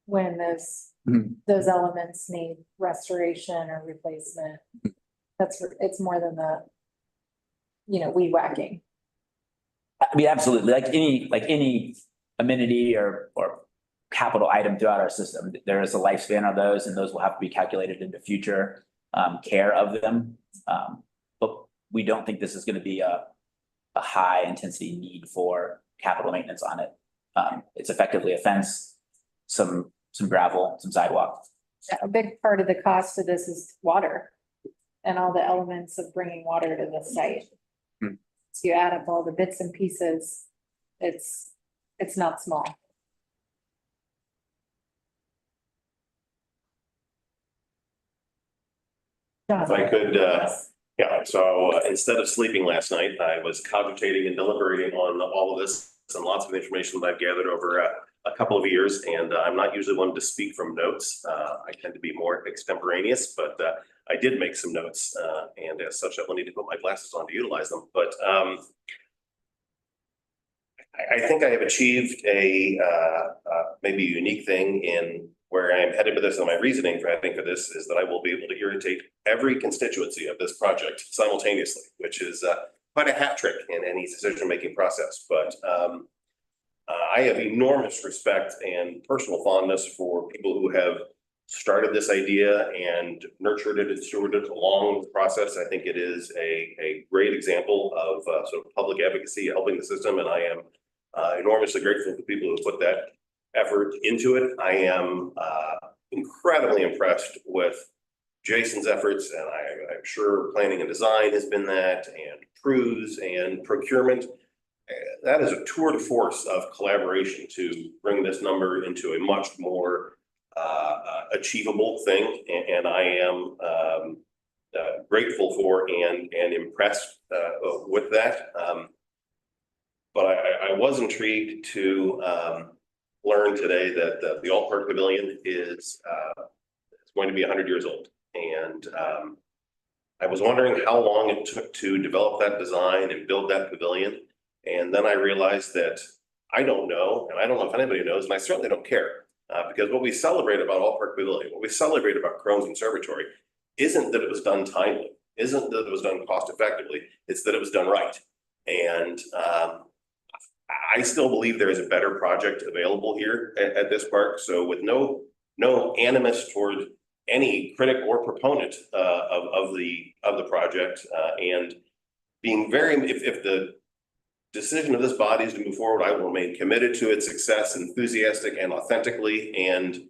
when those elements need restoration or replacement. It's more than the, weed whacking. I mean, absolutely. Like any amenity or capital item throughout our system. There is a lifespan of those, and those will have to be calculated into future care of them. But we don't think this is going to be a high intensity need for capital maintenance on it. It's effectively a fence, some gravel, some sidewalk. A big part of the cost of this is water and all the elements of bringing water to the site. So you add up all the bits and pieces, it's not small. If I could, yeah, so instead of sleeping last night, I was cogitating and deliberating on all of this and lots of information that I've gathered over a couple of years. And I'm not usually one to speak from notes. I tend to be more extemporaneous, but I did make some notes, and as such, I will need to put my glasses on to utilize them. But I think I have achieved a maybe a unique thing in where I'm headed with this, and my reasoning for this is that I will be able to irritate every constituency of this project simultaneously, which is quite a hat trick in any decision-making process. But I have enormous respect and personal fondness for people who have started this idea and nurtured it and stewarded it along the process. I think it is a great example of sort of public advocacy helping the system, and I am enormously grateful to people who put that effort into it. I am incredibly impressed with Jason's efforts, and I'm sure planning and design has been that, and crews and procurement. That is a tour de force of collaboration to bring this number into a much more achievable thing, and I am grateful for and impressed with that. But I was intrigued to learn today that the Alt Park Pavilion is going to be 100 years old. And I was wondering how long it took to develop that design and build that pavilion. And then I realized that I don't know, and I don't know if anybody knows, and I certainly don't care. Because what we celebrate about Alt Park Pavilion, what we celebrate about Crohn's Conservatory, isn't that it was done timely, isn't that it was done cost effectively, it's that it was done right. And I still believe there is a better project available here at this park. So with no animus toward any critic or proponent of the project, and being very, if the decision of this body is to move forward, I will remain committed to its success, enthusiastic and authentically and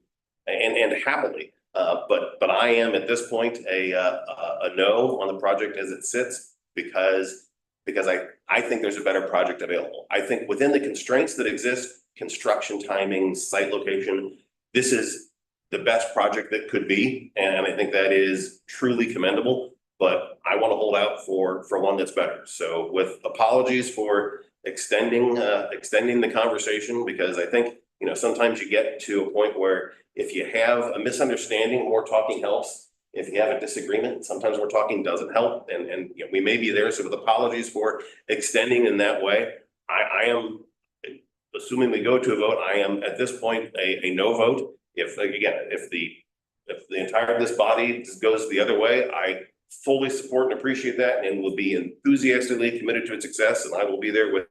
happily. But I am at this point a no on the project as it sits because I think there's a better project available. I think within the constraints that exist, construction timing, site location, this is the best project that could be, and I think that is truly commendable. But I want to hold out for one that's better. So with apologies for extending the conversation, because I think, you know, sometimes you get to a point where if you have a misunderstanding, more talking helps. If you have a disagreement, sometimes more talking doesn't help. And you know, we may be there. So with apologies for extending in that way, I am, assuming we go to a vote, I am at this point a no vote. If the entire this body goes the other way, I fully support and appreciate that and will be enthusiastically committed to its success. And I will be there with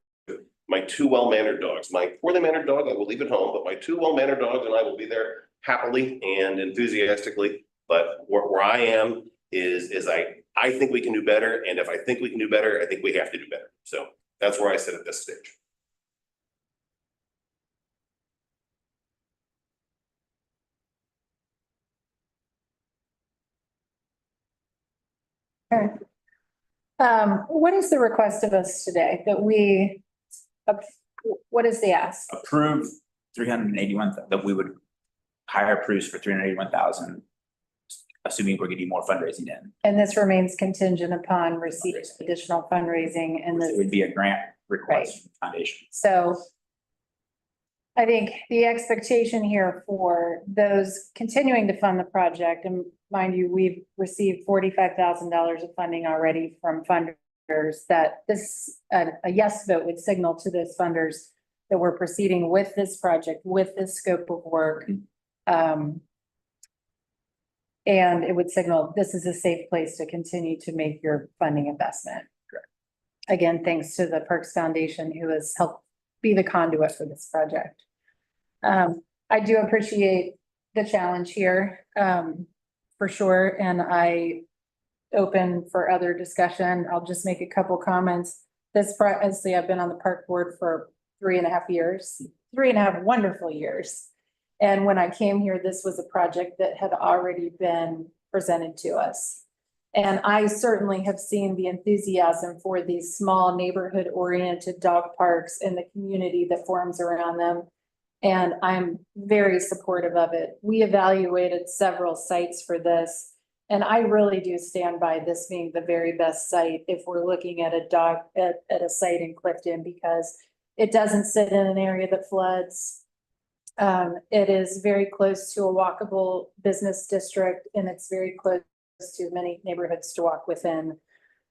my two well-mannered dogs. My poorly mannered dog, I will leave at home, but my two well-mannered dogs and I will be there happily and enthusiastically. But where I am is I think we can do better. And if I think we can do better, I think we have to do better. So that's where I sit at this stage. Okay. What is the request of us today that we, what is the ask? Approve 381, that we would hire Bruce for 381,000, assuming we're getting more fundraising in. And this remains contingent upon receipt of additional fundraising and It this. would be a grant request from the foundation. So I think the expectation here for those continuing to fund the project, and mind you, we've received $45,000 of funding already from funders, that this, a yes vote would signal to those funders that we're proceeding with this project, with this scope of work. And it would signal this is a safe place to continue to make your funding investment. Correct. Again, thanks to the Parks Foundation who has helped be the conduit for this project. I do appreciate the challenge here, for sure, and I open for other discussion. I'll just make a couple comments. Honestly, I've been on the park board for 3.5 years, 3.5 wonderful years. And when I came here, this was a project that had already been presented to us. And I certainly have seen the enthusiasm for these small neighborhood-oriented dog parks and the community that forms around them. And I'm very supportive of it. We evaluated several sites for this. And I really do stand by this being the very best site if we're looking at a site in Clifton, because it doesn't sit in an area that floods. It is very close to a walkable business district, and it's very close to many neighborhoods to walk within.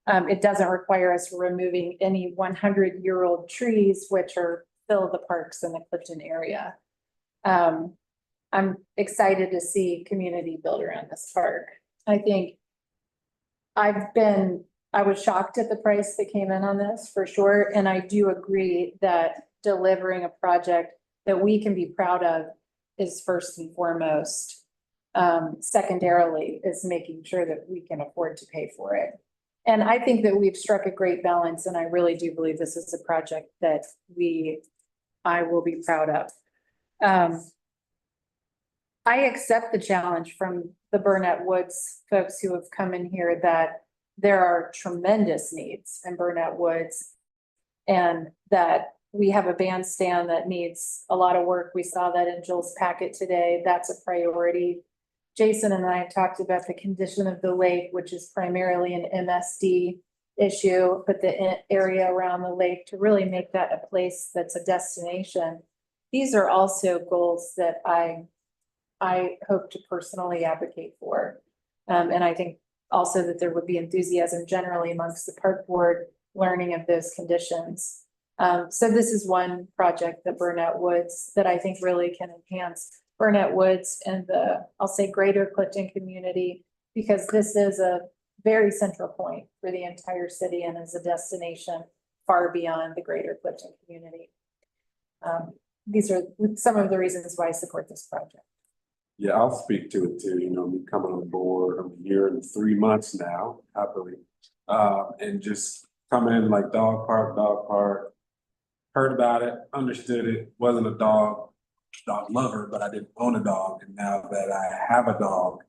It doesn't require us removing any 100-year-old trees, which fill the parks in the Clifton area. I'm excited to see community build around this park. I think I was shocked at the price that came in on this for sure. And I do agree that delivering a project that we can be proud of is first and foremost. Secondarily is making sure that we can afford to pay for it. And I think that we've struck a great balance, and I really do believe this is a project that I will be proud of. I accept the challenge from the Burnett Woods folks who have come in here that there are tremendous needs in Burnett Woods, and that we have a bandstand that needs a lot of work. We saw that in Jill's packet today. That's a priority. Jason and I talked about the condition of the lake, which is primarily an MSD issue, but the area around the lake to really make that a place that's a destination. These are also goals that I hope to personally advocate for. And I think also that there would be enthusiasm generally amongst the park board learning of those conditions. So this is one project, the Burnett Woods, that I think really can enhance Burnett Woods and I'll say greater Clifton community, because this is a very central point for the entire city and is a destination far beyond the greater Clifton community. These are some of the reasons why I support this project. Yeah, I'll speak to it too. You know, me coming on board, I'm a year and 3 months now, happily. And just coming in like dog park, heard about it, understood it, wasn't a dog lover, but I didn't own a dog. And now that I have a dog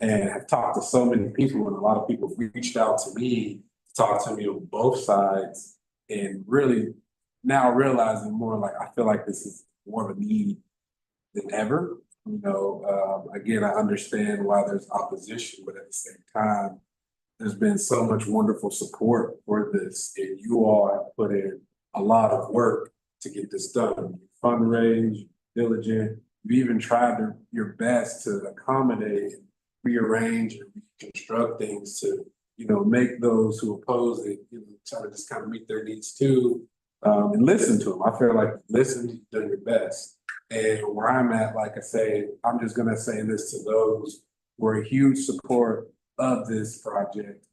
and have talked to so many people, and a lot of people have reached out to me, talk to me on both sides, and really now realizing more, like, I feel like this is more of a need than ever. You know, again, I understand why there's opposition, but at the same time, there's been so much wonderful support for this, and you all have put in a lot of work to get this done. You fundraise, you're diligent, you even tried your best to accommodate, rearrange, and reconstruct things to, you know, make those who oppose it, you know, try to just kind of meet their needs too, and listen to them. I feel like listen, you've done your best. And where I'm at, like I say, I'm just gonna say this to those who are a huge support of this project.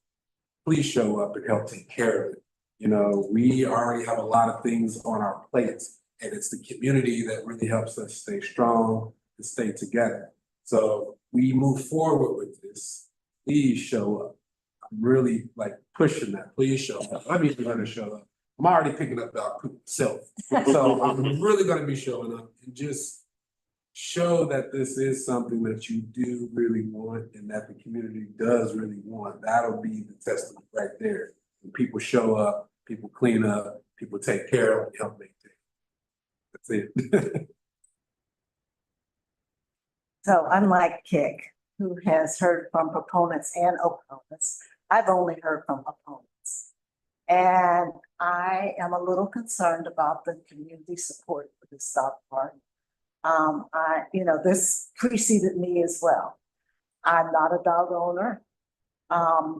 Please show up and help take care of it. You know, we already have a lot of things on our plates, and it's the community that really helps us stay strong and stay together. So we move forward with this. Please show up. I'm really like pushing that. Please show up. I'm even gonna show up. I'm already picking up dog poop myself. So I'm really gonna be showing up and just show that this is something that you do really want and that the community does really want. That'll be the testament right there. When people show up, people clean up, people take care of and help maintain. That's it. So unlike Kick, who has heard from proponents and opponents, I've only heard from opponents. And I am a little concerned about the community support for this dog park. This preceded me as well. I'm not a dog owner,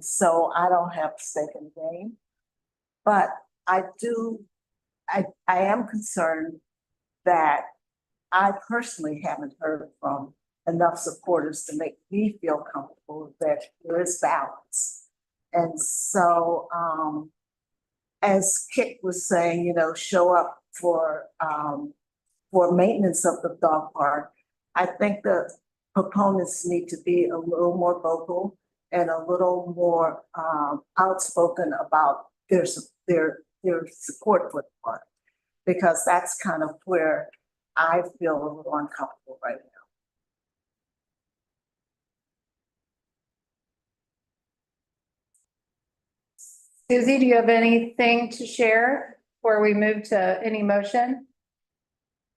so I don't have stake in the game. But I am concerned that I personally haven't heard from enough supporters to make me feel comfortable that there is balance. And so, as Kit was saying, you know, show up for maintenance of the dog park. I think the proponents need to be a little more vocal and a little more outspoken about their support for the park. Because that's kind of where I feel a little uncomfortable right now. Susie, do you have anything to share before we move to any motion?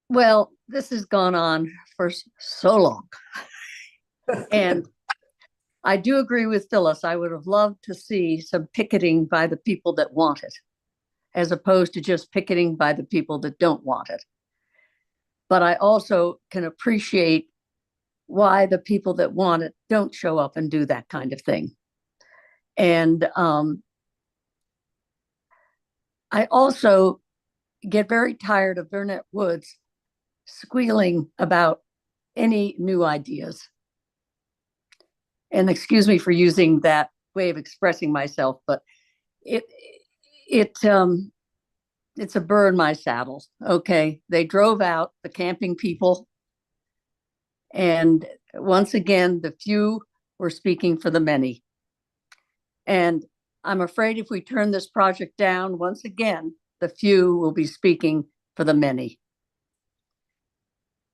Well, this has gone on for so long. And I do agree with Phyllis. I would have loved to see some picketing by the people that want it, as opposed to just picketing by the people that don't want it. But I also can appreciate why the people that want it don't show up and do that kind of thing. And I also get very tired of Burnett Woods squealing about any new ideas. And excuse me for using that way of expressing myself, but it's a burr in my saddle. Okay, they drove out the camping people, and once again, the few were speaking for the many. And I'm afraid if we turn this project down, once again, the few will be speaking for the many.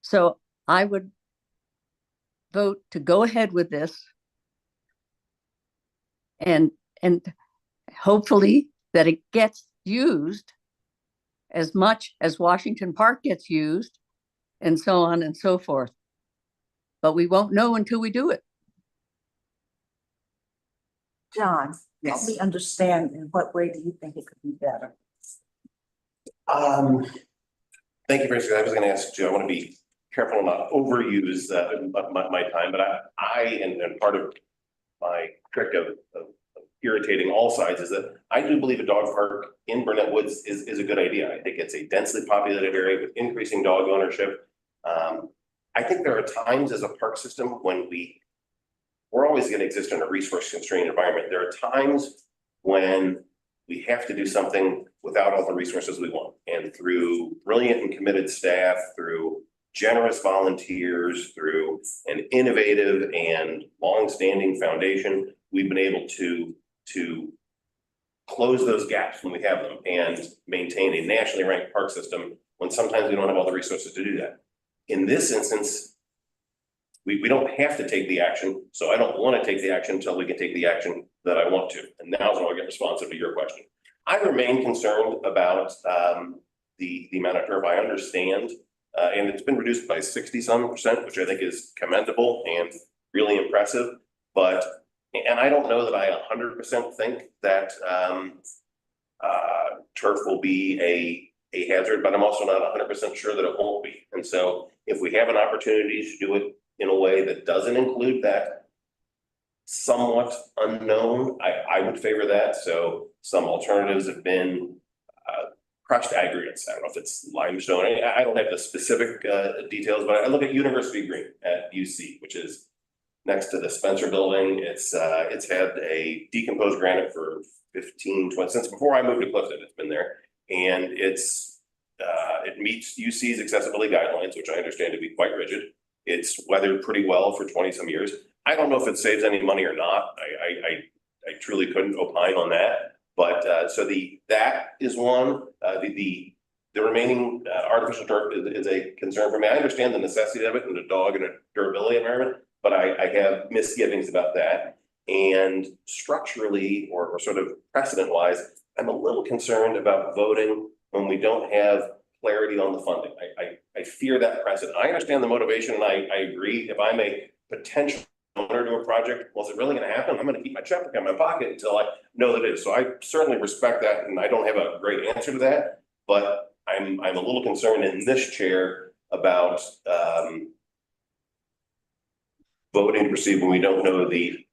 So I would vote to go ahead with this, and hopefully that it gets used as much as Washington Park gets used, and so on and so forth. But we won't know until we do it. John, help me understand, in what way do you think it could be better? Thank you, Francis. I was gonna ask you, I want to be careful not to overuse my time, but and part of my trick of irritating all sides is that I do believe a dog park in Burnett Woods is a good idea. I think it's a densely populated area with increasing dog ownership. I think there are times as a park system when we're always going to exist in a resource constrained environment. There are times when we have to do something without all the resources we want. And through brilliant and committed staff, through generous volunteers, through an innovative and long-standing foundation, we've been able to close those gaps when we have them and maintain a nationally ranked park system when sometimes we don't have all the resources to do that. In this instance, we don't have to take the action, so I don't want to take the action until we can take the action that I want to. And now's when I get responsive to your question. I remain concerned about the amount of turf. I understand, and it's been reduced by 60-some%, which I think is commendable and really impressive. But, and I don't know that I 100% think that turf will be a hazard, but I'm also not 100% sure that it won't be. And so if we have an opportunity to do it in a way that doesn't include that somewhat unknown, I would favor that. So some alternatives have been crushed aggregates. I don't know if it's limestone. I don't have the specific details, but I look at University Green at UC, which is next to the Spencer building. It's had a decomposed granite for 15-20 since before I moved to Clifton. It's been there, and it meets UC's accessibility guidelines, which I understand to be quite rigid. It's weathered pretty well for 20-some years. I don't know if it saves any money or not. I truly couldn't opine on that. But so that is one. The remaining artificial turf is a concern for me. I understand the necessity of it in a dog and a durability environment, but I have misgivings about that. And structurally or sort of precedent wise, I'm a little concerned about voting when we don't have clarity on the funding. I fear that precedent. I understand the motivation, and I agree. If I'm a potential owner to a project, well, is it really going to happen? I'm going to keep my checkbook in my pocket until I know that it is. So I certainly respect that, and I don't have a great answer to that. But I'm a little concerned in this chair about voting to proceed when we don't know the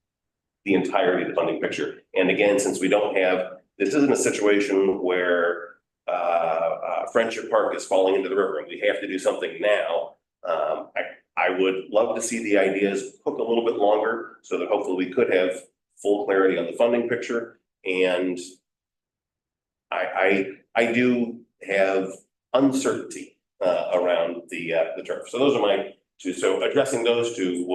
entirety of the funding picture. And again, since we don't have, this isn't a situation where Friendship Park is falling into the river and we have to do something now. I would love to see the ideas cook a little bit longer so that hopefully we could have full clarity on the funding picture. And I do have uncertainty around the turf. So those are so addressing those two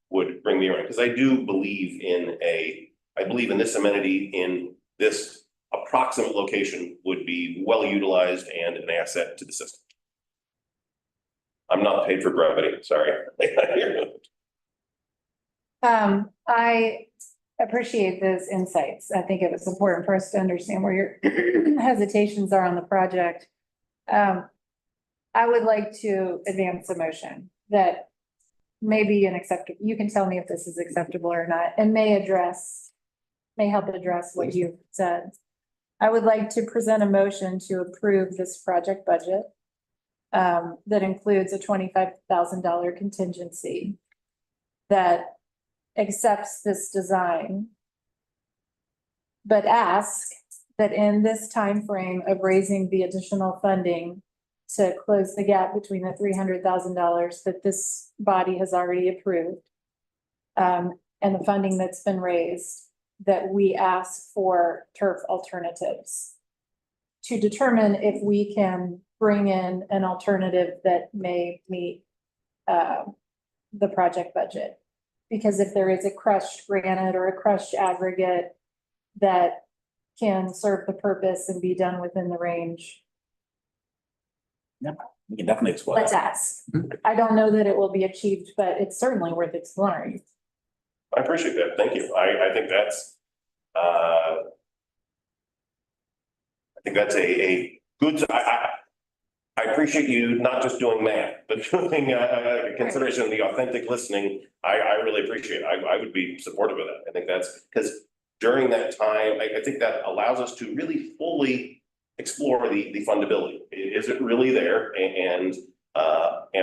would bring me around, because I believe in this amenity in this approximate location would be well utilized and an asset to the system. I'm not paid for brevity, sorry. I appreciate those insights. I think it was important for us to understand where your hesitations are on the project. I would like to advance a motion that may be unacceptable. You can tell me if this is acceptable or not, and may help address what you've said. I would like to present a motion to approve this project budget that includes a $25,000 contingency that accepts this design, but ask that in this time frame of raising the additional funding to close the gap between the $300,000 that this body has already approved and the funding that's been raised, that we ask for turf alternatives to determine if we can bring in an alternative that may meet the project budget. Because if there is a crushed granite or a crushed aggregate that can serve the purpose and be done within the range, Yep, we can definitely explore. let's ask. I don't know that it will be achieved, but it's certainly worth exploring. I appreciate that, thank you. I think that's a good, I appreciate you not just doing math, but doing consideration of the authentic listening. I really appreciate it. I would be supportive of that. I think that's because during that time, I think that allows us to really fully explore the fundability. Is it really there? And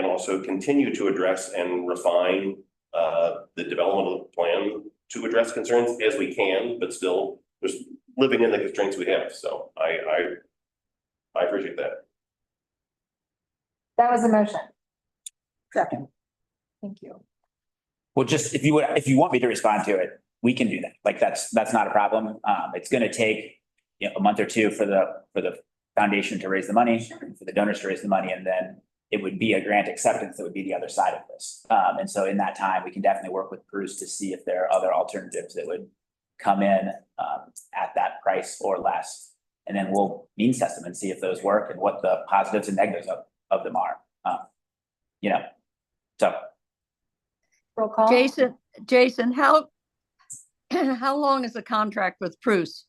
also continue to address and refine the development of the plan to address concerns as we can, but still just living in the constraints we have. So I appreciate that. That was a motion. Second. Thank you. Well, just if you want me to respond to it, we can do that. Like that's not a problem. It's gonna take, a month or two for the foundation to raise the money, for the donors to raise the money, and then it would be a grant acceptance that would be the other side of this. And so in that time, we can definitely work with Bruce to see if there are other alternatives that would come in at that price or less. And then we'll means test them and see if those work and what the positives and negatives of them are. So. Roll call. Jason, how long is the contract with Bruce?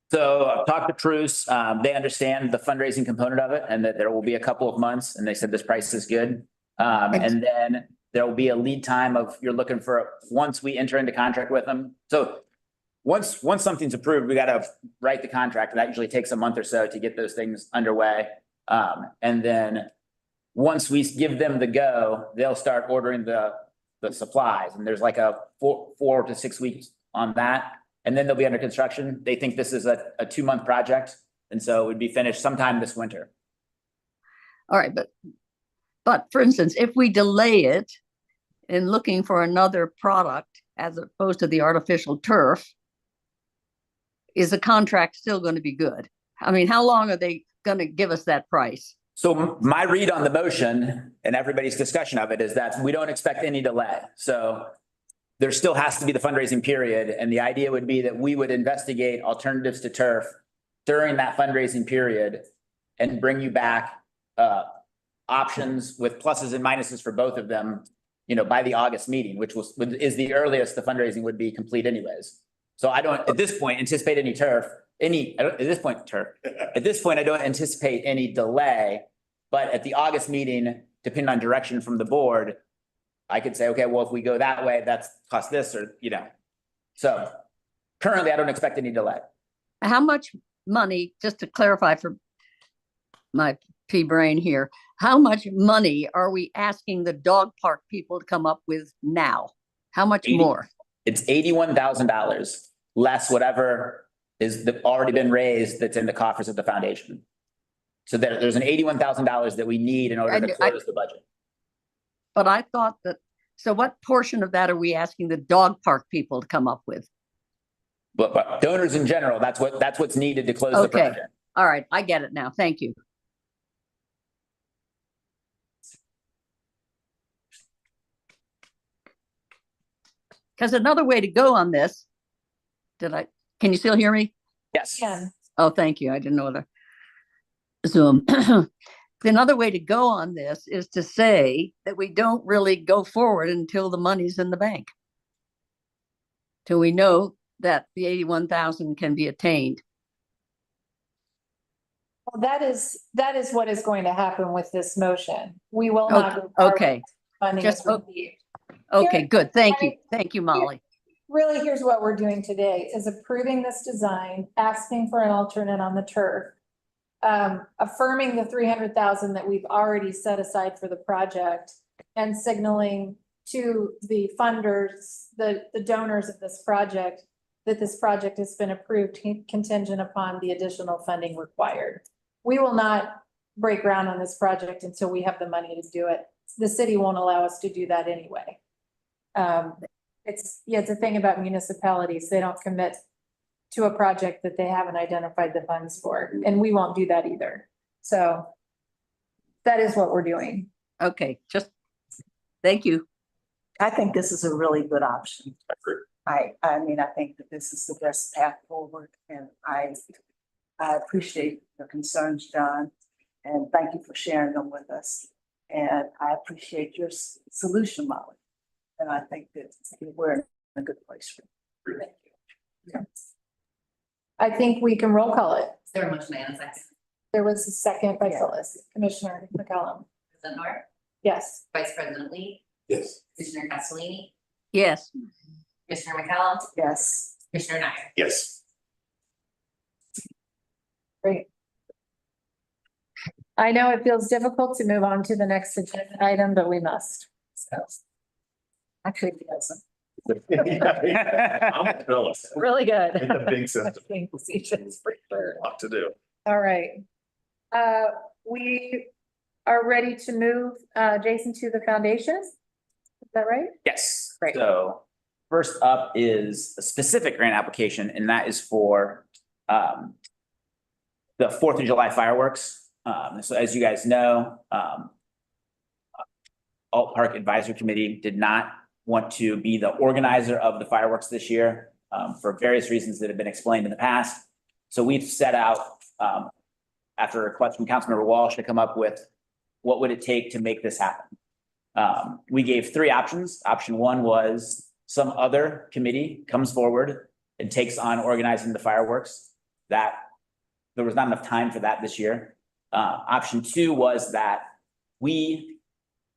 So I've talked to Bruce, they understand the fundraising component of it and that there will be a couple of months, and they said this price is good. And then there will be a lead time of, you're looking for, once we enter into contract with them. So once something's approved, we gotta write the contract, and that usually takes a month or so to get those things underway. And then once we give them the go, they'll start ordering the supplies, and there's like a 4 to 6 weeks on that. And then they'll be under construction. They think this is a 2-month project. And so it would be finished sometime this winter. All right, but for instance, if we delay it in looking for another product as opposed to the artificial turf, is the contract still going to be good? I mean, how long are they going to give us that price? So my read on the motion and everybody's discussion of it is that we don't expect any delay. So there still has to be the fundraising period. And the idea would be that we would investigate alternatives to turf during that fundraising period and bring you back options with pluses and minuses for both of them, by the August meeting, which is the earliest the fundraising would be complete anyways. So I don't, at this point, anticipate any turf. At this point, I don't anticipate any delay, but at the August meeting, depending on direction from the board, I could say, okay, well, if we go that way, that's cost this, or, So currently, I don't expect any delay. How much money, just to clarify for my pea brain here, how much money are we asking the dog park people to come up with now? How much more? It's $81,000 less whatever is already been raised that's in the coffers of the foundation. So there's an $81,000 that we need in order to close the budget. But I thought so what portion of that are we asking the dog park people to come up with? But donors in general, that's what's needed to close the project. All right, I get it now. Thank you. Because another way to go on this, can you still hear me? Yes. Ken. Oh, thank you. I didn't know the Zoom. Another way to go on this is to say that we don't really go forward until the money's in the bank. Till we know that the 81,000 can be attained. Well, that is what is going to happen with this motion. We will not. go forward Okay. Funding Just, is received. okay, Here- good. Thank you. Thank you, Molly. Really, here's what we're doing today is approving this design, asking for an alternate on the turf. Affirming the 300,000 that we've already set aside for the project and signaling to the funders, the donors of this project, that this project has been approved contingent upon the additional funding required. We will not break ground on this project until we have the money to do it. The city won't allow us to do that anyway. It's a thing about municipalities. They don't commit to a project that they haven't identified the funds for, and we won't do that either. So that is what we're doing. Okay, just, thank you. I think this is a really good option. I mean, I think that this is the best path forward, and I appreciate your concerns, John, and thank you for sharing them with us. And I appreciate your solution, Molly. And I think that we're in a good place. Thank you. Yeah. I think we can roll call it. Is there a motion and a second? There was a second by Phyllis, Commissioner McCollum. President Nor, Yes. Vice President Lee, Yes. Commissioner Castellini, Yes. Commissioner McCallum, Yes. Commissioner Nyer. Yes. Great. I know it feels difficult to move on to the next agenda item, but we must. So. Actually, it doesn't. I'm Phyllis. Really good. It's a big system. Being facetious for sure. A lot to do. All right. We are ready to move, Jason, to the foundation. Is that right? Yes. Great. So first up is a specific grant application, and that is for the 4th of July fireworks. So as you guys know, Alt Park Advisory Committee did not want to be the organizer of the fireworks this year for various reasons that have been explained in the past. So we've set out, after a request from Councilmember Walsh, to come up with what would it take to make this happen. We gave 3 options. Option 1 was some other committee comes forward and takes on organizing the fireworks. That there was not enough time for that this year. Option 2 was that we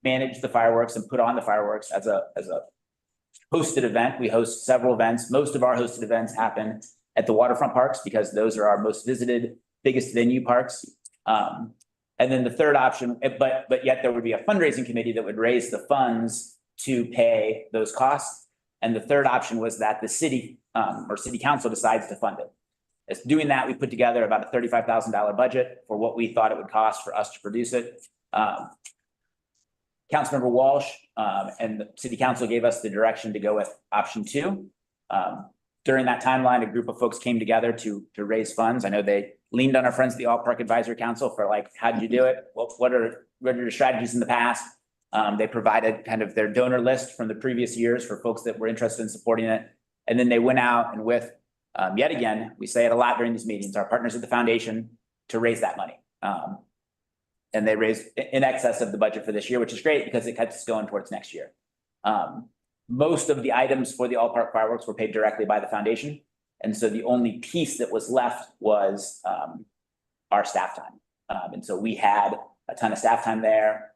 manage the fireworks and put on the fireworks as a hosted event. We host several events. Most of our hosted events happen at the waterfront parks because those are our most visited, biggest venue parks. And then the third option, but yet there would be a fundraising committee that would raise the funds to pay those costs. And the third option was that the city or city council decides to fund it. As doing that, we put together about a $35,000 budget for what we thought it would cost for us to produce it. Councilmember Walsh and the city council gave us the direction to go with option 2. During that timeline, a group of folks came together to raise funds. I know they leaned on our friends at the Alt Park Advisory Council for like, how did you do it? What are your strategies in the past? They provided kind of their donor list from the previous years for folks that were interested in supporting it. And then they went out and with, yet again, we say it a lot during these meetings, our partners at the foundation to raise that money. And they raised in excess of the budget for this year, which is great because it keeps us going towards next year. Most of the items for the Alt Park fireworks were paid directly by the foundation. And so the only piece that was left was our staff time. And so we had a ton of staff time there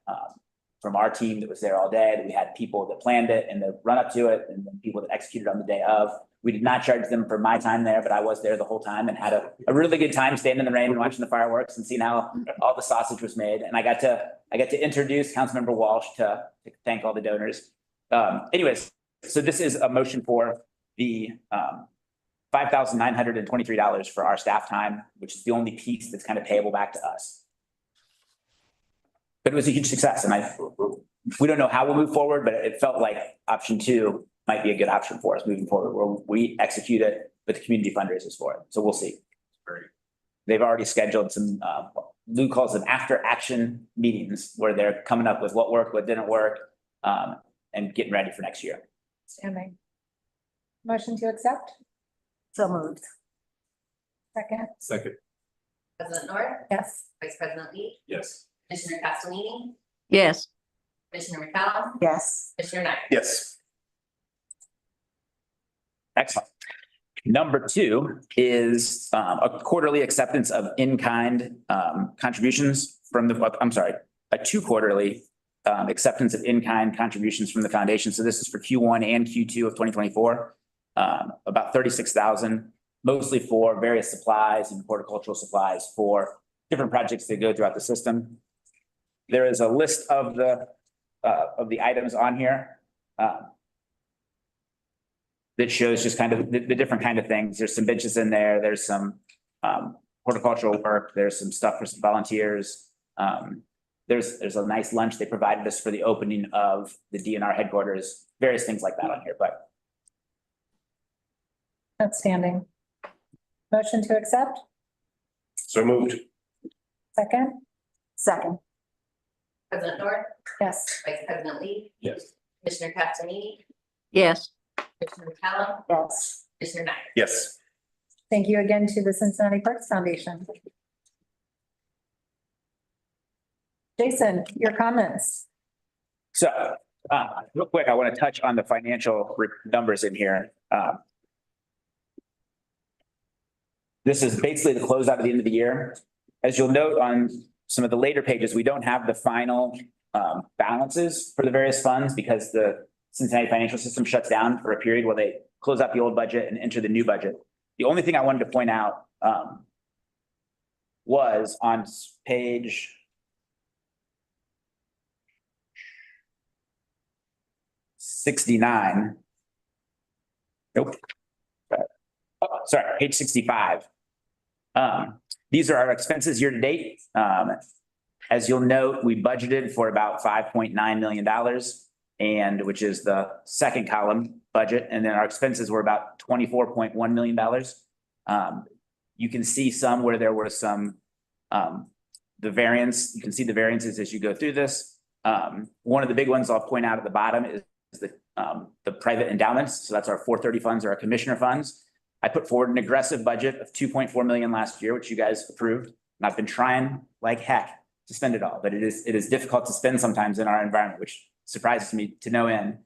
from our team that was there all day. We had people that planned it and the run up to it, and then people that executed on the day of. We did not charge them for my time there, but I was there the whole time and had a really good time standing in the rain and watching the fireworks and seeing how all the sausage was made. And I got to introduce Councilmember Walsh to thank all the donors. Anyways, so this is a motion for the $5,923 for our staff time, which is the only piece that's kind of payable back to us. But it was a huge success, and we don't know how we'll move forward, but it felt like option 2 might be a good option for us moving forward, where we execute it, but the community fundraisers for it. So we'll see. Great. They've already scheduled some, Lou calls them after action meetings where they're coming up with what worked, what didn't work, and getting ready for next year. Standing. Motion to accept? So moved. Second? Second. President North, Yes. Vice President Lee, Yes. Commissioner Castellini, Yes. Commissioner McCollum, Yes. Commissioner Knight. Yes. Excellent. Number two is a quarterly acceptance of in-kind contributions from the, I'm sorry, a two quarterly acceptance of in-kind contributions from the foundation. So this is for Q1 and Q2 of 2024. About 36,000, mostly for various supplies and horticultural supplies for different projects that go throughout the system. There is a list of the items on here that shows just kind of the different kind of things. There's some benches in there. There's some horticultural work. There's some stuff for some volunteers. There's a nice lunch they provided us for the opening of the DNR headquarters, various things like that on here, but Outstanding. Motion to accept? So moved. Second? Second. President North, Yes. Vice President Lee, Yes. Commissioner Castellini, Yes. Commissioner McCollum, Yes. Commissioner Knight. Yes. Thank you again to the Cincinnati Parks Foundation. Jason, your comments? so real quick, I want to touch on the financial numbers in here. This is basically the closeout at the end of the year. As you'll note on some of the later pages, we don't have the final balances for the various funds because the Cincinnati financial system shuts down for a period where they close out the old budget and enter the new budget. The only thing I wanted to point out was on page 69. Nope. Oh, sorry, page 65. These are our expenses year to date. As you'll note, we budgeted for about $5.9 million, and which is the second column budget, and then our expenses were about $24.1 million. You can see some where there were some the variance. You can see the variances as you go through this. One of the big ones I'll point out at the bottom is the private endowments. So that's our 430 funds or our commissioner funds. I put forward an aggressive budget of 2.4 million last year, which you guys approved. And I've been trying like heck to spend it all, but it is difficult to spend sometimes in our environment, which surprises me to no end.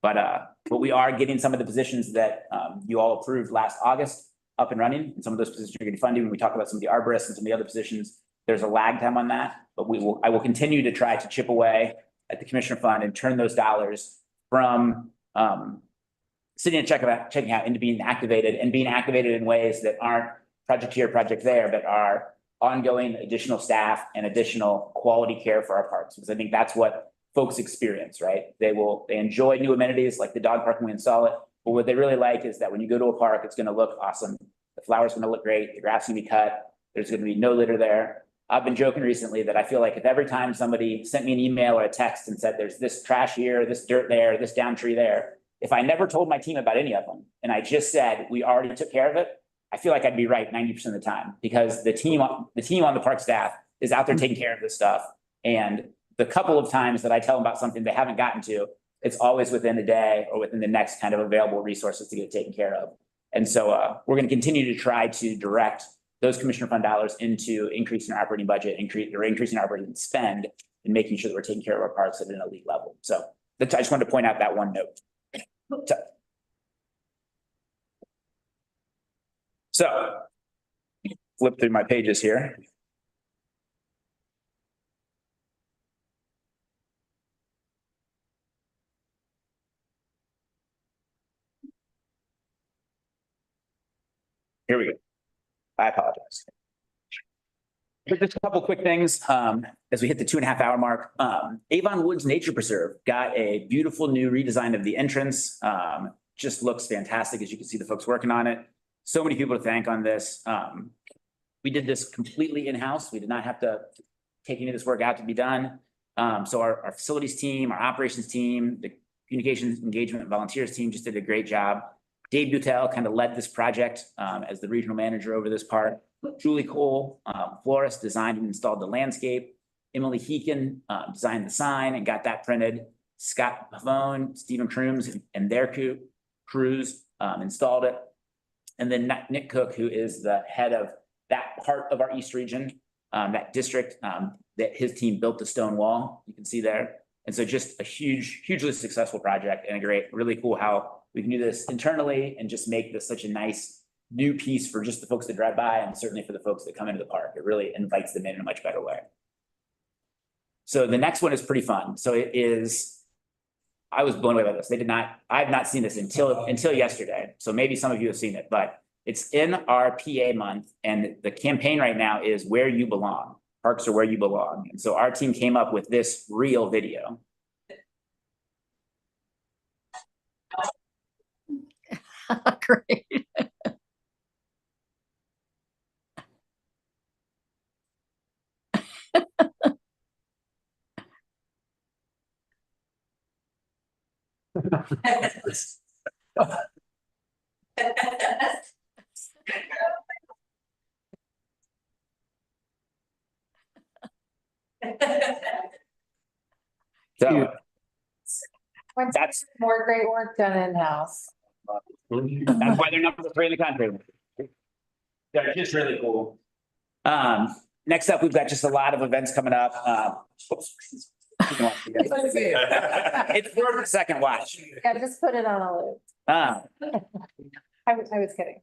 But we are getting some of the positions that you all approved last August up and running. And some of those positions are getting funded. When we talk about some of the arborists and some of the other positions, there's a lag time on that, but I will continue to try to chip away at the commissioner fund and turn those dollars from sitting and checking out into being activated and being activated in ways that aren't project here, project there, but are ongoing additional staff and additional quality care for our parks. Because I think that's what folks experience, right? They enjoy new amenities like the dog park when we install it. But what they really like is that when you go to a park, it's going to look awesome. The flowers going to look great. The grass is going to be cut. There's going to be no litter there. I've been joking recently that I feel like if every time somebody sent me an email or a text and said, there's this trash here, this dirt there, this down tree there, if I never told my team about any of them, and I just said, we already took care of it, I feel like I'd be right 90% of the time because the team on the park staff is out there taking care of this stuff. And the couple of times that I tell them about something they haven't gotten to, it's always within a day or within the next kind of available resources to get taken care of. And so we're going to continue to try to direct those commissioner fund dollars into increasing our operating budget, increasing our operating spend, and making sure that we're taking care of our parks at an elite level. So I just wanted to point out that one note. So flip through my pages here. Here we go. I apologize. But just a couple quick things as we hit the 2.5 hour mark. Avon Woods Nature Preserve got a beautiful new redesign of the entrance. Just looks fantastic as you can see the folks working on it. So many people to thank on this. We did this completely in-house. We did not have to take any of this work out to be done. So our facilities team, our operations team, the communications engagement volunteers team just did a great job. Dave Butel kind of led this project as the regional manager over this part. Julie Cole, florist, designed and installed the landscape. Emily Heekin designed the sign and got that printed. Scott Pavone, Stephen Crooms and their crews installed it. And then Nick Cook, who is the head of that part of our East region, that district, that his team built the stone wall, you can see there. And so just a hugely successful project and a great, really cool how we can do this internally and just make this such a nice new piece for just the folks that drive by and certainly for the folks that come into the park. It really invites them in a much better way. So the next one is pretty fun. So it is, I was blown away by this. I have not seen this until yesterday. So maybe some of you have seen it, but it's in our PA month and the campaign right now is Where You Belong. Parks are where you belong. And so our team came up with this real video. Great. So that's more great work done in-house. that's why they're number 3 in the country. They're just really cool. Next up, we've got just a lot of events coming up. It's worth a second watch. Yeah, just put it on a loop. I was kidding.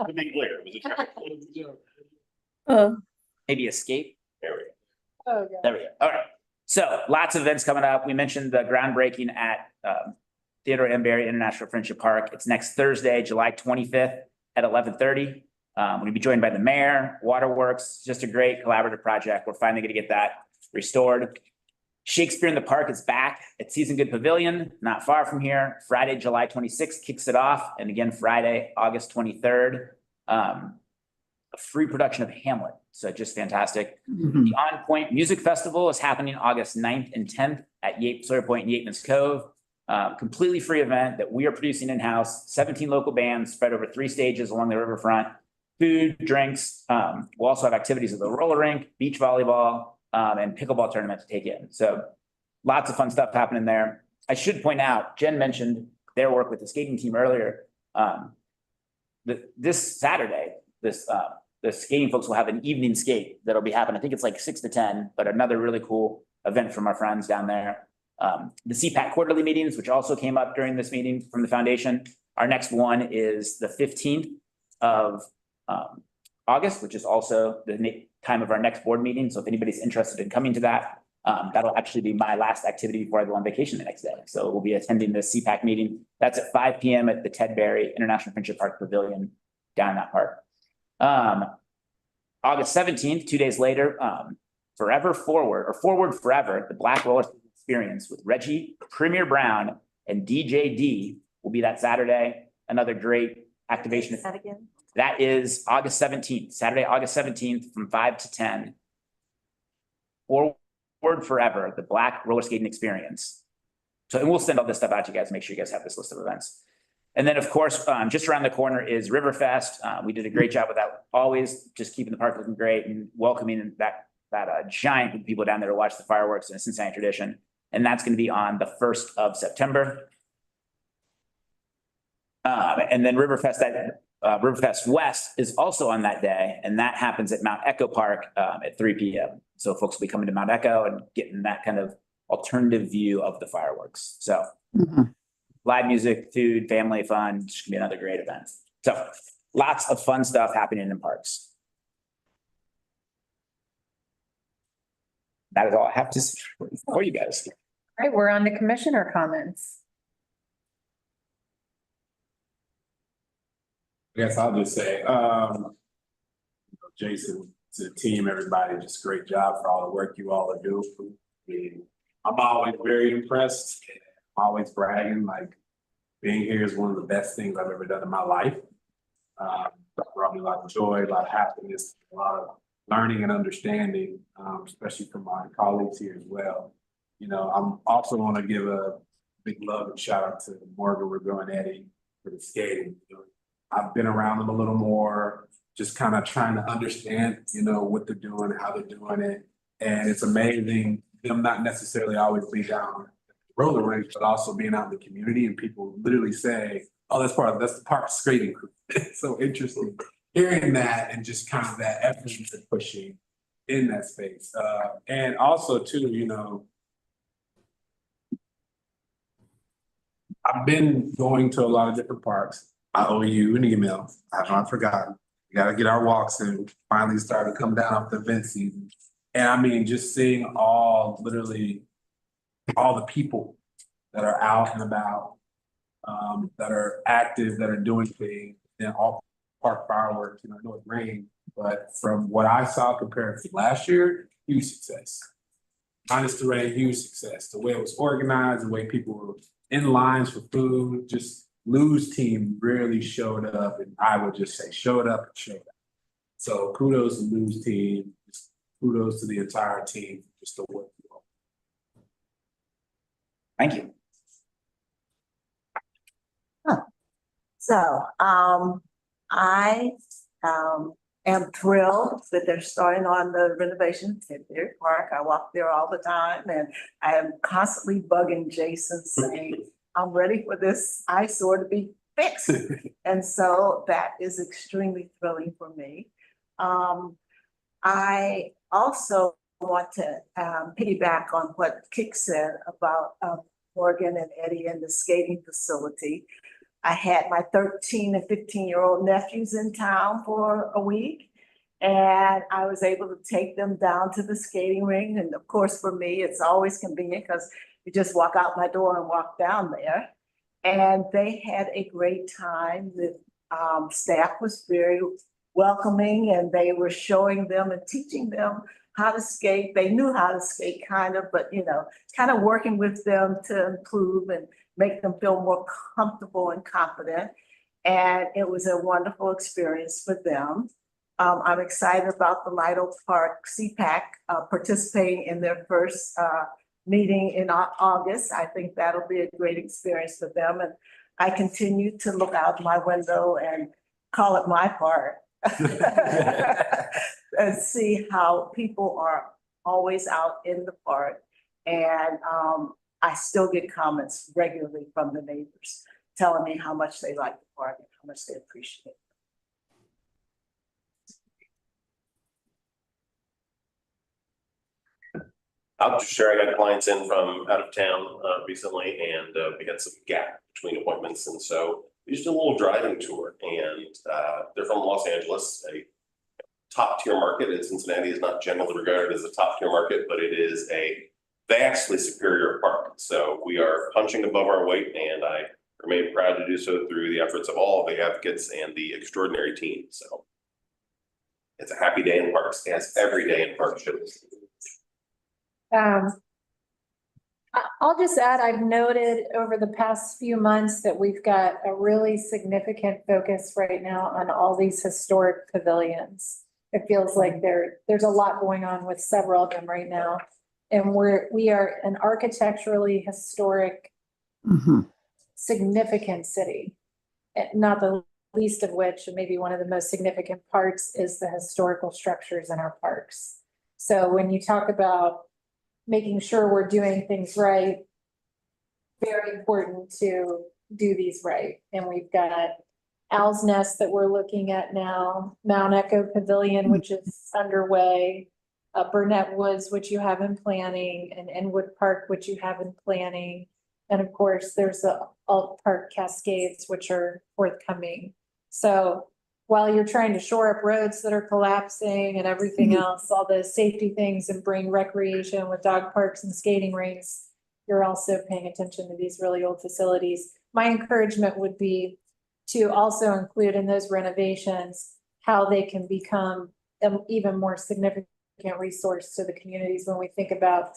To be clear, it was a joke. Maybe escape. There we go. Oh, yeah. There we go. All right. So lots of events coming up. We mentioned the groundbreaking at Theodore M. Berry International Friendship Park. It's next Thursday, July 25th at 11:30. We're gonna be joined by the mayor, Waterworks, just a great collaborative project. We're finally gonna get that restored. Shakespeare in the Park is back at Season Good Pavilion, not far from here. Friday, July 26th kicks it off. And again, Friday, August 23rd. A free production of Hamlet. So just fantastic. The On Point Music Festival is happening August 9th and 10th at Sawyer Point and Yateman's Cove. Completely free event that we are producing in-house, 17 local bands spread over 3 stages along the riverfront. Food, drinks. We'll also have activities at the roller rink, beach volleyball, and pickleball tournament to take in. So lots of fun stuff happening there. I should point out, Jen mentioned their work with the skating team earlier. This Saturday, the skating folks will have an evening skate that'll be happening. I think it's like 6 to 10, but another really cool event from our friends down there. The CPAC quarterly meetings, which also came up during this meeting from the foundation. Our next one is the 15th of August, which is also the time of our next board meeting. So if anybody's interested in coming to that, that'll actually be my last activity before I go on vacation the next day. So we'll be attending the CPAC meeting. That's at 5 p.m. at the Ted Berry International Friendship Park Pavilion down in that park. August 17th, 2 days later, Forever Forward or Forward Forever, the Black Roller Experience with Reggie, Premier Brown, and DJ D will be that Saturday. Another great activation. That again? That is August 17th, Saturday, August 17th from 5 to 10. Forward Forever, the Black Roller Skating Experience. So, and we'll send all this stuff out to you guys, make sure you guys have this list of events. And then, of course, just around the corner is Riverfest. We did a great job with that, always just keeping the park looking great and welcoming that giant group of people down there to watch the fireworks in a Cincinnati tradition. And that's going to be on the 1st of September. And then Riverfest West is also on that day, and that happens at Mount Echo Park at 3 p.m. So folks will be coming to Mount Echo and getting that kind of alternative view of the fireworks. So live music, food, family fun, just gonna be another great event. So lots of fun stuff happening in parks. That is all I have to say for you guys. All right, we're on to commissioner comments. I guess I'll just say, Jason, to the team, everybody, just great job for all the work you all are doing. I mean, I'm always very impressed. I'm always bragging, like being here is one of the best things I've ever done in my life. Brought me a lot of joy, a lot of happiness, a lot of learning and understanding, especially from my colleagues here as well. You know, I'm also want to give a big love and shout out to Morgan Rubio and Eddie for the skating. You know, I've been around them a little more, just kind of trying to understand, you know, what they're doing, how they're doing it. And it's amazing them not necessarily always be down roller rink, but also being out in the community and people literally say, oh, that's the park skating crew. It's so interesting hearing that and just kind of that effort and pushing in that space. And also too, you know, I've been going to a lot of different parks. I owe you an email. I have not forgotten. We gotta get our walks in. Finally started to come down off the event season. And I mean, just seeing literally all the people that are out and about, that are active, that are doing things, and all park fireworks, you know, I know it rained, but from what I saw compared to last year, huge success. Minus the rain, huge success. The way it was organized, the way people were in lines for food, just Lou's team really showed up, and I would just say showed up and showed up. So kudos to Lou's team, just kudos to the entire team, just the work. Thank you. So, I, am thrilled that they're starting on the renovation at Deer Park. I walk there all the time and I am constantly bugging Jason saying, I'm ready for this eyesore to be fixed. And so that is extremely thrilling for me. I also want to piggyback on what Kick said about Morgan and Eddie and the skating facility. I had my 13 and 15-year-old nephews in town for a week, and I was able to take them down to the skating ring. And of course, for me, it's always convenient because you just walk out my door and walk down there. And they had a great time. The staff was very welcoming, and they were showing them and teaching them how to skate. They knew how to skate kind of, but you know, kind of working with them to improve and make them feel more comfortable and confident. And it was a wonderful experience for them. I'm excited about the Lido Park CPAC participating in their first meeting in August. I think that'll be a great experience for them. And I continue to look out my window and call it my park and see how people are always out in the park. And I still get comments regularly from the neighbors telling me how much they like the park and how much they appreciate it. I'll just share, I got clients in from out of town recently, and we got some gap between appointments, and so we just did a little driving tour, and they're from Los Angeles, a top tier market. And Cincinnati is not generally regarded as a top tier market, but it is a vastly superior park. So we are punching above our weight, and I remain proud to do so through the efforts of all of the advocates and the extraordinary team. So it's a happy day in parks, as every day in parks should be. I'll just add, I've noted over the past few months that we've got a really significant focus right now on all these historic pavilions. It feels like there's a lot going on with several of them right now. And we are an architecturally historic, significant city. Not the least of which, and maybe one of the most significant parts, is the historical structures in our parks. So when you talk about making sure we're doing things right, very important to do these right. And we've got Owl's Nest that we're looking at now, Mount Echo Pavilion, which is underway, Burnett Woods, which you have in planning, and Inwood Park, which you have in planning. And of course, there's the Alt Park Cascades, which are forthcoming. So while you're trying to shore up roads that are collapsing and everything else, all the safety things, and bring recreation with dog parks and skating rinks, you're also paying attention to these really old facilities. My encouragement would be to also include in those renovations how they can become an even more significant resource to the communities when we think about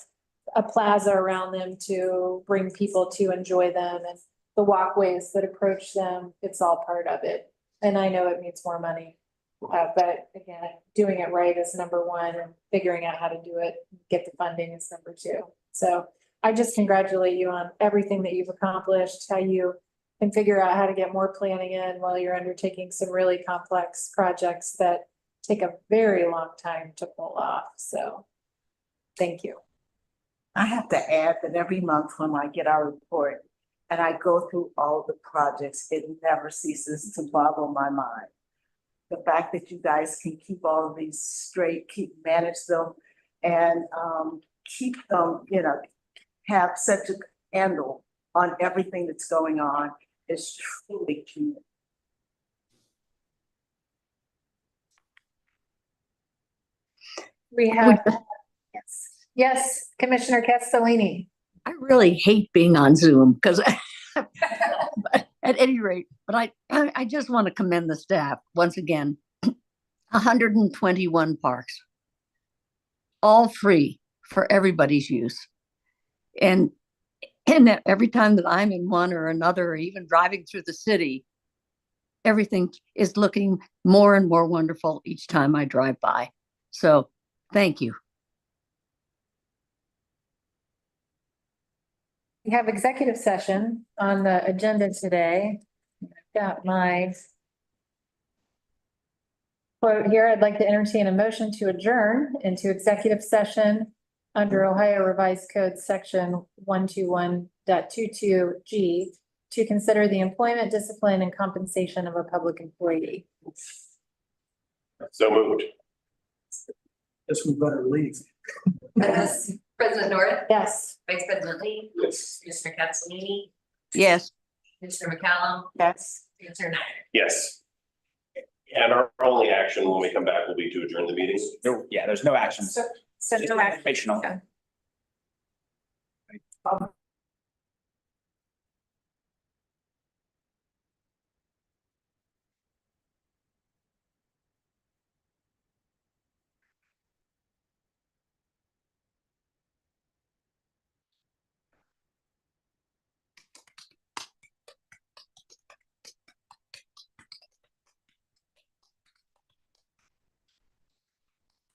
a plaza around them to bring people to enjoy them, and the walkways that approach them. It's all part of it. And I know it needs more money, but again, doing it right is number one, and figuring out how to do it, get the funding is number two. So I just congratulate you on everything that you've accomplished, how you can figure out how to get more planning in while you're undertaking some really complex projects that take a very long time to pull off. So thank you. I have to add that every month when I get our report and I go through all the projects, it never ceases to boggle my mind. The fact that you guys can keep all of these straight, manage them and keep them, have such a handle on everything that's going on is truly key. We have, yes, Commissioner Castellini. I really hate being on Zoom because at any rate, but I just want to commend the staff once again. 121 parks, all free for everybody's use. And every time that I'm in one or another, or even driving through the city, everything is looking more and more wonderful each time I drive by. So thank you. We have executive session on the agenda today. I've got my quote here. I'd like to entertain a motion to adjourn into executive session under Ohio Revised Code Section 121.22G to consider the employment, discipline, and compensation of a public employee. So moved. Guess we better leave. Yes. President Norton? Yes. Vice President Lee? Yes. Commissioner Castellini? Yes. Commissioner McCallum? Yes. Commissioner Snyder? Yes. And our only action when we come back will be to adjourn the meeting. There's no actions. So Just informational.